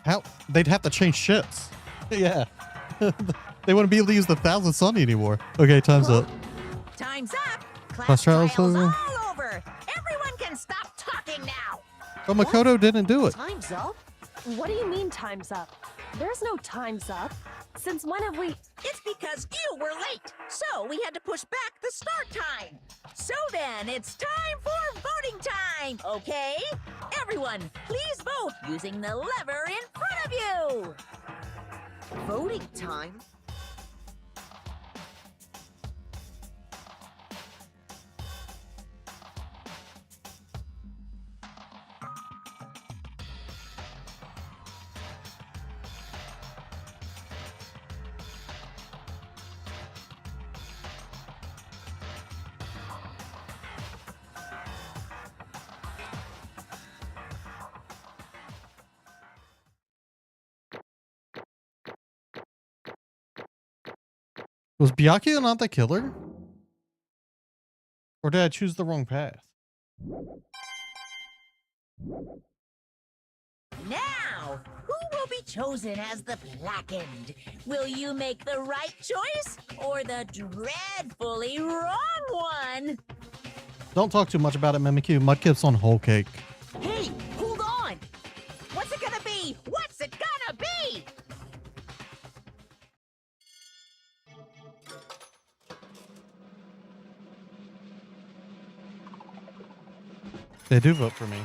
How? They'd have to change ships. Yeah. They wouldn't be able to use the Thousand Sun anymore. Okay, time's up. Time's up! Class Class trials trial's over? all over! Everyone can stop talking now! But Makoto didn't do it. Time's up? What do you mean time's up? There's no time's up. Since when have we... It's because you were late, so we had to push back the start time. So then, it's time for voting time, okay? Everyone Everyone, please vote using the lever in front of you. Voting time? Was Byakuya not the killer? Or did I choose the wrong path? Now, who will be chosen as the blackened? Will you make the right choice or the dreadfully wrong one? Don't talk too much about it, Mimikyu. Mudkip's on whole cake. Hey, hold on! What's it gonna be? What's it gonna be? They do vote for me.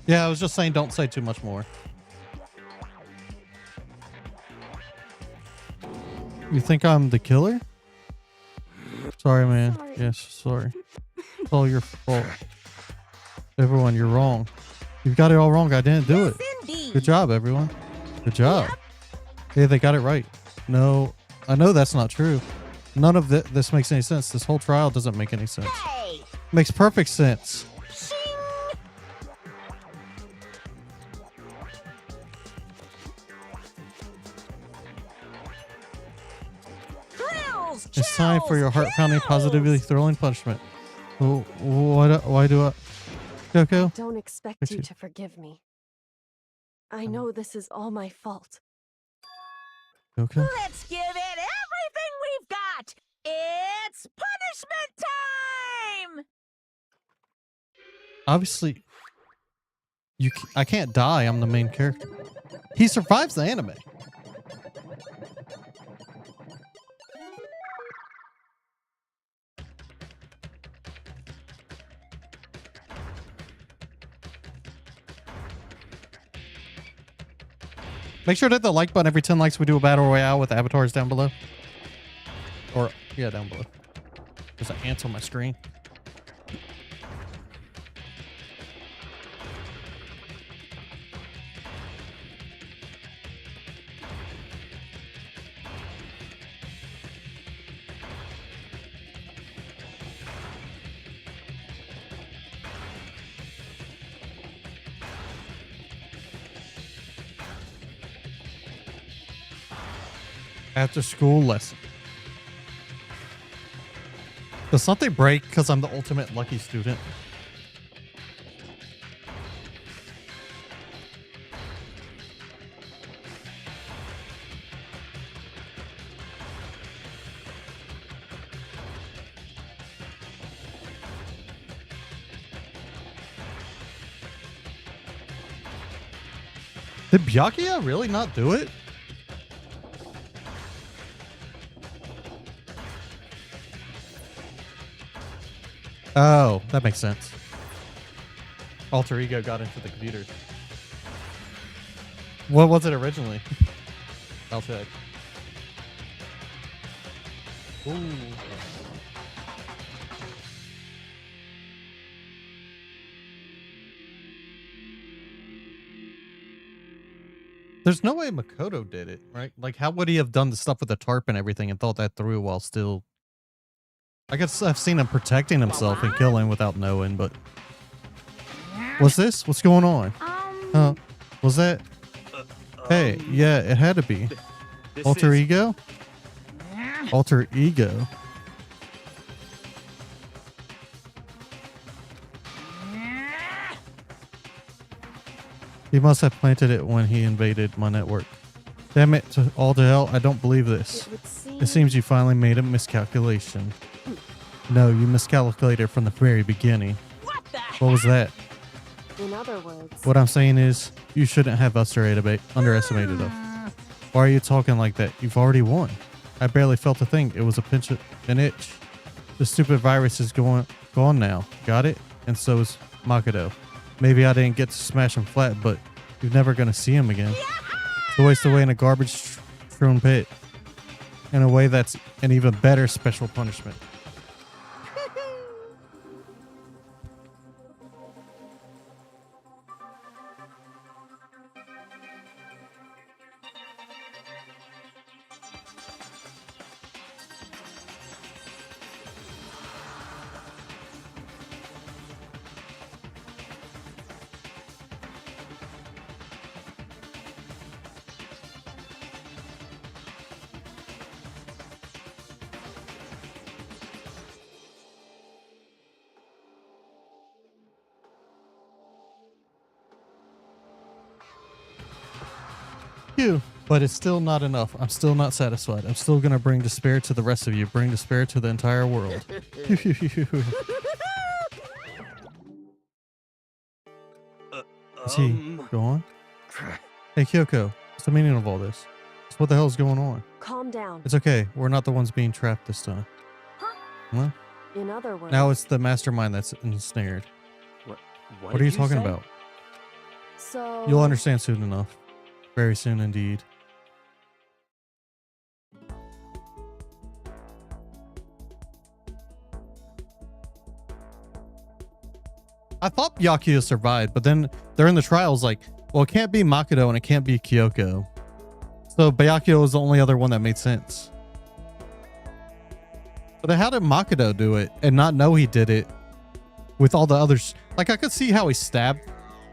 Yeah, I was just saying don't say too much more. You think I'm the killer? Sorry, man. Sorry. Yes, sorry. It's all your fault. Everyone, you're wrong. You've got it all wrong. I didn't do it. Indeed. Good job, everyone. Good job. Hey, they got it right. No, I know that's not true. None of this makes any sense. This whole trial doesn't make any sense. Hey! Makes perfect sense. Shing! Thrills! It's time for your heart-pounding, chills! positively thrilling punishment. Why do I... Coco? Don't expect Thank you you. to forgive me. I know this is all my fault. Coco? Let's give it everything we've got! It's punishment time! Obviously, I can't die. I'm the main character. He survives the anime. Make sure to hit the like button every 10 likes. We do a battle royale with avatars down below. Or, yeah, down below. There's an ant on my screen. After school lesson. Does something break because I'm the ultimate lucky student? Did Byakuya really not do it? Oh, that makes sense. Alter Ego got into the computer. What was it originally? I'll check. Ooh. There's no way Makoto did it, right? Like, how would he have done the stuff with the tarp and everything and thought that through while still... I guess I've seen him protecting himself and killing without knowing, but... What's this? What's going on? Was that... Hey, yeah, it had to be. Alter Ego? Alter Ego? He must have planted it when he invaded my network. Damn it, all to hell, I don't believe this. It seems you finally made a miscalculation. No, you miscalculated from the very beginning. What was that? In other words, What I'm saying is, you shouldn't have underestimated us. Why are you talking like that? You've already won. I barely felt a thing. It was an itch. The stupid virus is gone now. Got it? And so is Makoto. Maybe I didn't get to smash him flat, but you're never gonna see him again. To waste away in a garbage strewn pit. In a way that's an even better special punishment. But it's still not enough. I'm still not satisfied. I'm still gonna bring despair to the rest of you. Bring despair to the entire world. Is he gone? Hey Kyoko, what's the meaning of all this? So what the hell is going on? Calm down. It's okay. We're not the ones being trapped this time. Huh? Well, In other words, now it's the mastermind that's ensnared. What are you talking about? So You'll understand soon enough. Very soon indeed. I thought Byakuya survived, but then during the trials, like, well, it can't be Makoto and it can't be Kyoko. So Byakuya was the only other one that made sense. But how did Makoto do it and not know he did it with all the others? Like, I could see how he stabbed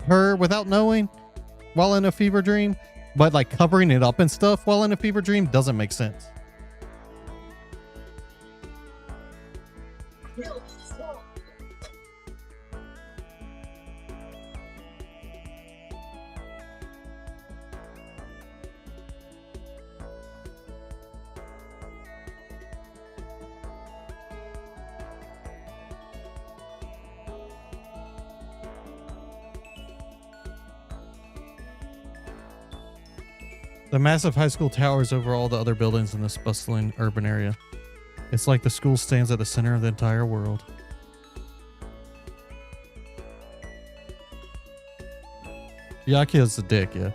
her without knowing while in a fever dream, but like covering it up and stuff while in a fever dream doesn't make sense. The massive high school towers over all the other buildings in this bustling urban area. It's like the school stands at the center of the entire world. Byakuya's a dick, yeah.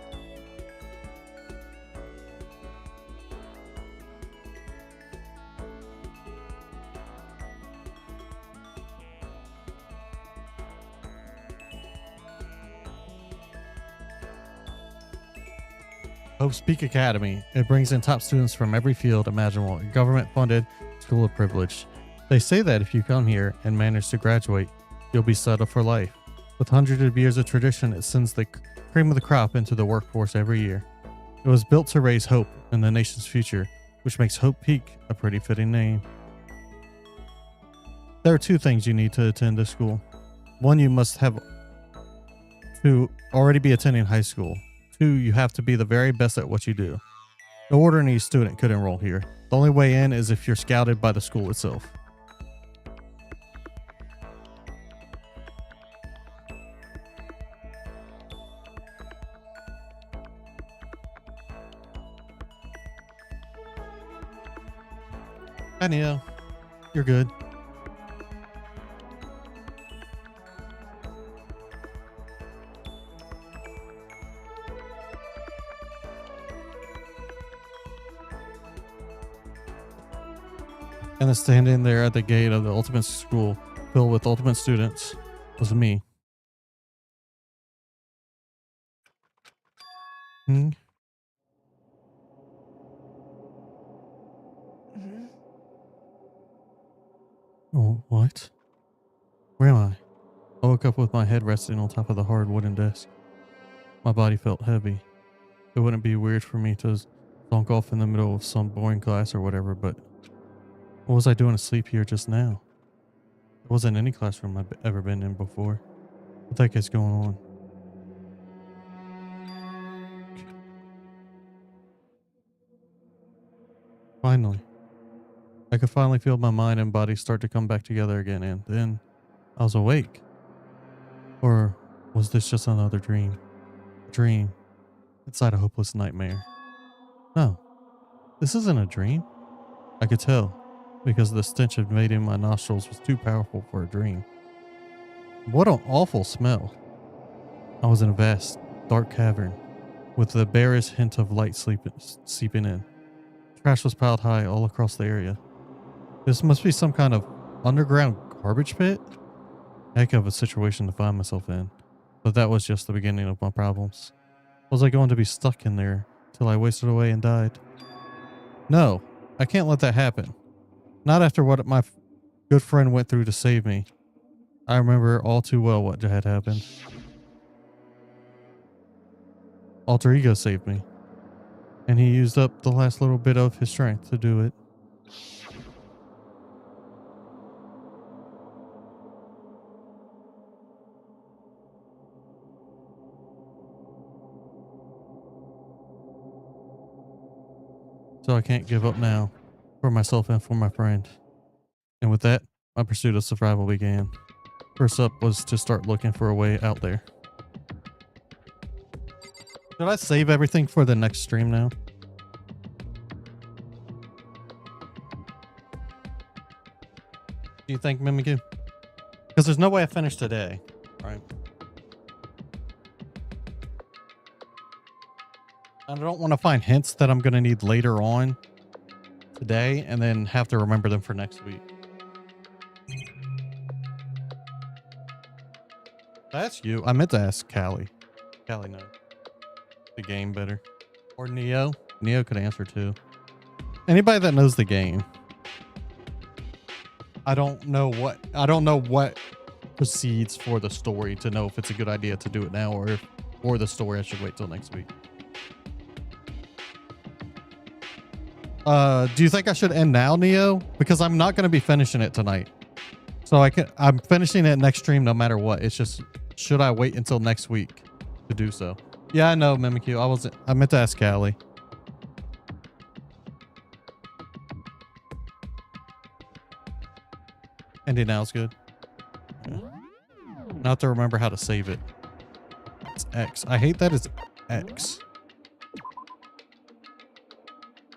Hope Speak Academy. It brings in top students from every field imaginable. A government-funded school of privilege. They say that if you come here and manage to graduate, you'll be settled for life. With hundreds of years of tradition, it sends the cream of the crop into the workforce every year. It was built to raise hope in the nation's future, which makes Hope Peak a pretty fitting name. There are two things you need to attend this school. One, you must have to already be attending high school. Two, you have to be the very best at what you do. No ordinary student could enroll here. The only way in is if you're scouted by the school itself. Anya, you're good. And the standing there at the gate of the ultimate school filled with ultimate students was me. Oh, what? Where am I? I woke up with my head resting on top of the hard wooden desk. My body felt heavy. It wouldn't be weird for me to zonk off in the middle of some boring class or whatever, but what was I doing asleep here just now? It wasn't any classroom I've ever been in before. What the heck is going on? Finally. I could finally feel my mind and body start to come back together again, and then I was awake. Or was this just another dream? A dream inside a hopeless nightmare. No, this isn't a dream. I could tell, because the stench invading my nostrils was too powerful for a dream. What an awful smell. I was in a vast, dark cavern, with the barest hint of light seeping in. Trash was piled high all across the area. This must be some kind of underground garbage pit? Heck of a situation to find myself in. But that was just the beginning of my problems. Was I going to be stuck in there till I wasted away and died? No, I can't let that happen. Not after what my good friend went through to save me. I remember all too well what had happened. Alter Ego saved me. And he used up the last little bit of his strength to do it. So I can't give up now, for myself and for my friend. And with that, my pursuit of survival began. First up was to start looking for a way out there. Should I save everything for the next stream now? Do you think, Mimikyu? Because there's no way I finish today, right? I don't want to find hints that I'm going to need later on today and then have to remember them for next week. That's you. I meant to ask Callie. Callie knows the game better. Or Neo. Neo could answer too. Anybody that knows the game. I don't know what proceeds for the story to know if it's a good idea to do it now or if for the story I should wait till next week. Do you think I should end now, Neo? Because I'm not going to be finishing it tonight. So I'm finishing it next stream no matter what. It's just, should I wait until next week to do so? Yeah, I know, Mimikyu. I meant to ask Callie. Ending now is good. Yeah. Now I have to remember how to save it. It's X. I hate that it's X.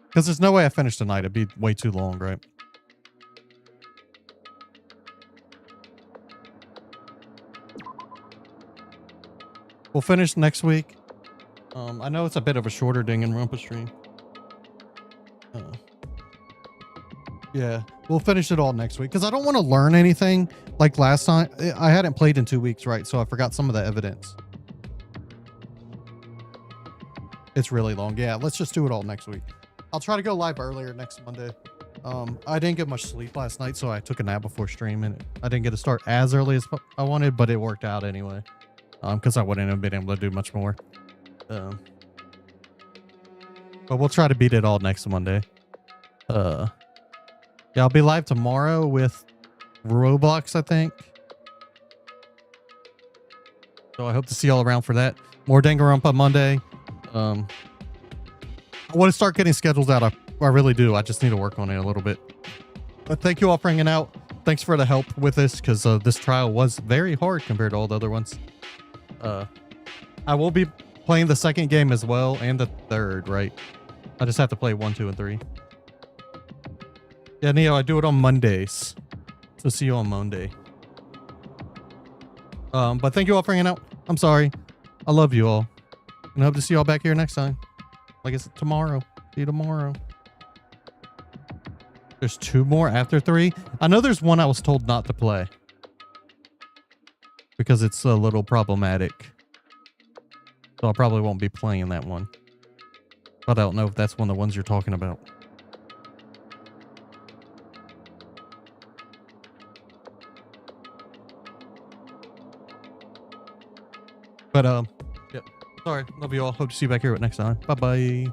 Because there's no way I finish tonight. It'd be way too long, right? We'll finish next week. I know it's a bit of a shorter Danganronpa stream. Yeah, we'll finish it all next week. Because I don't want to learn anything like last time. I hadn't played in 2 weeks, right? So I forgot some of the evidence. It's really long. Yeah, let's just do it all next week. I'll try to go live earlier next Monday. I didn't get much sleep last night, so I took a nap before streaming. I didn't get to start as early as I wanted, but it worked out anyway. Because I wouldn't have been able to do much more. But we'll try to beat it all next Monday. Yeah, I'll be live tomorrow with Roblox, I think. So I hope to see y'all around for that. More Danganronpa Monday. I want to start getting schedules out. I really do. I just need to work on it a little bit. But thank you all for hanging out. Thanks for the help with this, because this trial was very hard compared to all the other ones. I will be playing the second game as well, and the third, right? I just have to play 1, 2, and 3. Yeah, Neo, I do it on Mondays. So see you on Monday. But thank you all for hanging out. I'm sorry. I love you all. And I hope to see you all back here next time. Like I said, tomorrow. See you tomorrow. There's 2 more after 3. I know there's one I was told not to play. Because it's a little problematic. So I probably won't be playing that one. But I don't know if that's one of the ones you're talking about. But, yeah. Sorry. Love you all. Hope to see you back here next time. Bye-bye.